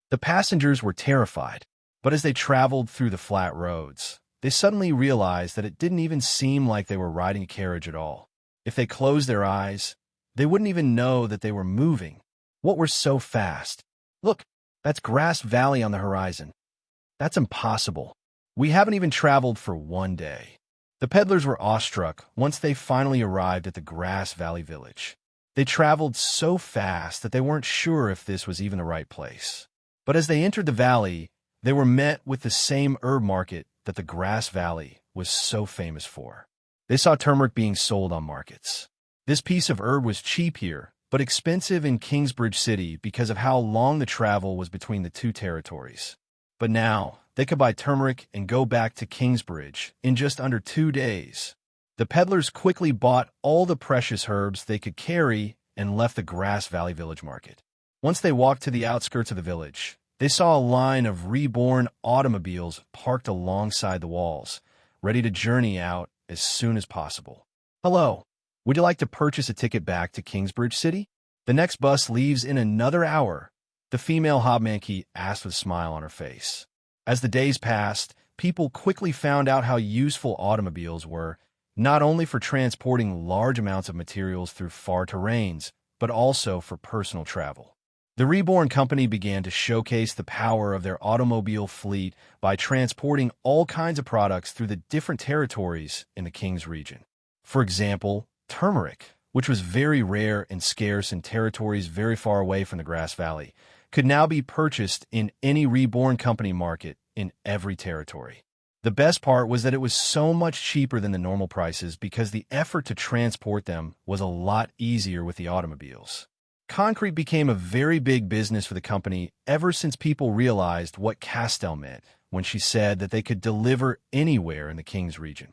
The passengers were terrified, but as they traveled through the flat roads, they suddenly realized that it didn't even seem like they were riding a carriage at all. If they closed their eyes, they wouldn't even know that they were moving. What were so fast? "Look, that's Grass Valley on the horizon." "That's impossible. We haven't even traveled for 1 day." The peddlers were awestruck once they finally arrived at the Grass Valley village. They traveled so fast that they weren't sure if this was even the right place. But as they entered the valley, they were met with the same herb market that the Grass Valley was so famous for. They saw turmeric being sold on markets. This piece of herb was cheap here, but expensive in Kingsbridge City because of how long the travel was between the two territories. But now, they could buy turmeric and go back to Kingsbridge in just under 2 days. The peddlers quickly bought all the precious herbs they could carry and left the Grass Valley Village Market. Once they walked to the outskirts of the village, they saw a line of Reborn automobiles parked alongside the walls, ready to journey out as soon as possible. "Hello, would you like to purchase a ticket back to Kingsbridge City? The next bus leaves in another hour," the female hobmanki asked with a smile on her face. As the days passed, people quickly found out how useful automobiles were, not only for transporting large amounts of materials through far terrains, but also for personal travel. The Reborn company began to showcase the power of their automobile fleet by transporting all kinds of products through the different territories in the King's region. For example, turmeric, which was very rare and scarce in territories very far away from the Grass Valley, could now be purchased in any Reborn company market in every territory. The best part was that it was so much cheaper than the normal prices because the effort to transport them was a lot easier with the automobiles. Concrete became a very big business for the company ever since people realized what Castell meant when she said that they could deliver anywhere in the King's region.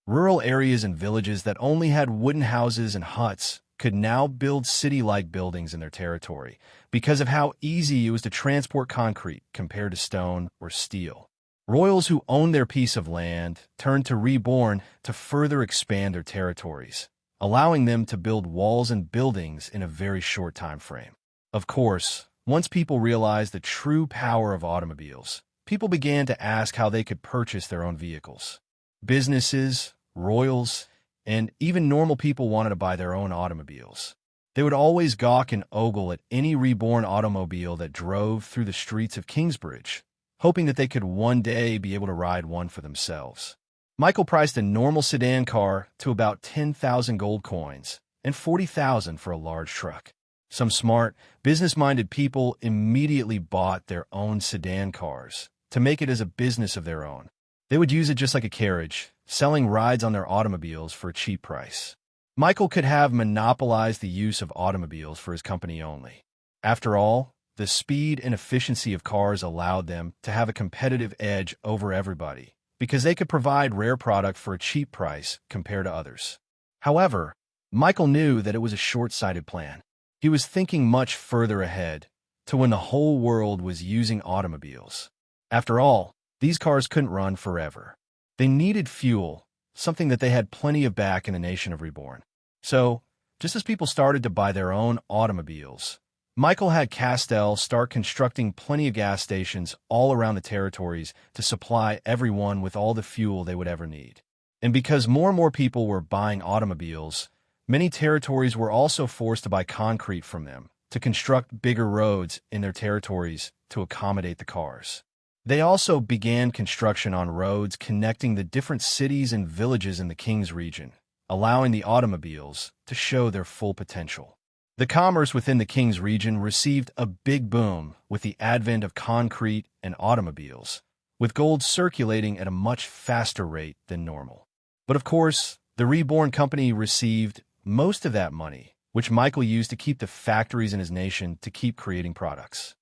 Rural areas and villages that only had wooden houses and huts could now build city-like buildings in their territory because of how easy it was to transport concrete compared to stone or steel. Royals who owned their piece of land turned to Reborn to further expand their territories, allowing them to build walls and buildings in a very short time frame. Of course, once people realized the true power of automobiles, people began to ask how they could purchase their own vehicles. Businesses, royals, and even normal people wanted to buy their own automobiles. They would always gawk and ogle at any reborn automobile that drove through the streets of Kingsbridge, hoping that they could one day be able to ride one for themselves. Michael priced a normal sedan car to about 10,000 gold coins and 40,000 for a large truck. Some smart, business-minded people immediately bought their own sedan cars to make it as a business of their own. They would use it just like a carriage, selling rides on their automobiles for a cheap price. Michael could have monopolized the use of automobiles for his company only. After all, the speed and efficiency of cars allowed them to have a competitive edge over everybody, because they could provide rare product for a cheap price compared to others. However, Michael knew that it was a short-sighted plan. He was thinking much further ahead, to when the whole world was using automobiles. After all, these cars couldn't run forever. They needed fuel, something that they had plenty of back in the nation of Reborn. So, just as people started to buy their own automobiles, Michael had Castell start constructing plenty of gas stations all around the territories to supply everyone with all the fuel they would ever need. And because more and more people were buying automobiles, many territories were also forced to buy concrete from them to construct bigger roads in their territories to accommodate the cars. They also began construction on roads connecting the different cities and villages in the King's region, allowing the automobiles to show their full potential. The commerce within the King's region received a big boom with the advent of concrete and automobiles, with gold circulating at a much faster rate than normal. But of course, the Reborn company received most of that money, which Michael used to keep the factories in his nation to keep creating products.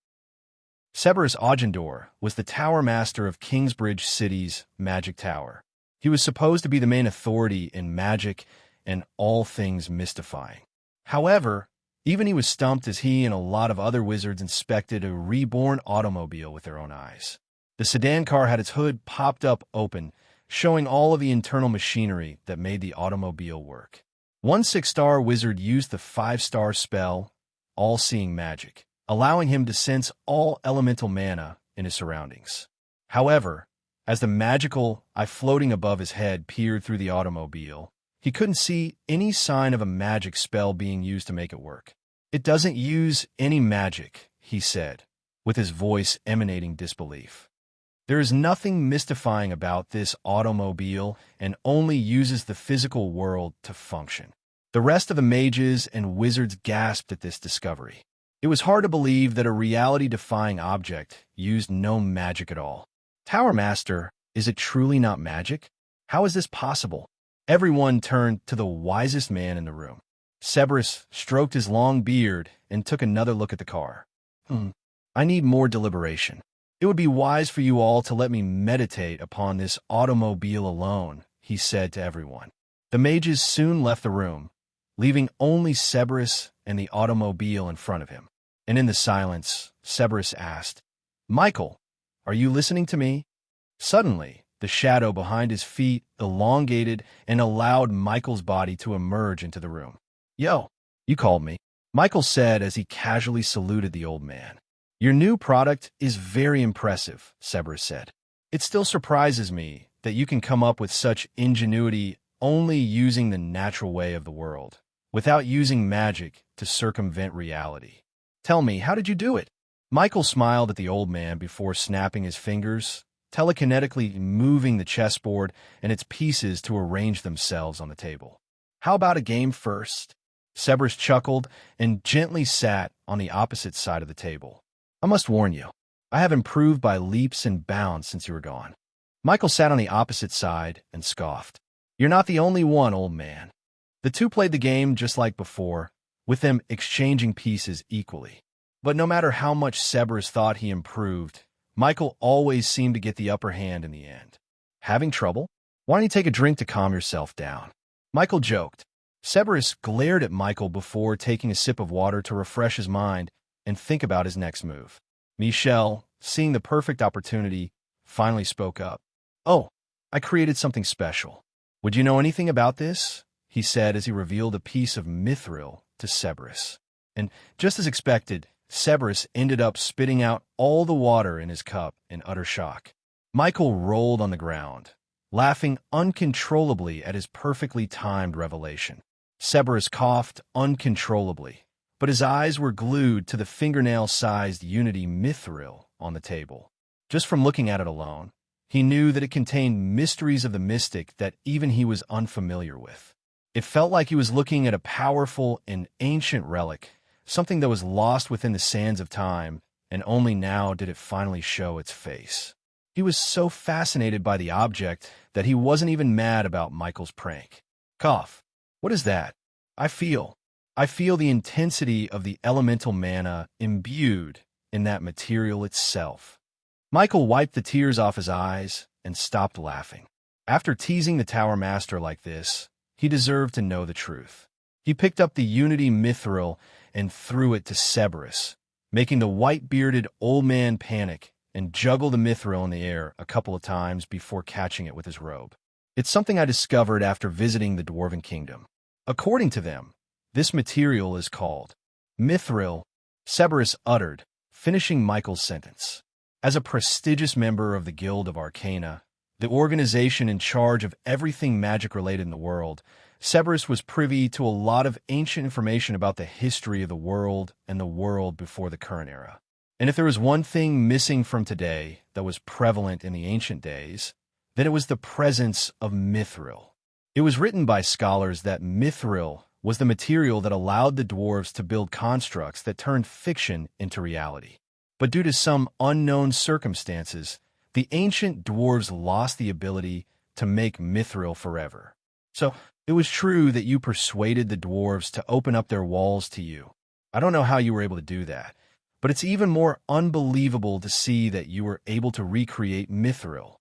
Cerberus Augendor was the tower master of Kingsbridge City's Magic Tower. He was supposed to be the main authority in magic and all things mystifying. However, even he was stumped as he and a lot of other wizards inspected a reborn automobile with their own eyes. The sedan car had its hood popped up open, showing all of the internal machinery that made the automobile work. One 6-star wizard used the 5-star spell, All-Seeing Magic, allowing him to sense all elemental mana in his surroundings. However, as the magical eye floating above his head peered through the automobile, he couldn't see any sign of a magic spell being used to make it work. "It doesn't use any magic," he said, with his voice emanating disbelief. "There is nothing mystifying about this automobile and only uses the physical world to function." The rest of the mages and wizards gasped at this discovery. It was hard to believe that a reality-defying object used no magic at all. "Tower Master, is it truly not magic? How is this possible?" Everyone turned to the wisest man in the room. Cerberus stroked his long beard and took another look at the car. I need more deliberation. It would be wise for you all to let me meditate upon this automobile alone," he said to everyone. The mages soon left the room, leaving only Cerberus and the automobile in front of him. And in the silence, Cerberus asked, "Michael, are you listening to me?" Suddenly, the shadow behind his feet elongated and allowed Michael's body to emerge into the room. "Yo, you called me," Michael said as he casually saluted the old man. "Your new product is very impressive," Cerberus said. "It still surprises me that you can come up with such ingenuity only using the natural way of the world, without using magic to circumvent reality. Tell me, how did you do it?" Michael smiled at the old man before snapping his fingers, telekinetically moving the chessboard and its pieces to arrange themselves on the table. "How about a game first?" Cerberus chuckled and gently sat on the opposite side of the table. "I must warn you, I have improved by leaps and bounds since you were gone." Michael sat on the opposite side and scoffed. "You're not the only one, old man." The two played the game just like before, with them exchanging pieces equally. But no matter how much Cerberus thought he improved, Michael always seemed to get the upper hand in the end. "Having trouble? Why don't you take a drink to calm yourself down?" Michael joked. Cerberus glared at Michael before taking a sip of water to refresh his mind and think about his next move. Michel, seeing the perfect opportunity, finally spoke up. "Oh, I created something special. Would you know anything about this?" he said as he revealed a piece of mithril to Cerberus. And just as expected, Cerberus ended up spitting out all the water in his cup in utter shock. Michael rolled on the ground, laughing uncontrollably at his perfectly timed revelation. Cerberus coughed uncontrollably, but his eyes were glued to the fingernail-sized Unity mithril on the table. Just from looking at it alone, he knew that it contained mysteries of the mystic that even he was unfamiliar with. It felt like he was looking at a powerful and ancient relic, something that was lost within the sands of time, and only now did it finally show its face. He was so fascinated by the object that he wasn't even mad about Michael's prank. Cough. What is that? I feel the intensity of the elemental mana imbued in that material itself. Michael wiped the tears off his eyes and stopped laughing. After teasing the Tower Master like this, he deserved to know the truth. He picked up the Unity mithril and threw it to Cerberus, making the white-bearded old man panic and juggle the mithril in the air a couple of times before catching it with his robe. It's something I discovered after visiting the Dwarven Kingdom. According to them, this material is called mithril, Cerberus uttered, finishing Michael's sentence. As a prestigious member of the Guild of Arcana, the organization in charge of everything magic-related in the world, Cerberus was privy to a lot of ancient information about the history of the world and the world before the current era. And if there was one thing missing from today that was prevalent in the ancient days, then it was the presence of mithril. It was written by scholars that mithril was the material that allowed the dwarves to build constructs that turned fiction into reality. But due to some unknown circumstances, the ancient dwarves lost the ability to make mithril forever. So, it was true that you persuaded the dwarves to open up their walls to you. I don't know how you were able to do that, but it's even more unbelievable to see that you were able to recreate mithril.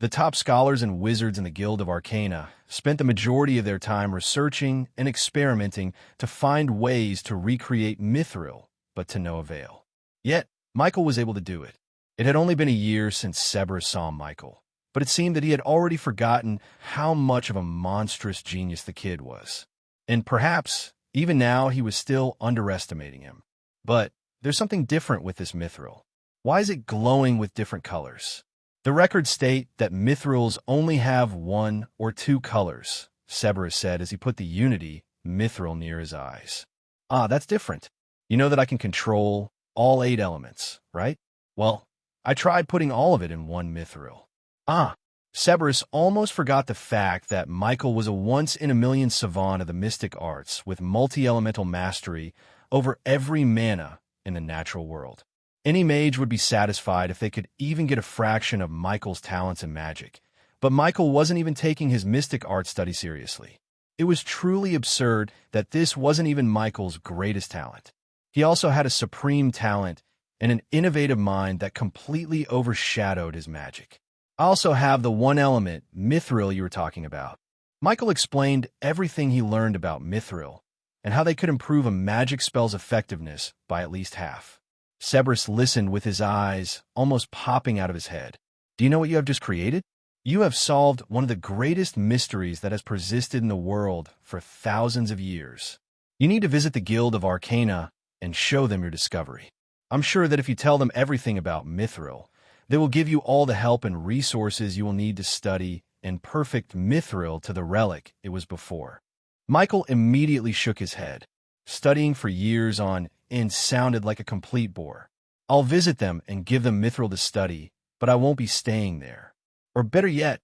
The top scholars and wizards in the Guild of Arcana spent the majority of their time researching and experimenting to find ways to recreate mithril, but to no avail. Yet, Michael was able to do it. It had only been a year since Cerberus saw Michael, but it seemed that he had already forgotten how much of a monstrous genius the kid was. And perhaps, even now, he was still underestimating him. But there's something different with this mithril. Why is it glowing with different colors? The records state that mithrils only have one or two colors, Cerberus said as he put the Unity mithril near his eyes. Ah, that's different. You know that I can control all 8 elements, right? Well, I tried putting all of it in one mithril. Ah, Cerberus almost forgot the fact that Michael was a once-in-a-million savant of the mystic arts with multi-elemental mastery over every mana in the natural world. Any mage would be satisfied if they could even get a fraction of Michael's talents in magic, but Michael wasn't even taking his mystic art study seriously. It was truly absurd that this wasn't even Michael's greatest talent. He also had a supreme talent and an innovative mind that completely overshadowed his magic. I also have the one element, mithril, you were talking about. Michael explained everything he learned about mithril and how they could improve a magic spell's effectiveness by at least half. Cerberus listened with his eyes almost popping out of his head. Do you know what you have just created? You have solved one of the greatest mysteries that has persisted in the world for thousands of years. You need to visit the Guild of Arcana and show them your discovery. I'm sure that if you tell them everything about mithril, they will give you all the help and resources you will need to study and perfect mithril to the relic it was before. Michael immediately shook his head. Studying for years on end sounded like a complete bore. I'll visit them and give them mithril to study, but I won't be staying there. Or better yet,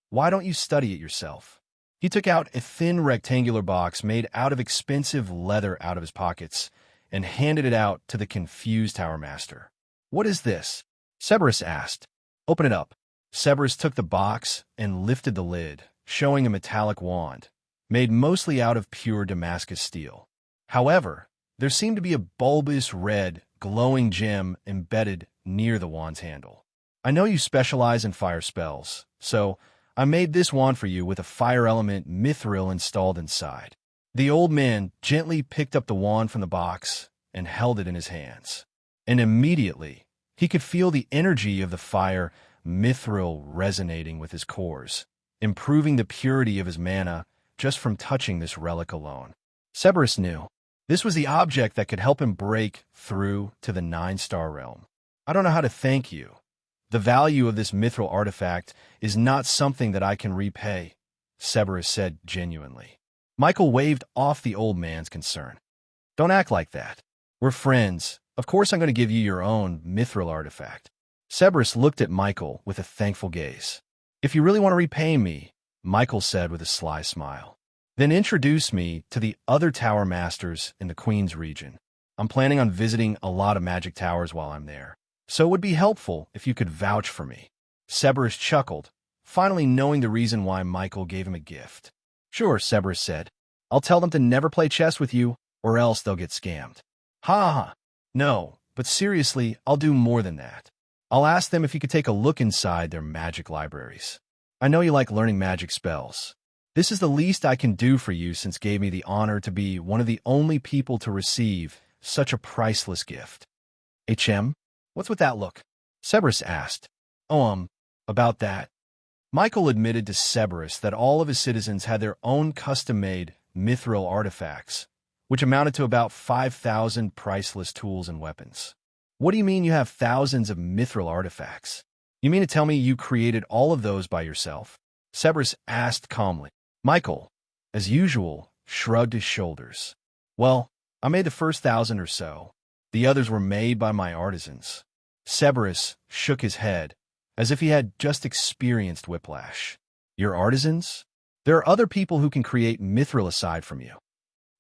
why don't you study it yourself? He took out a thin rectangular box made out of expensive leather out of his pockets and handed it out to the confused Tower Master. What is this? Cerberus asked. Open it up. Cerberus took the box and lifted the lid, showing a metallic wand, made mostly out of pure Damascus steel. However, there seemed to be a bulbous red, glowing gem embedded near the wand's handle. I know you specialize in fire spells, so I made this wand for you with a fire element mithril installed inside. The old man gently picked up the wand from the box and held it in his hands. And immediately, he could feel the energy of the fire mithril resonating with his cores, improving the purity of his mana just from touching this relic alone. Cerberus knew. This was the object that could help him break through to the 9-star realm. I don't know how to thank you. The value of this mithril artifact is not something that I can repay, Cerberus said genuinely. Michael waved off the old man's concern. Don't act like that. We're friends. Of course I'm going to give you your own mithril artifact. Cerberus looked at Michael with a thankful gaze. If you really want to repay me, Michael said with a sly smile, then introduce me to the other tower masters in the Queen's region. I'm planning on visiting a lot of magic towers while I'm there, so it would be helpful if you could vouch for me. Cerberus chuckled, finally knowing the reason why Michael gave him a gift. Sure, Cerberus said. I'll tell them to never play chess with you, or else they'll get scammed. Ha ha. No, but seriously, I'll do more than that. I'll ask them if you could take a look inside their magic libraries. I know you like learning magic spells. This is the least I can do for you since gave me the honor to be one of the only people to receive such a priceless gift. HM? What's with that look? Cerberus asked. About that. Michael admitted to Cerberus that all of his citizens had their own custom-made mithril artifacts, which amounted to about 5,000 priceless tools and weapons. What do you mean you have thousands of mithril artifacts? You mean to tell me you created all of those by yourself? Cerberus asked calmly. Michael, as usual, shrugged his shoulders. Well, I made the first 1,000 or so. The others were made by my artisans. Cerberus shook his head, as if he had just experienced whiplash. Your artisans? There are other people who can create mithril aside from you.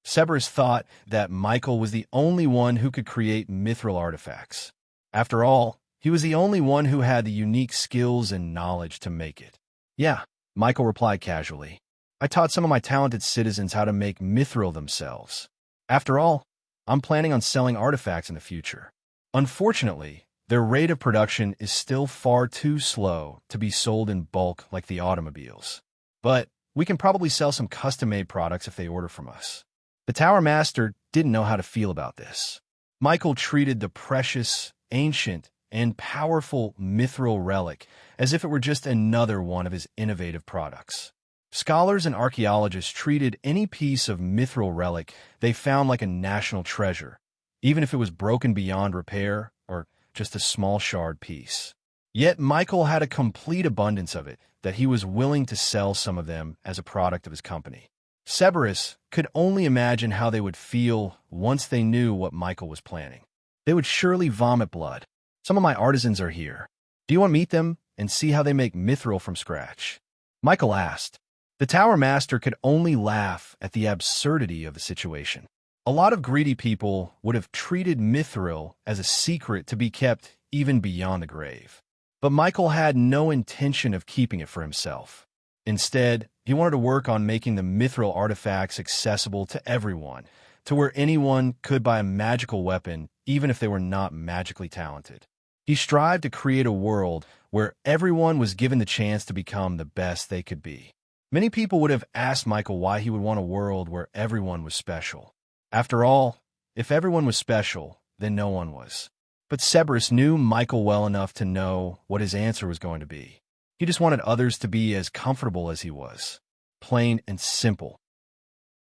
Cerberus thought that Michael was the only one who could create mithril artifacts. After all, he was the only one who had the unique skills and knowledge to make it. Yeah, Michael replied casually. I taught some of my talented citizens how to make mithril themselves. After all, I'm planning on selling artifacts in the future. Unfortunately, their rate of production is still far too slow to be sold in bulk like the automobiles. But we can probably sell some custom-made products if they order from us. The Tower Master didn't know how to feel about this. Michael treated the precious, ancient, and powerful mithril relic as if it were just another one of his innovative products. Scholars and archaeologists treated any piece of mithril relic they found like a national treasure, even if it was broken beyond repair or just a small shard piece. Yet Michael had a complete abundance of it that he was willing to sell some of them as a product of his company. Cerberus could only imagine how they would feel once they knew what Michael was planning. They would surely vomit blood. Some of my artisans are here. Do you want to meet them and see how they make mithril from scratch? Michael asked. The Tower Master could only laugh at the absurdity of the situation. A lot of greedy people would have treated mithril as a secret to be kept even beyond the grave. But Michael had no intention of keeping it for himself. Instead, he wanted to work on making the mithril artifacts accessible to everyone, to where anyone could buy a magical weapon even if they were not magically talented. He strived to create a world where everyone was given the chance to become the best they could be. Many people would have asked Michael why he would want a world where everyone was special. After all, if everyone was special, then no one was. But Cerberus knew Michael well enough to know what his answer was going to be. He just wanted others to be as comfortable as he was. Plain and simple.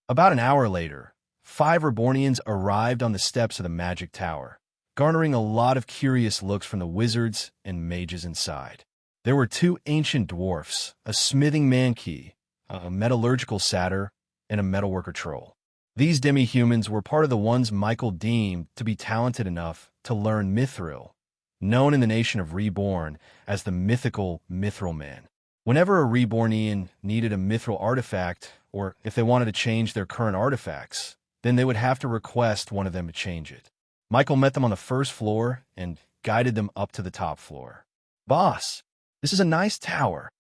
About an hour later, 5 Rebornians arrived on the steps of the magic tower, garnering a lot of curious looks from the wizards and mages inside. There were 2 ancient dwarfs, a smithing mankey, a metallurgical satyr, and a metalworker troll. These demi-humans were part of the ones Michael deemed to be talented enough to learn mithril, known in the nation of Reborn as the mythical Mithril Man. Whenever a Rebornian needed a mithril artifact, or if they wanted to change their current artifacts, then they would have to request one of them to change it. Michael met them on the first floor and guided them up to the top floor. Boss, this is a nice tower.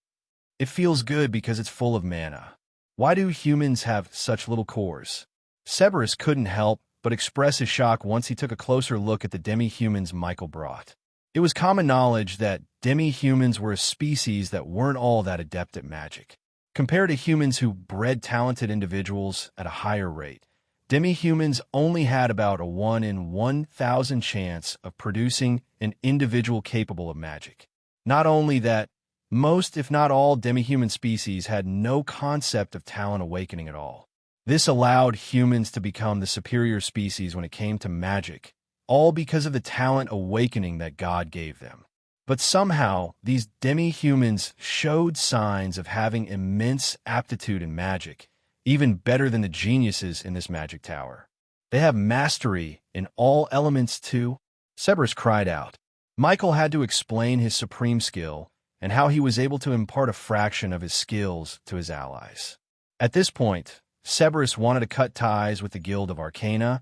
It feels good because it's full of mana. Why do humans have such little cores? Cerberus couldn't help but express his shock once he took a closer look at the demi-humans Michael brought. It was common knowledge that demi-humans were a species that weren't all that adept at magic. Compared to humans who bred talented individuals at a higher rate, demi-humans only had about a 1 in 1,000 chance of producing an individual capable of magic. Not only that, most, if not all, demi-human species had no concept of talent awakening at all. This allowed humans to become the superior species when it came to magic, all because of the talent awakening that God gave them. But somehow, these demi-humans showed signs of having immense aptitude in magic, even better than the geniuses in this magic tower. They have mastery in all elements too. Cerberus cried out. Michael had to explain his supreme skill and how he was able to impart a fraction of his skills to his allies. At this point, Cerberus wanted to cut ties with the Guild of Arcana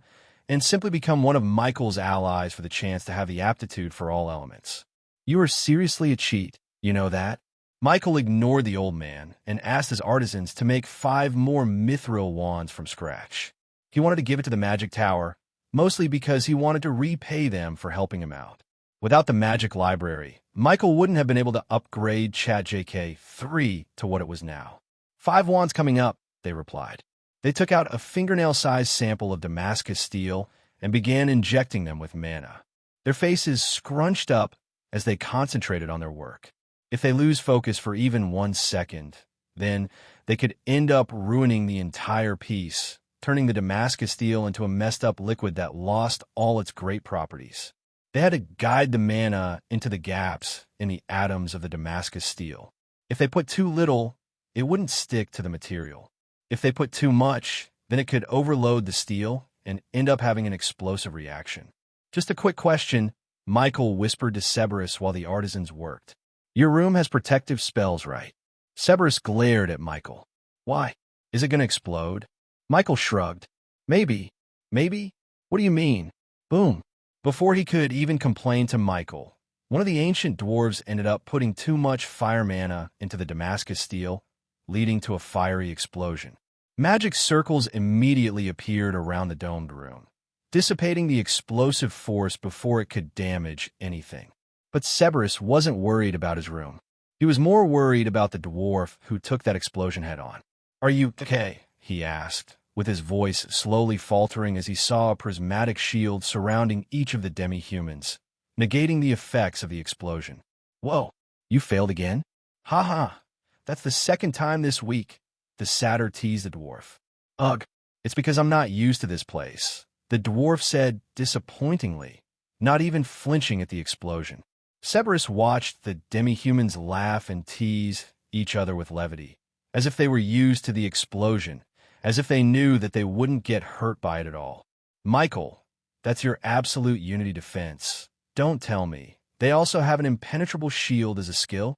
and simply become one of Michael's allies for the chance to have the aptitude for all elements. You are seriously a cheat, you know that? Michael ignored the old man and asked his artisans to make 5 more mithril wands from scratch. He wanted to give it to the magic tower, mostly because he wanted to repay them for helping him out. Without the magic library, Michael wouldn't have been able to upgrade ChatJK 3 to what it was now. 5 wands coming up, they replied. They took out a fingernail-sized sample of Damascus steel and began injecting them with mana. Their faces scrunched up as they concentrated on their work. If they lose focus for even 1 second, then they could end up ruining the entire piece, turning the Damascus steel into a messed-up liquid that lost all its great properties. They had to guide the mana into the gaps in the atoms of the Damascus steel. If they put too little, it wouldn't stick to the material. If they put too much, then it could overload the steel and end up having an explosive reaction. Just a quick question, Michael whispered to Cerberus while the artisans worked. Your room has protective spells, right? Cerberus glared at Michael. Why? Is it going to explode? Michael shrugged. Maybe. Maybe? What do you mean? Boom. Before he could even complain to Michael, one of the ancient dwarves ended up putting too much fire mana into the Damascus steel, leading to a fiery explosion. Magic circles immediately appeared around the domed room, dissipating the explosive force before it could damage anything. But Cerberus wasn't worried about his room. He was more worried about the dwarf who took that explosion head-on. Are you okay? He asked, with his voice slowly faltering as he saw a prismatic shield surrounding each of the demi-humans, negating the effects of the explosion. Whoa, you failed again? Ha ha, that's the 2nd time this week, the satyr teased the dwarf. Ugh, it's because I'm not used to this place, the dwarf said disappointingly, not even flinching at the explosion. Cerberus watched the demi-humans laugh and tease each other with levity, as if they were used to the explosion, as if they knew that they wouldn't get hurt by it at all. Michael, that's your absolute unity defense. Don't tell me. They also have an impenetrable shield as a skill?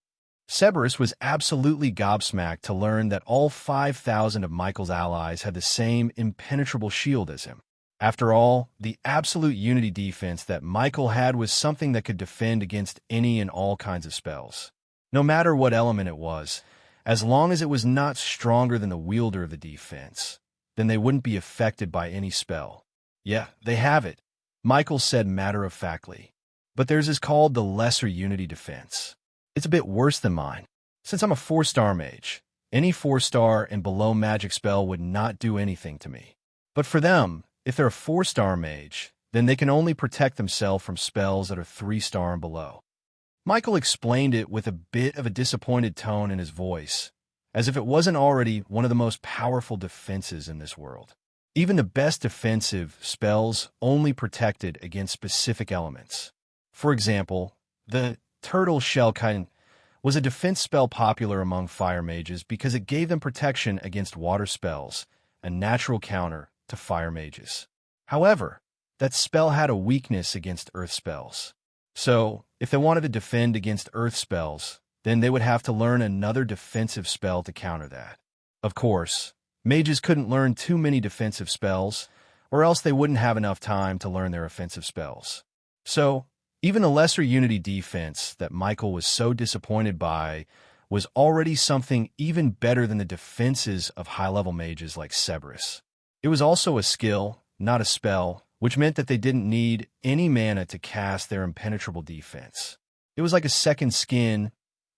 Cerberus was absolutely gobsmacked to learn that all 5,000 of Michael's allies had the same impenetrable shield as him. After all, the absolute unity defense that Michael had was something that could defend against any and all kinds of spells. No matter what element it was, as long as it was not stronger than the wielder of the defense, then they wouldn't be affected by any spell. Yeah, they have it, Michael said matter-of-factly. But theirs is called the Lesser Unity Defense. It's a bit worse than mine. Since I'm a 4-star mage, any 4-star and below magic spell would not do anything to me. But for them, if they're a 4-star mage, then they can only protect themselves from spells that are 3-star and below. Michael explained it with a bit of a disappointed tone in his voice, as if it wasn't already one of the most powerful defenses in this world. Even the best defensive spells only protected against specific elements. For example, the Turtle Shell kind was a defense spell popular among fire mages because it gave them protection against water spells, a natural counter to fire mages. However, that spell had a weakness against earth spells. So, if they wanted to defend against earth spells, then they would have to learn another defensive spell to counter that. Of course, mages couldn't learn too many defensive spells, or else they wouldn't have enough time to learn their offensive spells. So, even the lesser unity defense that Michael was so disappointed by was already something even better than the defenses of high-level mages like Cerberus. It was also a skill, not a spell, which meant that they didn't need any mana to cast their impenetrable defense. It was like a second skin,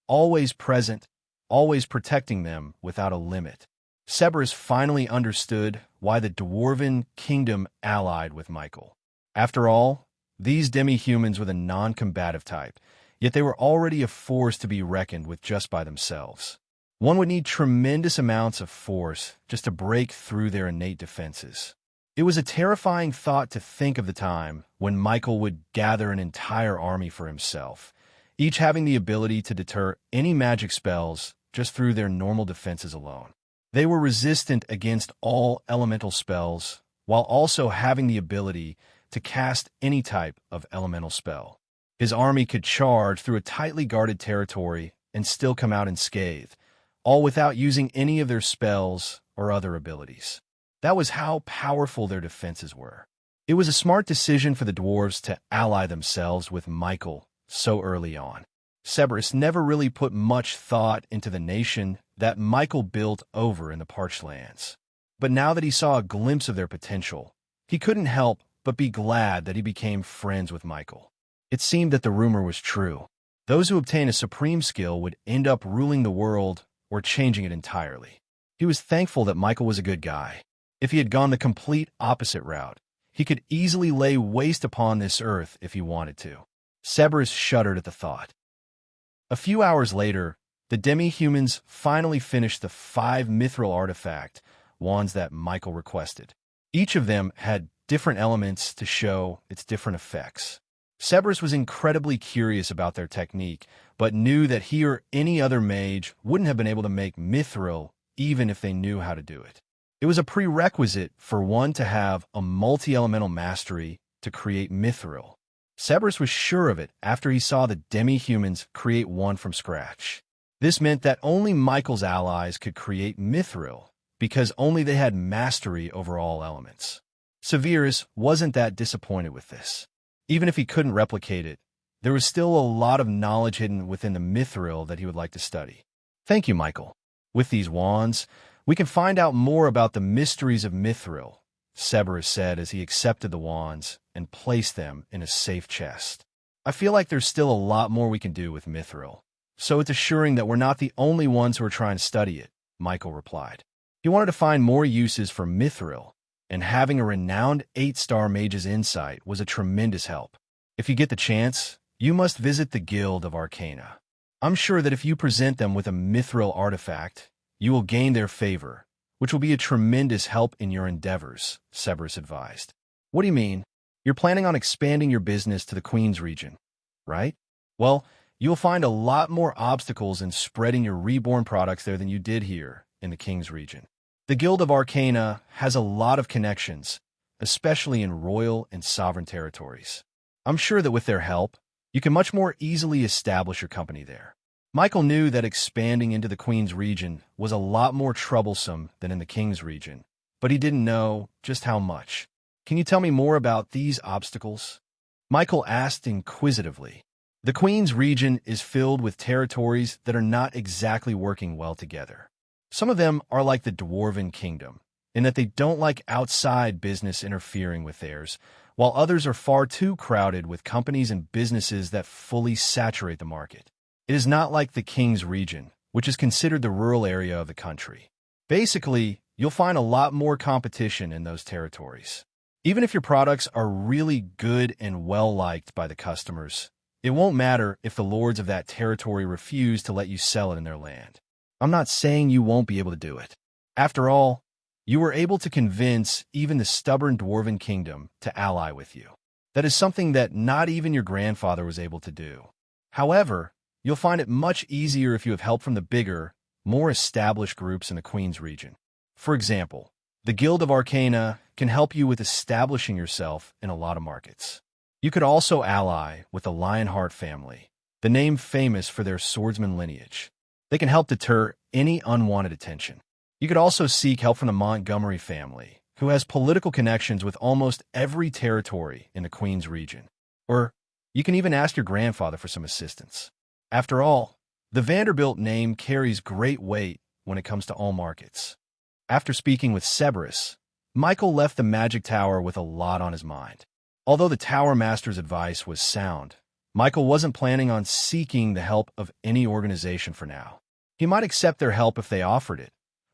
always present, always protecting them without a limit. Cerberus finally understood why the Dwarven Kingdom allied with Michael. After all, these demi-humans were the non-combative type, yet they were already a force to be reckoned with just by themselves. One would need tremendous amounts of force just to break through their innate defenses. It was a terrifying thought to think of the time when Michael would gather an entire army for himself, each having the ability to deter any magic spells just through their normal defenses alone. They were resistant against all elemental spells, while also having the ability to cast any type of elemental spell. His army could charge through a tightly guarded territory and still come out unscathed, all without using any of their spells or other abilities. That was how powerful their defenses were. It was a smart decision for the dwarves to ally themselves with Michael so early on. Cerberus never really put much thought into the nation that Michael built over in the parched lands. But now that he saw a glimpse of their potential, he couldn't help but be glad that he became friends with Michael. It seemed that the rumor was true. Those who obtain a supreme skill would end up ruling the world or changing it entirely. He was thankful that Michael was a good guy. If he had gone the complete opposite route, he could easily lay waste upon this earth if he wanted to. Cerberus shuddered at the thought. A few hours later, the demi-humans finally finished the 5 mithril artifact wands that Michael requested. Each of them had different elements to show its different effects. Cerberus was incredibly curious about their technique, but knew that he or any other mage wouldn't have been able to make mithril even if they knew how to do it. It was a prerequisite for one to have a multi-elemental mastery to create mithril. Cerberus was sure of it after he saw the demi-humans create one from scratch. This meant that only Michael's allies could create mithril, because only they had mastery over all elements. Severus wasn't that disappointed with this. Even if he couldn't replicate it, there was still a lot of knowledge hidden within the mithril that he would like to study. Thank you, Michael. With these wands, we can find out more about the mysteries of mithril, Cerberus said as he accepted the wands and placed them in a safe chest. I feel like there's still a lot more we can do with mithril, so it's assuring that we're not the only ones who are trying to study it, Michael replied. He wanted to find more uses for mithril, and having a renowned 8-star mage's insight was a tremendous help. If you get the chance, you must visit the Guild of Arcana. I'm sure that if you present them with a mithril artifact, you will gain their favor, which will be a tremendous help in your endeavors, Cerberus advised. What do you mean? You're planning on expanding your business to the Queen's region, right? Well, you'll find a lot more obstacles in spreading your Reborn products there than you did here in the King's region. The Guild of Arcana has a lot of connections, especially in royal and sovereign territories. I'm sure that with their help, you can much more easily establish your company there. Michael knew that expanding into the Queen's region was a lot more troublesome than in the King's region, but he didn't know just how much. Can you tell me more about these obstacles? Michael asked inquisitively. The Queen's region is filled with territories that are not exactly working well together. Some of them are like the Dwarven Kingdom, in that they don't like outside business interfering with theirs, while others are far too crowded with companies and businesses that fully saturate the market. It is not like the King's region, which is considered the rural area of the country. Basically, you'll find a lot more competition in those territories. Even if your products are really good and well-liked by the customers, it won't matter if the lords of that territory refuse to let you sell it in their land. I'm not saying you won't be able to do it. After all, you were able to convince even the stubborn Dwarven Kingdom to ally with you. That is something that not even your grandfather was able to do. However, you'll find it much easier if you have help from the bigger, more established groups in the Queen's region. For example, the Guild of Arcana can help you with establishing yourself in a lot of markets. You could also ally with the Lionheart family, the name famous for their swordsman lineage. They can help deter any unwanted attention. You could also seek help from the Montgomery family, who has political connections with almost every territory in the Queen's region. Or you can even ask your grandfather for some assistance. After all, the Vanderbilt name carries great weight when it comes to all markets. After speaking with Cerberus, Michael left the Magic Tower with a lot on his mind. Although the Tower Master's advice was sound, Michael wasn't planning on seeking the help of any organization for now. He might accept their help if they offered it,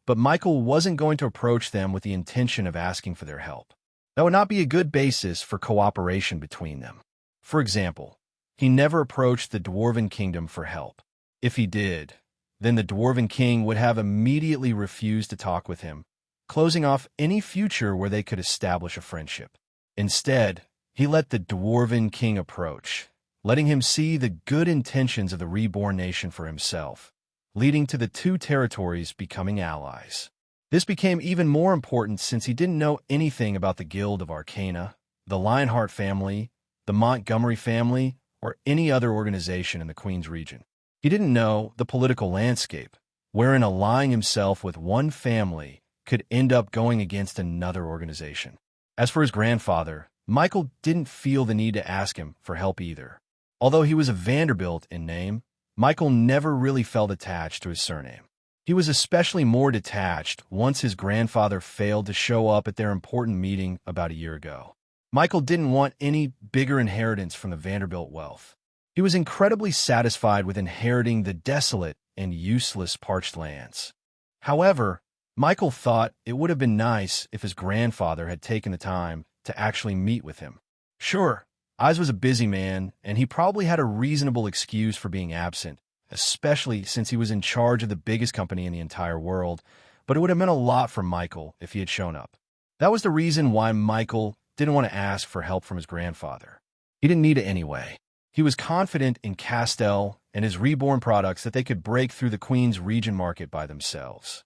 but Michael wasn't going to approach them with the intention of asking for their help. That would not be a good basis for cooperation between them. For example, he never approached the Dwarven Kingdom for help. If he did, then the Dwarven King would have immediately refused to talk with him, closing off any future where they could establish a friendship. Instead, he let the Dwarven King approach, letting him see the good intentions of the Reborn nation for himself, leading to the two territories becoming allies. This became even more important since he didn't know anything about the Guild of Arcana, the Lionheart family, the Montgomery family, or any other organization in the Queen's region. He didn't know the political landscape, wherein allying himself with one family could end up going against another organization. As for his grandfather, Michael didn't feel the need to ask him for help either. Although he was a Vanderbilt in name, Michael never really felt attached to his surname. He was especially more detached once his grandfather failed to show up at their important meeting about a year ago. Michael didn't want any bigger inheritance from the Vanderbilt wealth. He was incredibly satisfied with inheriting the desolate and useless parched lands. However, Michael thought it would have been nice if his grandfather had taken the time to actually meet with him. Sure, Oz was a busy man, and he probably had a reasonable excuse for being absent, especially since he was in charge of the biggest company in the entire world, but it would have meant a lot for Michael if he had shown up. That was the reason why Michael didn't want to ask for help from his grandfather. He didn't need it anyway. He was confident in Castell and his Reborn products that they could break through the Queen's region market by themselves.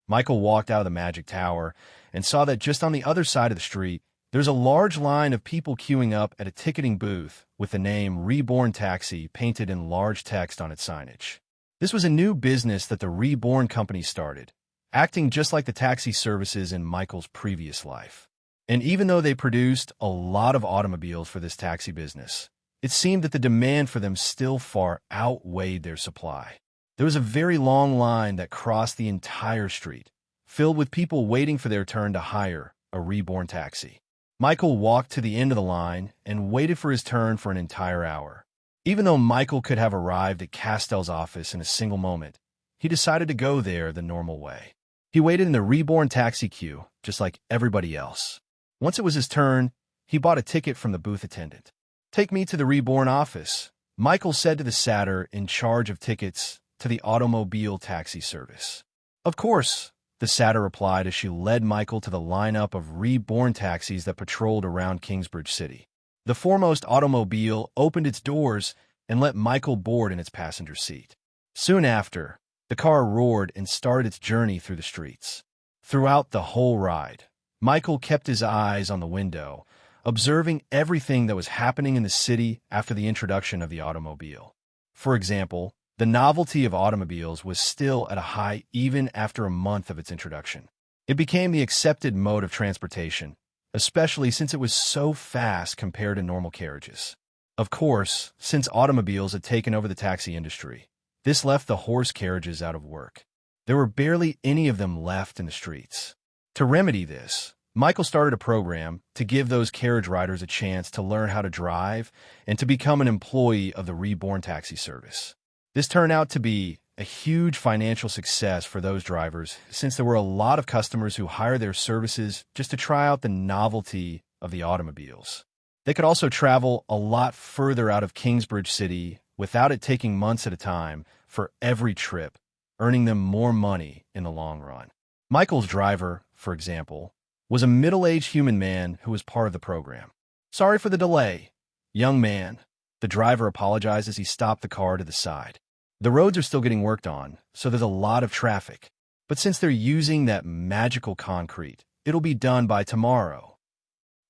Michael walked out of the Magic Tower and saw that just on the other side of the street, there's a large line of people queuing up at a ticketing booth with the name Reborn Taxi painted in large text on its signage. This was a new business that the Reborn company started, acting just like the taxi services in Michael's previous life. And even though they produced a lot of automobiles for this taxi business, it seemed that the demand for them still far outweighed their supply. There was a very long line that crossed the entire street, filled with people waiting for their turn to hire a Reborn taxi. Michael walked to the end of the line and waited for his turn for an entire hour. Even though Michael could have arrived at Castell's office in a single moment, he decided to go there the normal way. He waited in the Reborn taxi queue, just like everybody else. Once it was his turn, he bought a ticket from the booth attendant. "Take me to the Reborn office," Michael said to the satyr in charge of tickets to the automobile taxi service. "Of course," the satyr replied as she led Michael to the lineup of Reborn taxis that patrolled around Kingsbridge City. The foremost automobile opened its doors and let Michael board in its passenger seat. Soon after, the car roared and started its journey through the streets. Throughout the whole ride, Michael kept his eyes on the window, observing everything that was happening in the city after the introduction of the automobile. For example, the novelty of automobiles was still at a high even after a month of its introduction. It became the accepted mode of transportation, especially since it was so fast compared to normal carriages. Of course, since automobiles had taken over the taxi industry, this left the horse carriages out of work. There were barely any of them left in the streets. To remedy this, Michael started a program to give those carriage riders a chance to learn how to drive and to become an employee of the Reborn taxi service. This turned out to be a huge financial success for those drivers, since there were a lot of customers who hired their services just to try out the novelty of the automobiles. They could also travel a lot further out of Kingsbridge City without it taking months at a time for every trip, earning them more money in the long run. Michael's driver, for example, was a middle-aged human man who was part of the program. "Sorry for the delay, young man," the driver apologized as he stopped the car to the side. "The roads are still getting worked on, so there's a lot of traffic. But since they're using that magical concrete, it'll be done by tomorrow."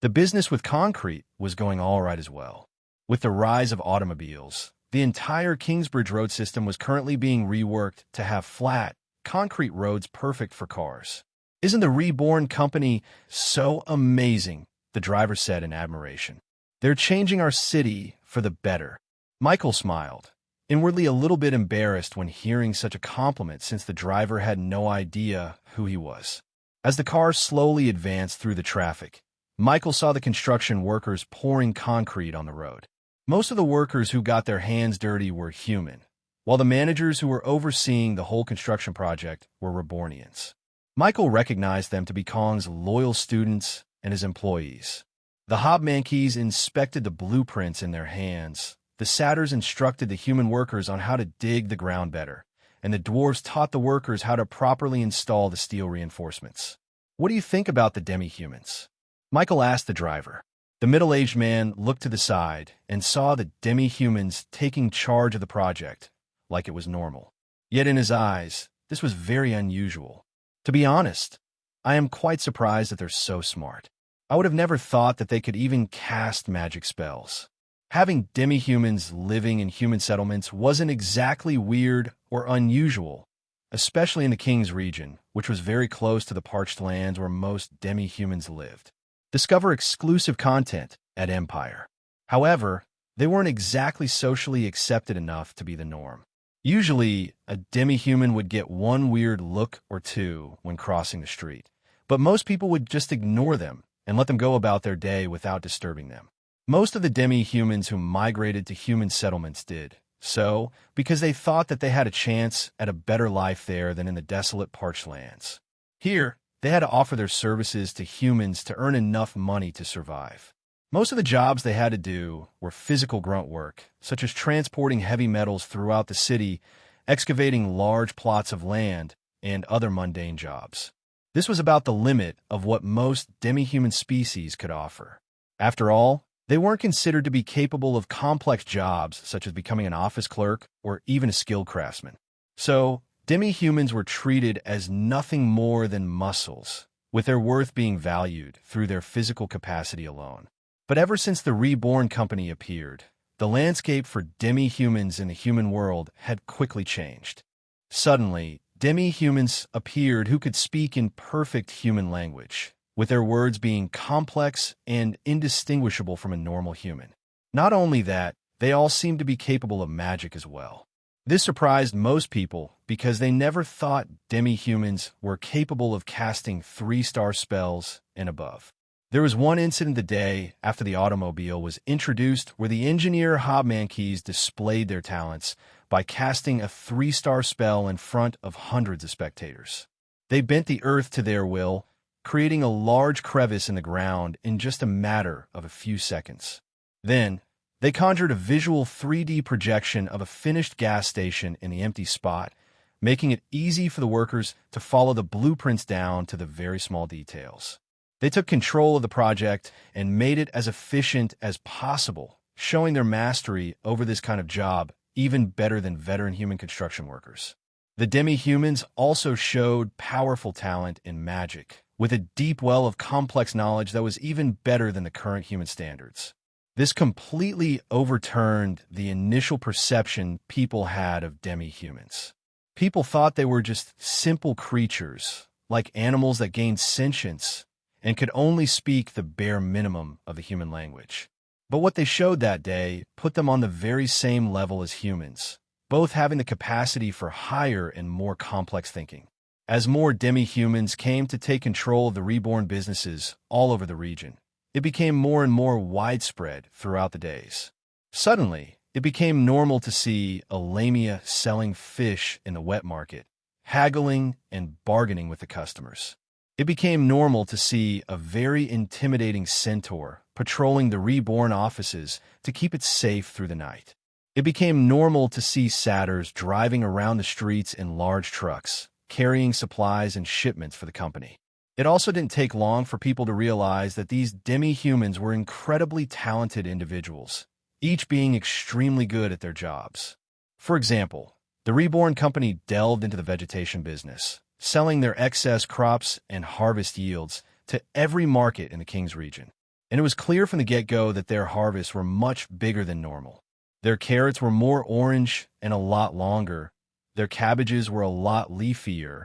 The business with concrete was going all right as well. With the rise of automobiles, the entire Kingsbridge road system was currently being reworked to have flat, concrete roads perfect for cars. "Isn't the Reborn company so amazing?" the driver said in admiration. "They're changing our city for the better." Michael smiled, inwardly a little bit embarrassed when hearing such a compliment since the driver had no idea who he was. As the car slowly advanced through the traffic, Michael saw the construction workers pouring concrete on the road. Most of the workers who got their hands dirty were human, while the managers who were overseeing the whole construction project were Rebornians. Michael recognized them to be Kong's loyal students and his employees. The Hobmankeys inspected the blueprints in their hands. The satyrs instructed the human workers on how to dig the ground better, and the dwarves taught the workers how to properly install the steel reinforcements. "What do you think about the demi-humans?" Michael asked the driver. The middle-aged man looked to the side and saw the demi-humans taking charge of the project like it was normal. Yet in his eyes, this was very unusual. "To be honest, I am quite surprised that they're so smart. I would have never thought that they could even cast magic spells." Having demi-humans living in human settlements wasn't exactly weird or unusual, especially in the King's region, which was very close to the parched lands where most demi-humans lived. Discover exclusive content at Empire. However, they weren't exactly socially accepted enough to be the norm. Usually, a demi-human would get one weird look or two when crossing the street, but most people would just ignore them and let them go about their day without disturbing them. Most of the demi-humans who migrated to human settlements did so because they thought that they had a chance at a better life there than in the desolate parched lands. Here, they had to offer their services to humans to earn enough money to survive. Most of the jobs they had to do were physical grunt work, such as transporting heavy metals throughout the city, excavating large plots of land, and other mundane jobs. This was about the limit of what most demi-human species could offer. After all, they weren't considered to be capable of complex jobs such as becoming an office clerk or even a skilled craftsman. So, demi-humans were treated as nothing more than muscles, with their worth being valued through their physical capacity alone. But ever since the Reborn company appeared, the landscape for demi-humans in the human world had quickly changed. Suddenly, demi-humans appeared who could speak in perfect human language, with their words being complex and indistinguishable from a normal human. Not only that, they all seemed to be capable of magic as well. This surprised most people because they never thought demi-humans were capable of casting 3-star spells and above. There was one incident the day after the automobile was introduced where the engineer Hobmankeys displayed their talents by casting a 3-star spell in front of hundreds of spectators. They bent the earth to their will, creating a large crevice in the ground in just a matter of a few seconds. Then, they conjured a visual 3D projection of a finished gas station in the empty spot, making it easy for the workers to follow the blueprints down to the very small details. They took control of the project and made it as efficient as possible, showing their mastery over this kind of job even better than veteran human construction workers. The demi-humans also showed powerful talent in magic, with a deep well of complex knowledge that was even better than the current human standards. This completely overturned the initial perception people had of demi-humans. People thought they were just simple creatures, like animals that gained sentience and could only speak the bare minimum of the human language. But what they showed that day put them on the very same level as humans, both having the capacity for higher and more complex thinking. As more demi-humans came to take control of the Reborn businesses all over the region, it became more and more widespread throughout the days. Suddenly, it became normal to see a lamia selling fish in the wet market, haggling and bargaining with the customers. It became normal to see a very intimidating centaur patrolling the Reborn offices to keep it safe through the night. It became normal to see satyrs driving around the streets in large trucks, carrying supplies and shipments for the company. It also didn't take long for people to realize that these demi-humans were incredibly talented individuals, each being extremely good at their jobs. For example, the Reborn company delved into the vegetation business, selling their excess crops and harvest yields to every market in the King's region. And it was clear from the get-go that their harvests were much bigger than normal. Their carrots were more orange and a lot longer. Their cabbages were a lot leafier,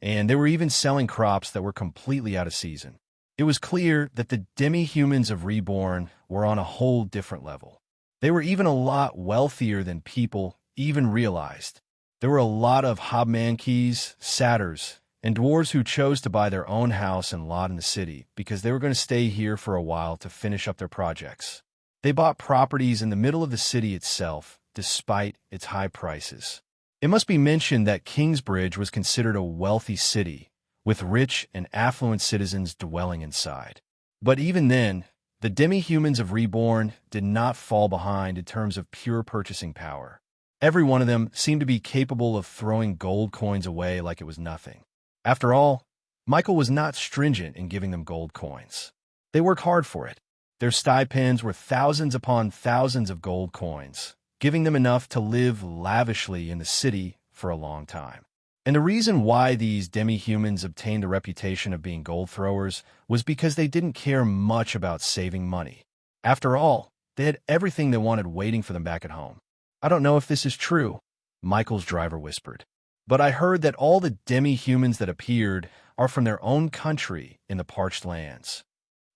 and they were even selling crops that were completely out of season. It was clear that the demi-humans of Reborn were on a whole different level. They were even a lot wealthier than people even realized. There were a lot of Hobmankeys, satyrs, and dwarves who chose to buy their own house and lot in the city because they were going to stay here for a while to finish up their projects. They bought properties in the middle of the city itself, despite its high prices. It must be mentioned that Kingsbridge was considered a wealthy city, with rich and affluent citizens dwelling inside. But even then, the demi-humans of Reborn did not fall behind in terms of pure purchasing power. Every one of them seemed to be capable of throwing gold coins away like it was nothing. After all, Michael was not stringent in giving them gold coins. They work hard for it. Their stipends were thousands upon thousands of gold coins, giving them enough to live lavishly in the city for a long time. And the reason why these demi-humans obtained the reputation of being gold throwers was because they didn't care much about saving money. After all, they had everything they wanted waiting for them back at home. I don't know if this is true, Michael's driver whispered, but I heard that all the demi-humans that appeared are from their own country in the parched lands.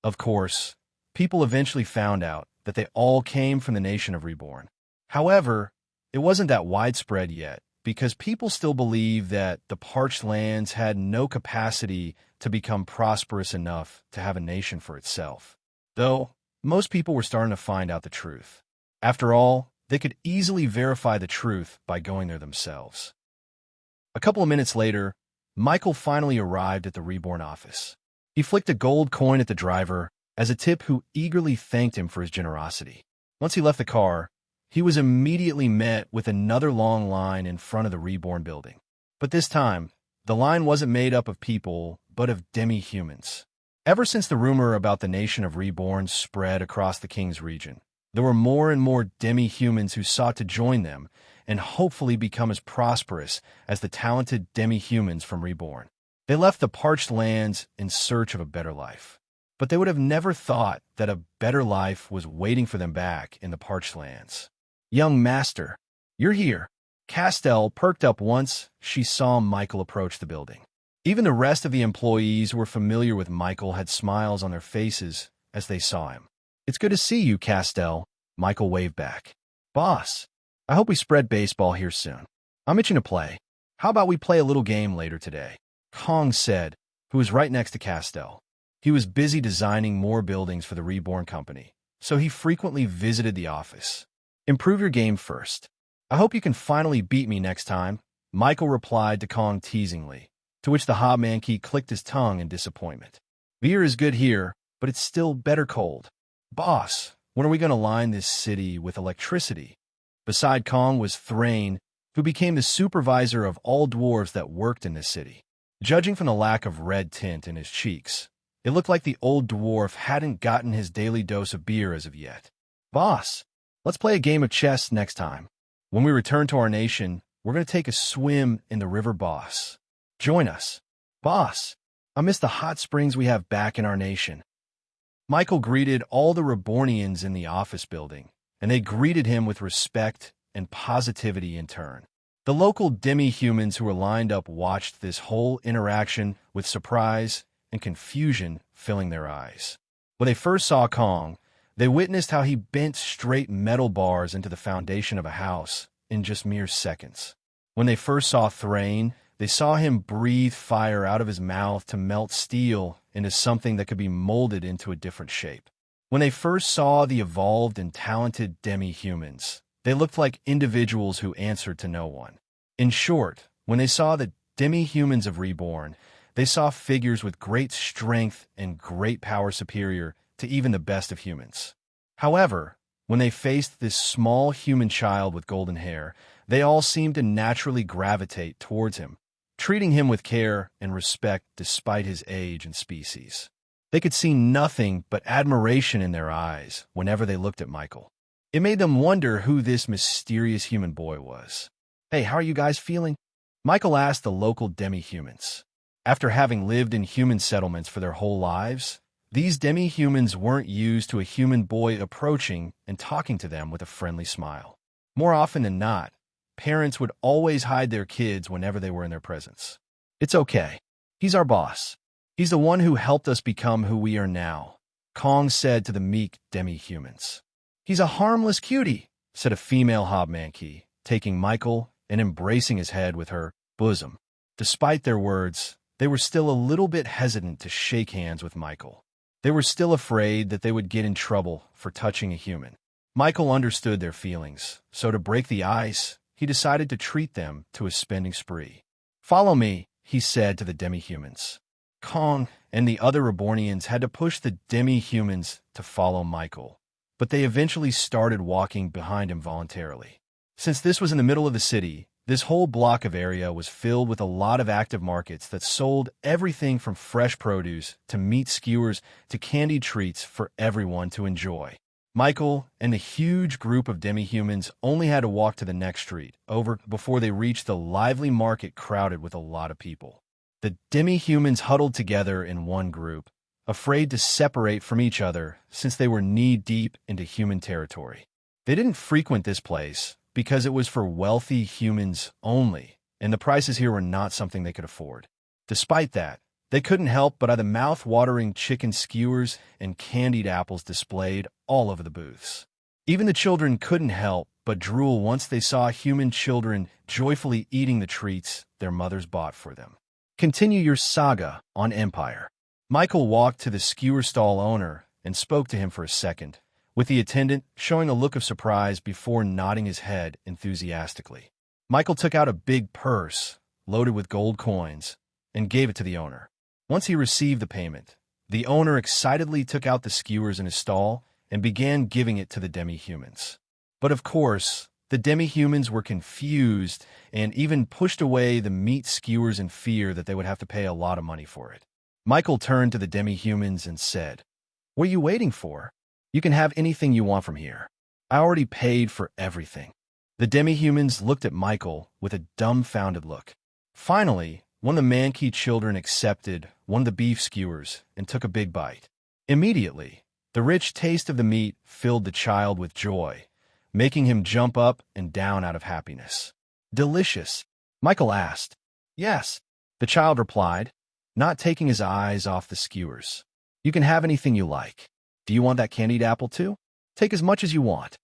Of course, people eventually found out that they all came from the nation of Reborn. However, it wasn't that widespread yet, because people still believe that the parched lands had no capacity to become prosperous enough to have a nation for itself. Though, most people were starting to find out the truth. After all, they could easily verify the truth by going there themselves. A couple of minutes later, Michael finally arrived at the Reborn office. He flicked a gold coin at the driver as a tip who eagerly thanked him for his generosity. Once he left the car, he was immediately met with another long line in front of the Reborn building. But this time, the line wasn't made up of people, but of demi-humans. Ever since the rumor about the nation of Reborn spread across the King's region, there were more and more demi-humans who sought to join them and hopefully become as prosperous as the talented demi-humans from Reborn. They left the parched lands in search of a better life. But they would have never thought that a better life was waiting for them back in the parched lands. "Young master, you're here." Castell perked up once she saw Michael approach the building. Even the rest of the employees who were familiar with Michael had smiles on their faces as they saw him. "It's good to see you, Castell," Michael waved back. "Boss, I hope we spread baseball here soon. I'm itching to play. How about we play a little game later today?" Kong said, who was right next to Castell. He was busy designing more buildings for the Reborn company, so he frequently visited the office. "Improve your game first. I hope you can finally beat me next time," Michael replied to Kong teasingly, to which the Hobmanki clicked his tongue in disappointment. "Beer is good here, but it's still better cold. Boss, when are we going to line this city with electricity?" Beside Kong was Thrain, who became the supervisor of all dwarves that worked in this city. Judging from the lack of red tint in his cheeks, it looked like the old dwarf hadn't gotten his daily dose of beer as of yet. "Boss, let's play a game of chess next time. When we return to our nation, we're going to take a swim in the river Boss. Join us." "Boss, I miss the hot springs we have back in our nation." Michael greeted all the Rebornians in the office building, and they greeted him with respect and positivity in turn. The local demi-humans who were lined up watched this whole interaction with surprise and confusion filling their eyes. When they first saw Kong, they witnessed how he bent straight metal bars into the foundation of a house in just mere seconds. When they first saw Thrain, they saw him breathe fire out of his mouth to melt steel into something that could be molded into a different shape. When they first saw the evolved and talented demi-humans, they looked like individuals who answered to no one. In short, when they saw the demi-humans of Reborn, they saw figures with great strength and great power superior to even the best of humans. However, when they faced this small human child with golden hair, they all seemed to naturally gravitate towards him, treating him with care and respect despite his age and species. They could see nothing but admiration in their eyes whenever they looked at Michael. It made them wonder who this mysterious human boy was. "Hey, how are you guys feeling?" Michael asked the local demi-humans. After having lived in human settlements for their whole lives, these demi-humans weren't used to a human boy approaching and talking to them with a friendly smile. More often than not, parents would always hide their kids whenever they were in their presence. "It's okay. He's our boss. He's the one who helped us become who we are now," Kong said to the meek demi-humans. "He's a harmless cutie," said a female Hobmanki, taking Michael and embracing his head with her bosom. Despite their words, they were still a little bit hesitant to shake hands with Michael. They were still afraid that they would get in trouble for touching a human. Michael understood their feelings, so to break the ice, he decided to treat them to a spending spree. "Follow me," he said to the demi-humans. Kong and the other Rebornians had to push the demi-humans to follow Michael, but they eventually started walking behind him voluntarily. Since this was in the middle of the city, this whole block of area was filled with a lot of active markets that sold everything from fresh produce to meat skewers to candied treats for everyone to enjoy. Michael and the huge group of demi-humans only had to walk to the next street over before they reached the lively market crowded with a lot of people. The demi-humans huddled together in one group, afraid to separate from each other since they were knee-deep into human territory. They didn't frequent this place because it was for wealthy humans only, and the prices here were not something they could afford. Despite that, they couldn't help but eye the mouth-watering chicken skewers and candied apples displayed all over the booths. Even the children couldn't help but drool once they saw human children joyfully eating the treats their mothers bought for them. Continue your saga on Empire. Michael walked to the skewer stall owner and spoke to him for a second, with the attendant showing a look of surprise before nodding his head enthusiastically. Michael took out a big purse loaded with gold coins and gave it to the owner. Once he received the payment, the owner excitedly took out the skewers in his stall and began giving it to the demi-humans. But of course, the demi-humans were confused and even pushed away the meat skewers in fear that they would have to pay a lot of money for it. Michael turned to the demi-humans and said, "What are you waiting for? You can have anything you want from here. I already paid for everything." The demi-humans looked at Michael with a dumbfounded look. Finally, one of the Mankey children accepted one of the beef skewers and took a big bite. Immediately, the rich taste of the meat filled the child with joy, making him jump up and down out of happiness. "Delicious?" Michael asked. "Yes," the child replied, not taking his eyes off the skewers. "You can have anything you like. Do you want that candied apple too? Take as much as you want."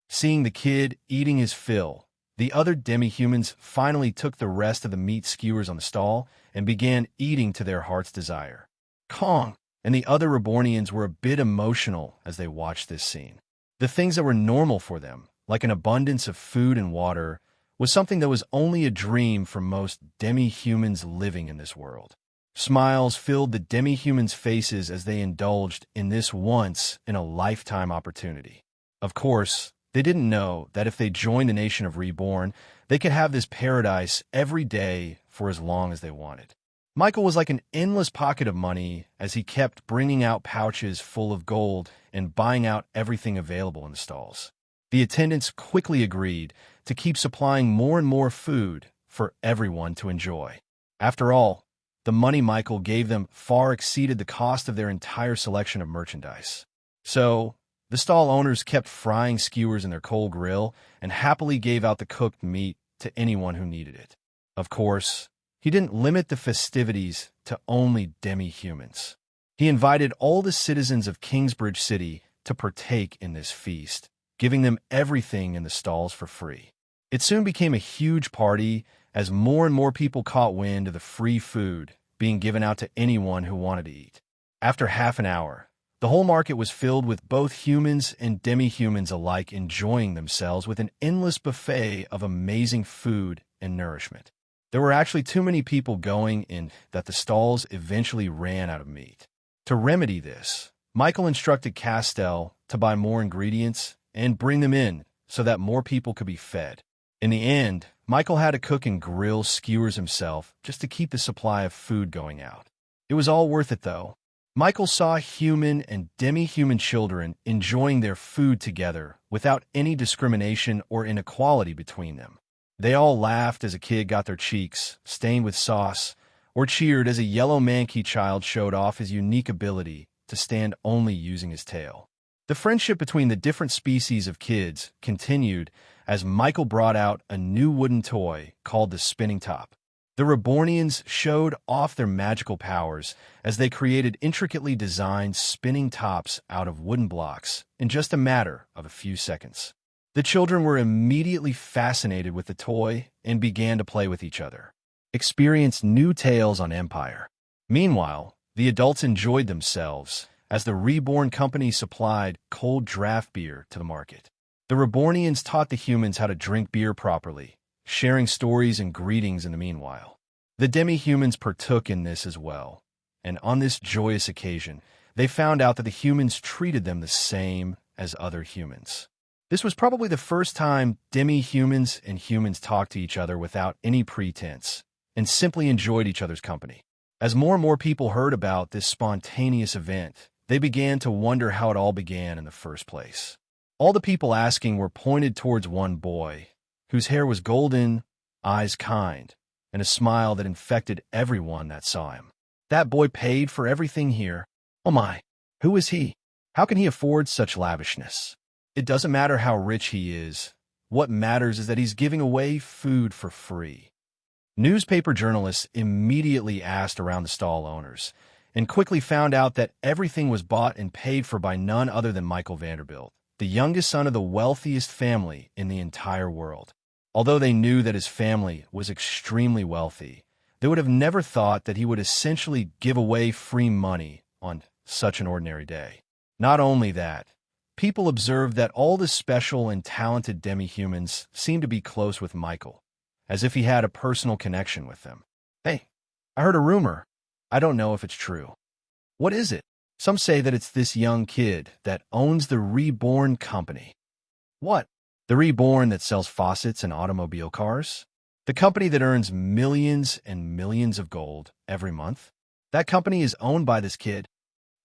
Seeing the kid eating his fill, the other demi-humans finally took the rest of the meat skewers on the stall and began eating to their heart's desire. Kong and the other Rebornians were a bit emotional as they watched this scene. The things that were normal for them, like an abundance of food and water, was something that was only a dream for most demi-humans living in this world. Smiles filled the demi-humans' faces as they indulged in this once-in-a-lifetime opportunity. Of course, they didn't know that if they joined the nation of Reborn, they could have this paradise every day for as long as they wanted. Michael was like an endless pocket of money as he kept bringing out pouches full of gold and buying out everything available in the stalls. The attendants quickly agreed to keep supplying more and more food for everyone to enjoy. After all, the money Michael gave them far exceeded the cost of their entire selection of merchandise. So, the stall owners kept frying skewers in their coal grill and happily gave out the cooked meat to anyone who needed it. Of course, he didn't limit the festivities to only demi-humans. He invited all the citizens of Kingsbridge City to partake in this feast, giving them everything in the stalls for free. It soon became a huge party as more and more people caught wind of the free food being given out to anyone who wanted to eat. After half an hour, the whole market was filled with both humans and demi-humans alike enjoying themselves with an endless buffet of amazing food and nourishment. There were actually too many people going in that the stalls eventually ran out of meat. To remedy this, Michael instructed Castell to buy more ingredients and bring them in so that more people could be fed. In the end, Michael had to cook and grill skewers himself just to keep the supply of food going out. It was all worth it, though. Michael saw human and demi-human children enjoying their food together without any discrimination or inequality between them. They all laughed as a kid got their cheeks stained with sauce, or cheered as a yellow Mankey child showed off his unique ability to stand only using his tail. The friendship between the different species of kids continued as Michael brought out a new wooden toy called the spinning top. The Rebornians showed off their magical powers as they created intricately designed spinning tops out of wooden blocks in just a matter of a few seconds. The children were immediately fascinated with the toy and began to play with each other. Experience new tales on Empire. Meanwhile, the adults enjoyed themselves as the Reborn company supplied cold draft beer to the market. The Rebornians taught the humans how to drink beer properly, sharing stories and greetings in the meanwhile. The demi-humans partook in this as well, and on this joyous occasion, they found out that the humans treated them the same as other humans. This was probably the first time demi-humans and humans talked to each other without any pretense and simply enjoyed each other's company. As more and more people heard about this spontaneous event, they began to wonder how it all began in the first place. All the people asking were pointed towards one boy, whose hair was golden, eyes kind, and a smile that infected everyone that saw him. That boy paid for everything here. Oh my, who is he? How can he afford such lavishness? It doesn't matter how rich he is. What matters is that he's giving away food for free. Newspaper journalists immediately asked around the stall owners and quickly found out that everything was bought and paid for by none other than Michael Vanderbilt, the youngest son of the wealthiest family in the entire world. Although they knew that his family was extremely wealthy, they would have never thought that he would essentially give away free money on such an ordinary day. Not only that, people observed that all the special and talented demi-humans seemed to be close with Michael, as if he had a personal connection with them. Hey, I heard a rumor. I don't know if it's true. What is it? Some say that it's this young kid that owns the Reborn company. What? The Reborn that sells faucets and automobile cars? The company that earns millions and millions of gold every month? That company is owned by this kid.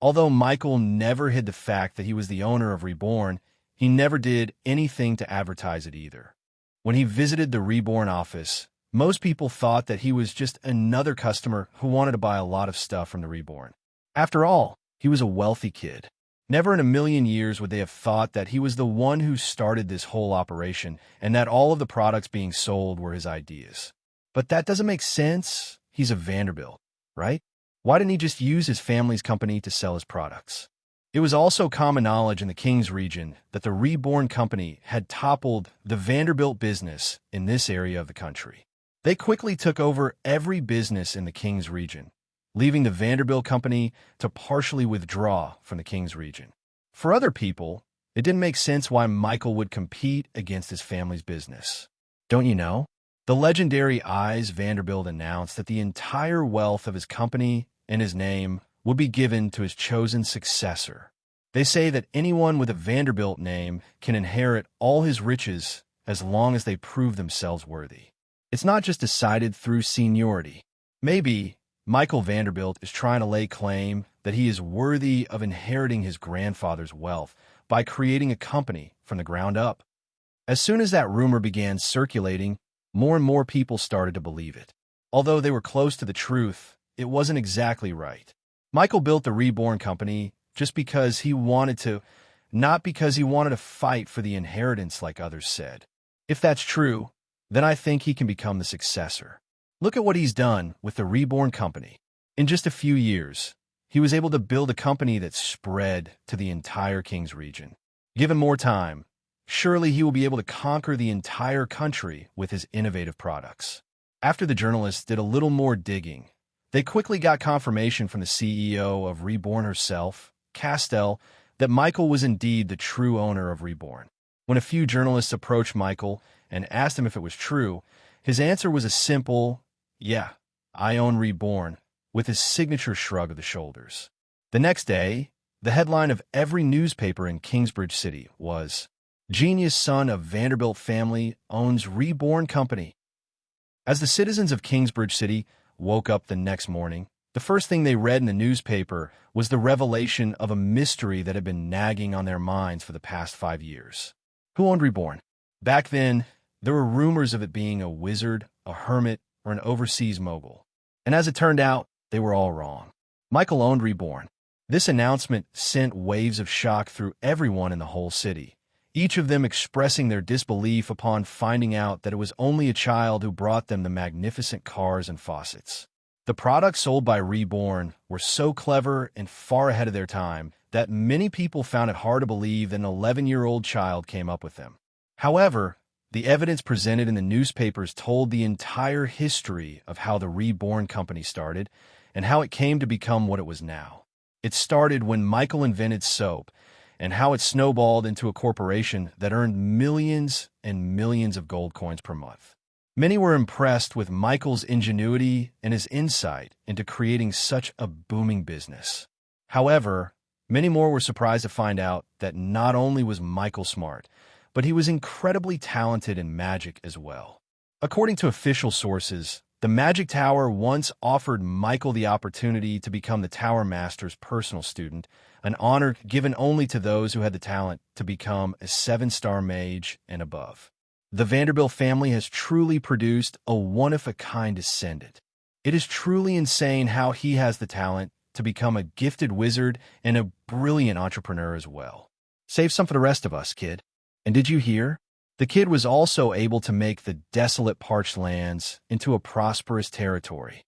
Although Michael never hid the fact that he was the owner of Reborn, he never did anything to advertise it either. When he visited the Reborn office, most people thought that he was just another customer who wanted to buy a lot of stuff from the Reborn. After all, he was a wealthy kid. Never in a million years would they have thought that he was the one who started this whole operation and that all of the products being sold were his ideas. But that doesn't make sense. He's a Vanderbilt, right? Why didn't he just use his family's company to sell his products? It was also common knowledge in the King's region that the Reborn company had toppled the Vanderbilt business in this area of the country. They quickly took over every business in the King's region, leaving the Vanderbilt company to partially withdraw from the King's region. For other people, it didn't make sense why Michael would compete against his family's business. Don't you know? The legendary Eyes Vanderbilt announced that the entire wealth of his company and his name would be given to his chosen successor. They say that anyone with a Vanderbilt name can inherit all his riches as long as they prove themselves worthy. It's not just decided through seniority. Maybe Michael Vanderbilt is trying to lay claim that he is worthy of inheriting his grandfather's wealth by creating a company from the ground up. As soon as that rumor began circulating, more and more people started to believe it. Although they were close to the truth, it wasn't exactly right. Michael built the Reborn company just because he wanted to, not because he wanted to fight for the inheritance like others said. If that's true, then I think he can become the successor. Look at what he's done with the Reborn company. In just a few years, he was able to build a company that spread to the entire King's region. Given more time, surely he will be able to conquer the entire country with his innovative products. After the journalists did a little more digging, they quickly got confirmation from the CEO of Reborn herself, Castell, that Michael was indeed the true owner of Reborn. When a few journalists approached Michael and asked him if it was true, his answer was a simple, "Yeah, I own Reborn," with his signature shrug of the shoulders. The next day, the headline of every newspaper in Kingsbridge City was, "Genius son of Vanderbilt family owns Reborn company." As the citizens of Kingsbridge City woke up the next morning, the first thing they read in the newspaper was the revelation of a mystery that had been nagging on their minds for the past 5 years. Who owned Reborn? Back then, there were rumors of it being a wizard, a hermit, or an overseas mogul. And as it turned out, they were all wrong. Michael owned Reborn. This announcement sent waves of shock through everyone in the whole city, each of them expressing their disbelief upon finding out that it was only a child who brought them the magnificent cars and faucets. The products sold by Reborn were so clever and far ahead of their time that many people found it hard to believe that an 11-year-old child came up with them. However, the evidence presented in the newspapers told the entire history of how the Reborn company started and how it came to become what it was now. It started when Michael invented soap, and how it snowballed into a corporation that earned millions and millions of gold coins per month. Many were impressed with Michael's ingenuity and his insight into creating such a booming business. However, many more were surprised to find out that not only was Michael smart, but he was incredibly talented in magic as well. According to official sources, the Magic Tower once offered Michael the opportunity to become the Tower Master's personal student, an honor given only to those who had the talent to become a 7-star mage and above. The Vanderbilt family has truly produced a one-of-a-kind descendant. It is truly insane how he has the talent to become a gifted wizard and a brilliant entrepreneur as well. Save some for the rest of us, kid. And did you hear? The kid was also able to make the desolate parched lands into a prosperous territory.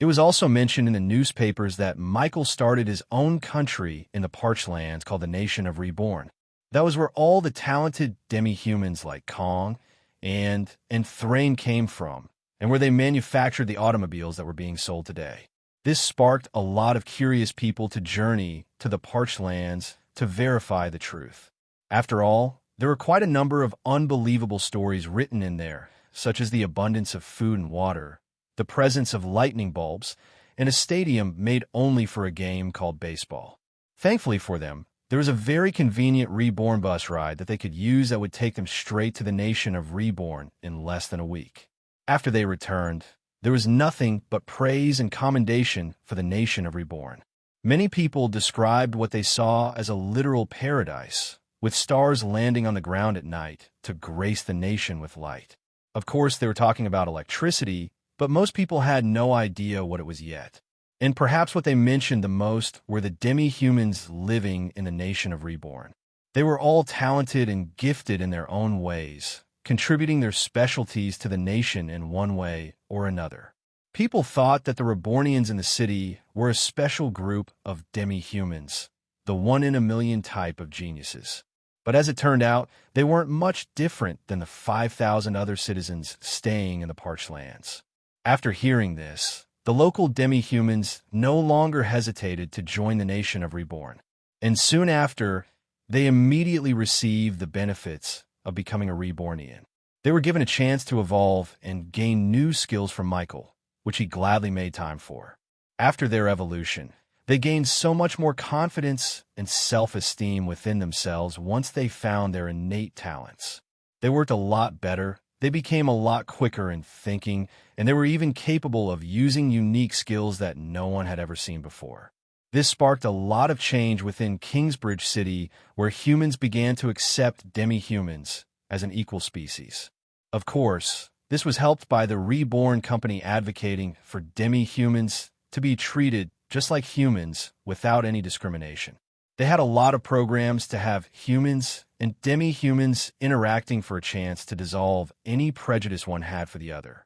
It was also mentioned in the newspapers that Michael started his own country in the parched lands called the Nation of Reborn. That was where all the talented demi-humans like Kong and Thrain came from, and where they manufactured the automobiles that were being sold today. This sparked a lot of curious people to journey to the parched lands to verify the truth. After all, there were quite a number of unbelievable stories written in there, such as the abundance of food and water, the presence of lightning bulbs, and a stadium made only for a game called baseball. Thankfully for them, there was a very convenient Reborn bus ride that they could use that would take them straight to the Nation of Reborn in less than a week. After they returned, there was nothing but praise and commendation for the Nation of Reborn. Many people described what they saw as a literal paradise, with stars landing on the ground at night to grace the nation with light. Of course, they were talking about electricity, but most people had no idea what it was yet. And perhaps what they mentioned the most were the demi-humans living in the Nation of Reborn. They were all talented and gifted in their own ways, contributing their specialties to the nation in one way or another. People thought that the Rebornians in the city were a special group of demi-humans, the one-in-a-million type of geniuses. But as it turned out, they weren't much different than the 5,000 other citizens staying in the parched lands. After hearing this, the local demi-humans no longer hesitated to join the Nation of Reborn. And soon after, they immediately received the benefits of becoming a Rebornian. They were given a chance to evolve and gain new skills from Michael, which he gladly made time for. After their evolution, they gained so much more confidence and self-esteem within themselves once they found their innate talents. They worked a lot better, they became a lot quicker in thinking, and they were even capable of using unique skills that no one had ever seen before. This sparked a lot of change within Kingsbridge City, where humans began to accept demi-humans as an equal species. Of course, this was helped by the Reborn company advocating for demi-humans to be treated just like humans, without any discrimination. They had a lot of programs to have humans and demi-humans interacting for a chance to dissolve any prejudice one had for the other.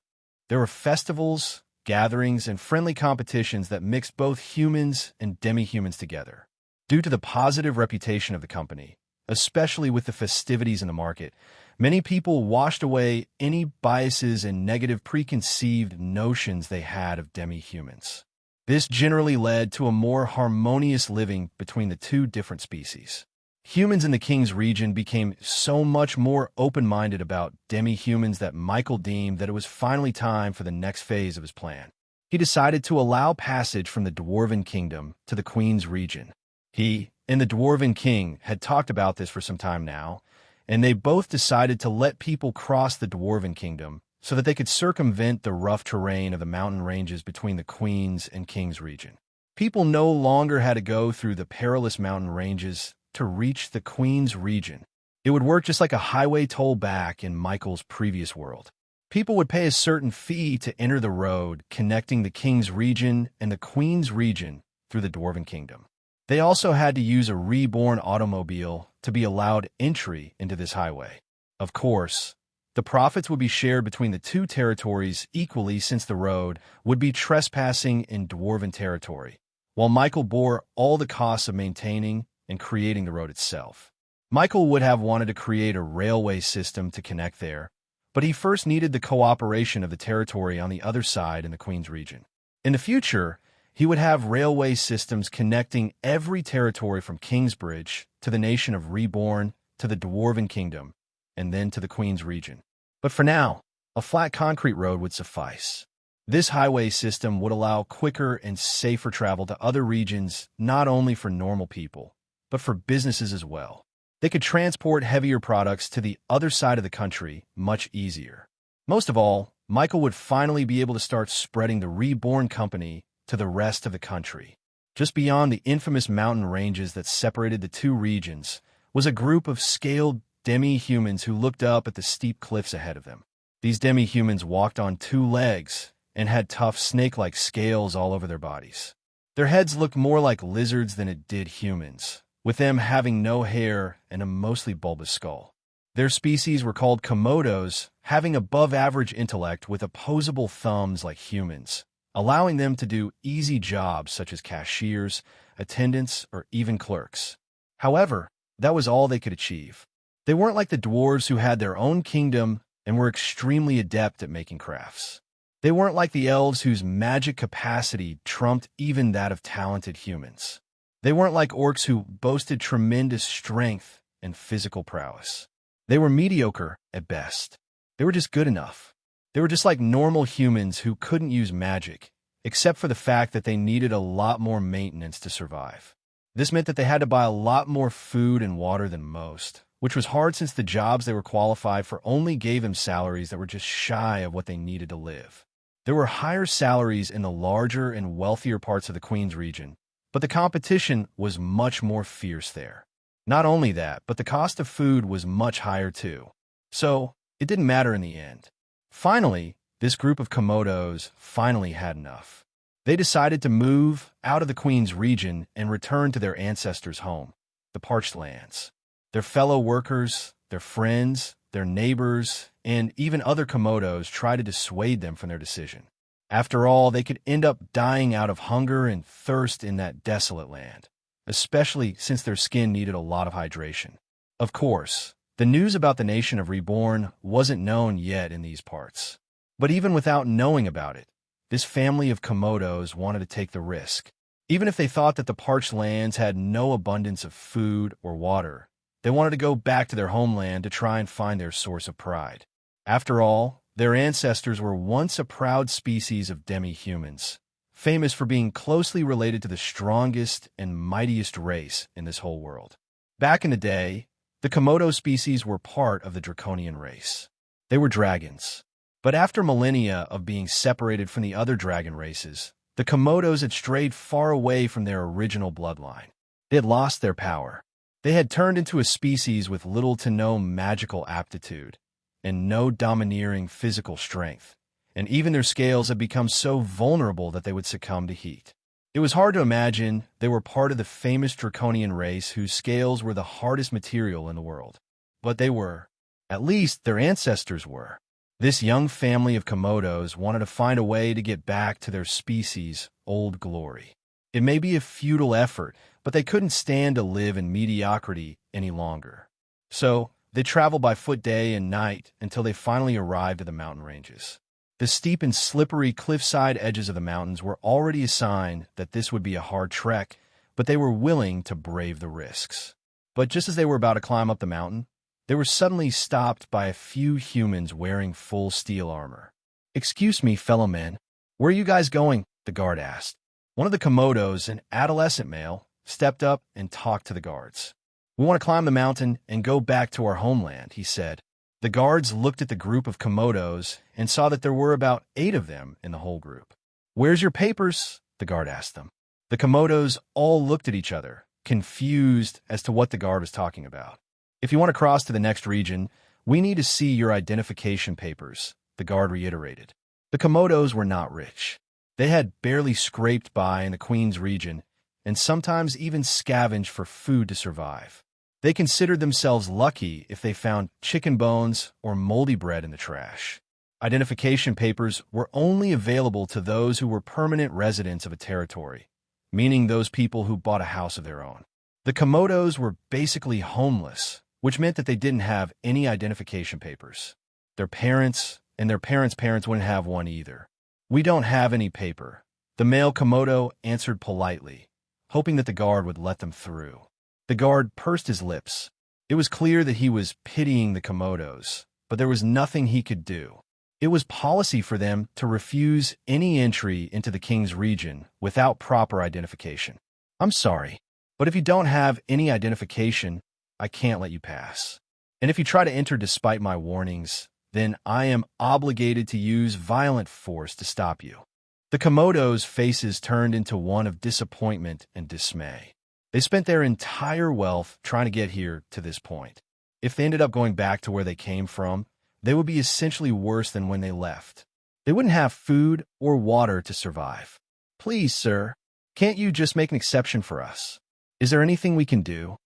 There were festivals, gatherings, and friendly competitions that mixed both humans and demi-humans together. Due to the positive reputation of the company, especially with the festivities in the market, many people washed away any biases and negative preconceived notions they had of demi-humans. This generally led to a more harmonious living between the two different species. Humans in the King's region became so much more open-minded about demi-humans that Michael deemed that it was finally time for the next phase of his plan. He decided to allow passage from the Dwarven Kingdom to the Queen's region. He and the Dwarven King had talked about this for some time now, and they both decided to let people cross the Dwarven Kingdom so that they could circumvent the rough terrain of the mountain ranges between the Queen's and King's region. People no longer had to go through the perilous mountain ranges to reach the Queen's region. It would work just like a highway toll back in Michael's previous world. People would pay a certain fee to enter the road connecting the King's region and the Queen's region through the Dwarven Kingdom. They also had to use a Reborn automobile to be allowed entry into this highway. Of course, the profits would be shared between the two territories equally, since the road would be trespassing in Dwarven territory, while Michael bore all the costs of maintaining and creating the road itself. Michael would have wanted to create a railway system to connect there, but he first needed the cooperation of the territory on the other side in the Queen's region. In the future, he would have railway systems connecting every territory from Kingsbridge to the Nation of Reborn to the Dwarven Kingdom, and then to the Queen's region. But for now, a flat concrete road would suffice. This highway system would allow quicker and safer travel to other regions, not only for normal people, but for businesses as well. They could transport heavier products to the other side of the country much easier. Most of all, Michael would finally be able to start spreading the Reborn company to the rest of the country. Just beyond the infamous mountain ranges that separated the two regions was a group of scaled demi-humans who looked up at the steep cliffs ahead of them. These demi-humans walked on two legs and had tough snake-like scales all over their bodies. Their heads looked more like lizards than it did humans, with them having no hair and a mostly bulbous skull. Their species were called Komodos, having above-average intellect with opposable thumbs like humans, allowing them to do easy jobs such as cashiers, attendants, or even clerks. However, that was all they could achieve. They weren't like the dwarves who had their own kingdom and were extremely adept at making crafts. They weren't like the elves whose magic capacity trumped even that of talented humans. They weren't like orcs who boasted tremendous strength and physical prowess. They were mediocre at best. They were just good enough. They were just like normal humans who couldn't use magic, except for the fact that they needed a lot more maintenance to survive. This meant that they had to buy a lot more food and water than most, which was hard since the jobs they were qualified for only gave them salaries that were just shy of what they needed to live. There were higher salaries in the larger and wealthier parts of the Queen's region, but the competition was much more fierce there. Not only that, but the cost of food was much higher too. So, it didn't matter in the end. Finally, this group of Komodos finally had enough. They decided to move out of the Queen's region and return to their ancestors' home, the parched lands. Their fellow workers, their friends, their neighbors, and even other Komodos tried to dissuade them from their decision. After all, they could end up dying out of hunger and thirst in that desolate land, especially since their skin needed a lot of hydration. Of course, the news about the nation of Reborn wasn't known yet in these parts. But even without knowing about it, this family of Komodos wanted to take the risk. Even if they thought that the parched lands had no abundance of food or water, they wanted to go back to their homeland to try and find their source of pride. After all, their ancestors were once a proud species of demi-humans, famous for being closely related to the strongest and mightiest race in this whole world. Back in the day, the Komodo species were part of the draconian race. They were dragons. But after millennia of being separated from the other dragon races, the Komodos had strayed far away from their original bloodline. They had lost their power. They had turned into a species with little to no magical aptitude and no domineering physical strength, and even their scales had become so vulnerable that they would succumb to heat. It was hard to imagine they were part of the famous draconian race whose scales were the hardest material in the world. But they were. At least their ancestors were. This young family of Komodos wanted to find a way to get back to their species' old glory. It may be a futile effort, but they couldn't stand to live in mediocrity any longer. So, they traveled by foot day and night until they finally arrived at the mountain ranges. The steep and slippery cliffside edges of the mountains were already a sign that this would be a hard trek, but they were willing to brave the risks. But just as they were about to climb up the mountain, they were suddenly stopped by a few humans wearing full steel armor. "Excuse me, fellow men, where are you guys going?" the guard asked. One of the Komodos, an adolescent male, stepped up and talked to the guards. "We want to climb the mountain and go back to our homeland," he said. The guards looked at the group of Komodos and saw that there were about 8 of them in the whole group. "Where's your papers?" the guard asked them. The Komodos all looked at each other, confused as to what the guard was talking about. "If you want to cross to the next region, we need to see your identification papers," the guard reiterated. The Komodos were not rich. They had barely scraped by in the Queen's region and sometimes even scavenged for food to survive. They considered themselves lucky if they found chicken bones or moldy bread in the trash. Identification papers were only available to those who were permanent residents of a territory, meaning those people who bought a house of their own. The Komodos were basically homeless, which meant that they didn't have any identification papers. Their parents and their parents' parents wouldn't have one either. "We don't have any paper," the male Komodo answered politely, hoping that the guard would let them through. The guard pursed his lips. It was clear that he was pitying the Komodos, but there was nothing he could do. It was policy for them to refuse any entry into the king's region without proper identification. "I'm sorry, but if you don't have any identification, I can't let you pass. And if you try to enter despite my warnings, then I am obligated to use violent force to stop you." The Komodos' faces turned into one of disappointment and dismay. They spent their entire wealth trying to get here to this point. If they ended up going back to where they came from, they would be essentially worse than when they left. They wouldn't have food or water to survive. "Please, sir, can't you just make an exception for us? Is there anything we can do?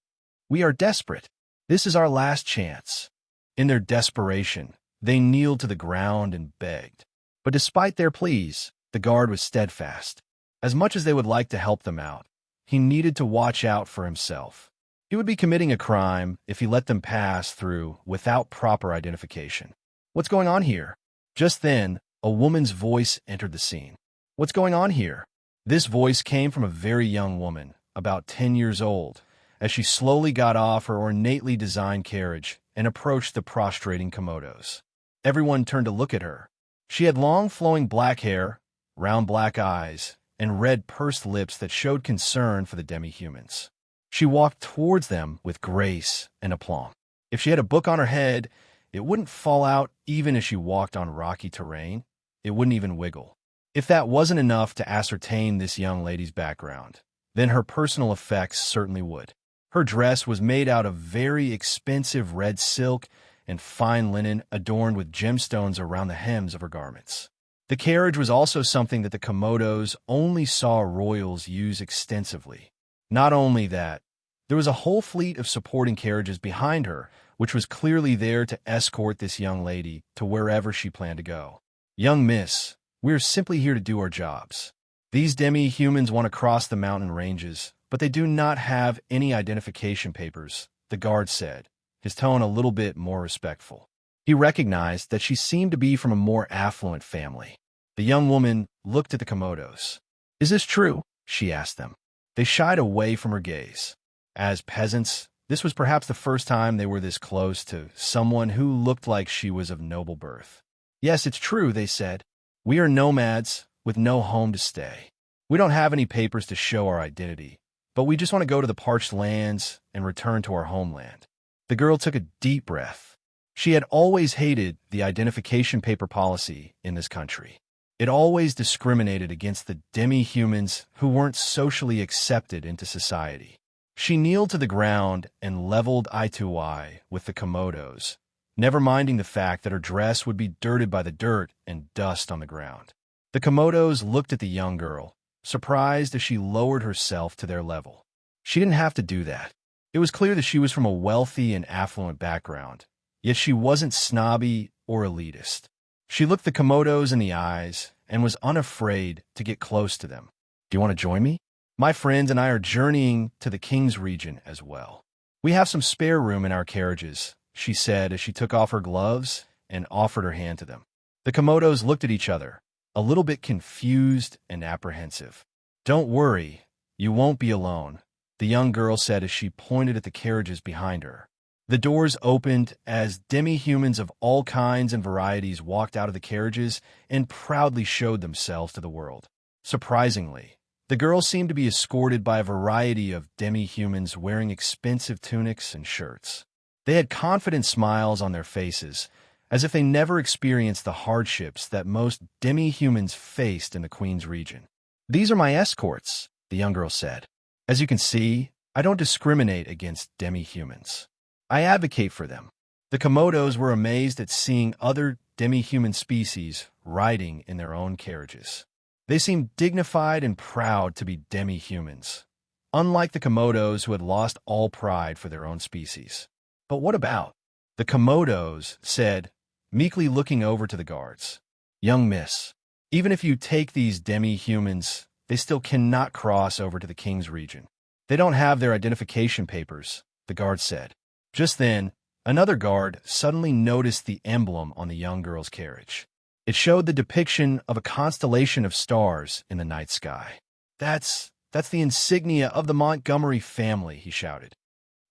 We are desperate. This is our last chance." In their desperation, they kneeled to the ground and begged. But despite their pleas, the guard was steadfast. As much as they would like to help them out, he needed to watch out for himself. He would be committing a crime if he let them pass through without proper identification. "What's going on here?" Just then, a woman's voice entered the scene. "What's going on here?" This voice came from a very young woman, about 10 years old, as she slowly got off her ornately designed carriage and approached the prostrating Komodos. Everyone turned to look at her. She had long flowing black hair, round black eyes, and red pursed lips that showed concern for the demi-humans. She walked towards them with grace and aplomb. If she had a book on her head, it wouldn't fall out even as she walked on rocky terrain. It wouldn't even wiggle. If that wasn't enough to ascertain this young lady's background, then her personal effects certainly would. Her dress was made out of very expensive red silk and fine linen adorned with gemstones around the hems of her garments. The carriage was also something that the Komodos only saw royals use extensively. Not only that, there was a whole fleet of supporting carriages behind her, which was clearly there to escort this young lady to wherever she planned to go. "Young miss, we're simply here to do our jobs. These demi-humans want to cross the mountain ranges, but they do not have any identification papers," the guard said, his tone a little bit more respectful. He recognized that she seemed to be from a more affluent family. The young woman looked at the Komodos. "Is this true?" she asked them. They shied away from her gaze. As peasants, this was perhaps the first time they were this close to someone who looked like she was of noble birth. "Yes, it's true," they said. "We are nomads with no home to stay. We don't have any papers to show our identity, but we just want to go to the parched lands and return to our homeland." The girl took a deep breath. She had always hated the identification paper policy in this country. It always discriminated against the demi-humans who weren't socially accepted into society. She kneeled to the ground and leveled eye to eye with the Komodos, never minding the fact that her dress would be dirted by the dirt and dust on the ground. The Komodos looked at the young girl, surprised as she lowered herself to their level. She didn't have to do that. It was clear that she was from a wealthy and affluent background, yet she wasn't snobby or elitist. She looked the Komodos in the eyes and was unafraid to get close to them. "Do you want to join me? My friends and I are journeying to the King's region as well. We have some spare room in our carriages," she said as she took off her gloves and offered her hand to them. The Komodos looked at each other, a little bit confused and apprehensive. "Don't worry, you won't be alone," the young girl said as she pointed at the carriages behind her. The doors opened as demi-humans of all kinds and varieties walked out of the carriages and proudly showed themselves to the world. Surprisingly, the girl seemed to be escorted by a variety of demi-humans wearing expensive tunics and shirts. They had confident smiles on their faces, as if they never experienced the hardships that most demi-humans faced in the Queen's region. "These are my escorts," the young girl said. "As you can see, I don't discriminate against demi-humans. I advocate for them." The Komodos were amazed at seeing other demi-human species riding in their own carriages. They seemed dignified and proud to be demi-humans, unlike the Komodos who had lost all pride for their own species. "But what about?" the Komodos said, meekly looking over to the guards. "Young miss, even if you take these demi-humans, they still cannot cross over to the King's region. They don't have their identification papers," the guard said. Just then, another guard suddenly noticed the emblem on the young girl's carriage. It showed the depiction of a constellation of stars in the night sky. That's the insignia of the Montgomery family," he shouted.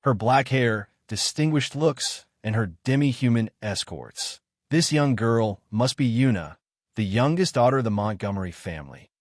Her black hair, distinguished looks, and her demi-human escorts. This young girl must be Una, the youngest daughter of the Montgomery family.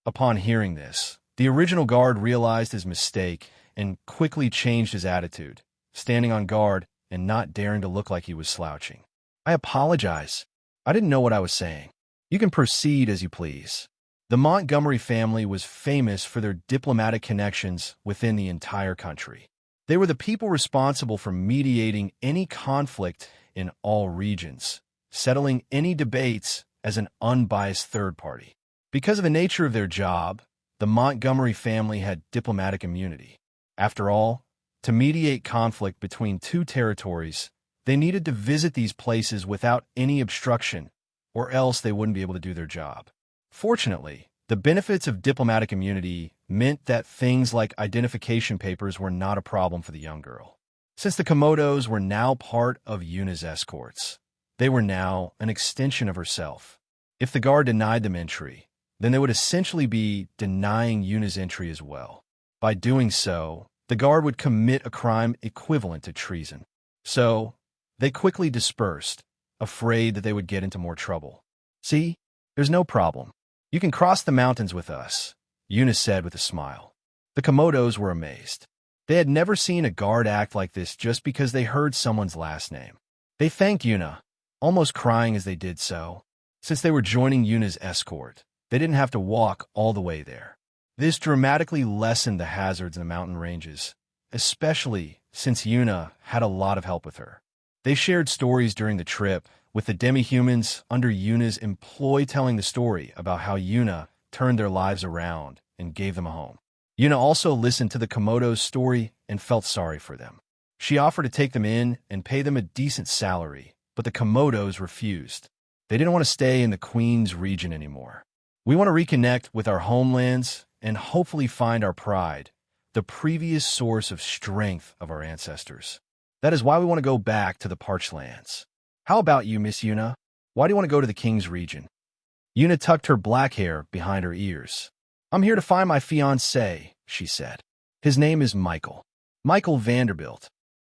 Upon hearing this, the original guard realized his mistake and quickly changed his attitude, standing on guard and not daring to look like he was slouching. I apologize. I didn't know what I was saying. You can proceed as you please. The Montgomery family was famous for their diplomatic connections within the entire country. They were the people responsible for mediating any conflict in all regions, settling any debates as an unbiased third party. Because of the nature of their job, the Montgomery family had diplomatic immunity. After all, to mediate conflict between two territories, they needed to visit these places without any obstruction, or else they wouldn't be able to do their job. Fortunately, the benefits of diplomatic immunity meant that things like identification papers were not a problem for the young girl. Since the Komodos were now part of Yuna's escorts, they were now an extension of herself. If the guard denied them entry, then they would essentially be denying Yuna's entry as well. By doing so, the guard would commit a crime equivalent to treason. So, they quickly dispersed, afraid that they would get into more trouble. See, there's no problem. You can cross the mountains with us, Yuna said with a smile. The Komodos were amazed. They had never seen a guard act like this just because they heard someone's last name. They thanked Yuna, almost crying as they did so. Since they were joining Yuna's escort, they didn't have to walk all the way there. This dramatically lessened the hazards in the mountain ranges, especially since Yuna had a lot of help with her. They shared stories during the trip, with the demi-humans under Yuna's employ telling the story about how Yuna turned their lives around and gave them a home. Yuna also listened to the Komodos' story and felt sorry for them. She offered to take them in and pay them a decent salary, but the Komodos refused. They didn't want to stay in the Queen's region anymore. We want to reconnect with our homelands and hopefully find our pride, the previous source of strength of our ancestors. That is why we want to go back to the parched lands. How about you, Miss Yuna? Why do you want to go to the King's region? Yuna tucked her black hair behind her ears. I'm here to find my fiancé, she said. His name is Michael. Michael Vanderbilt.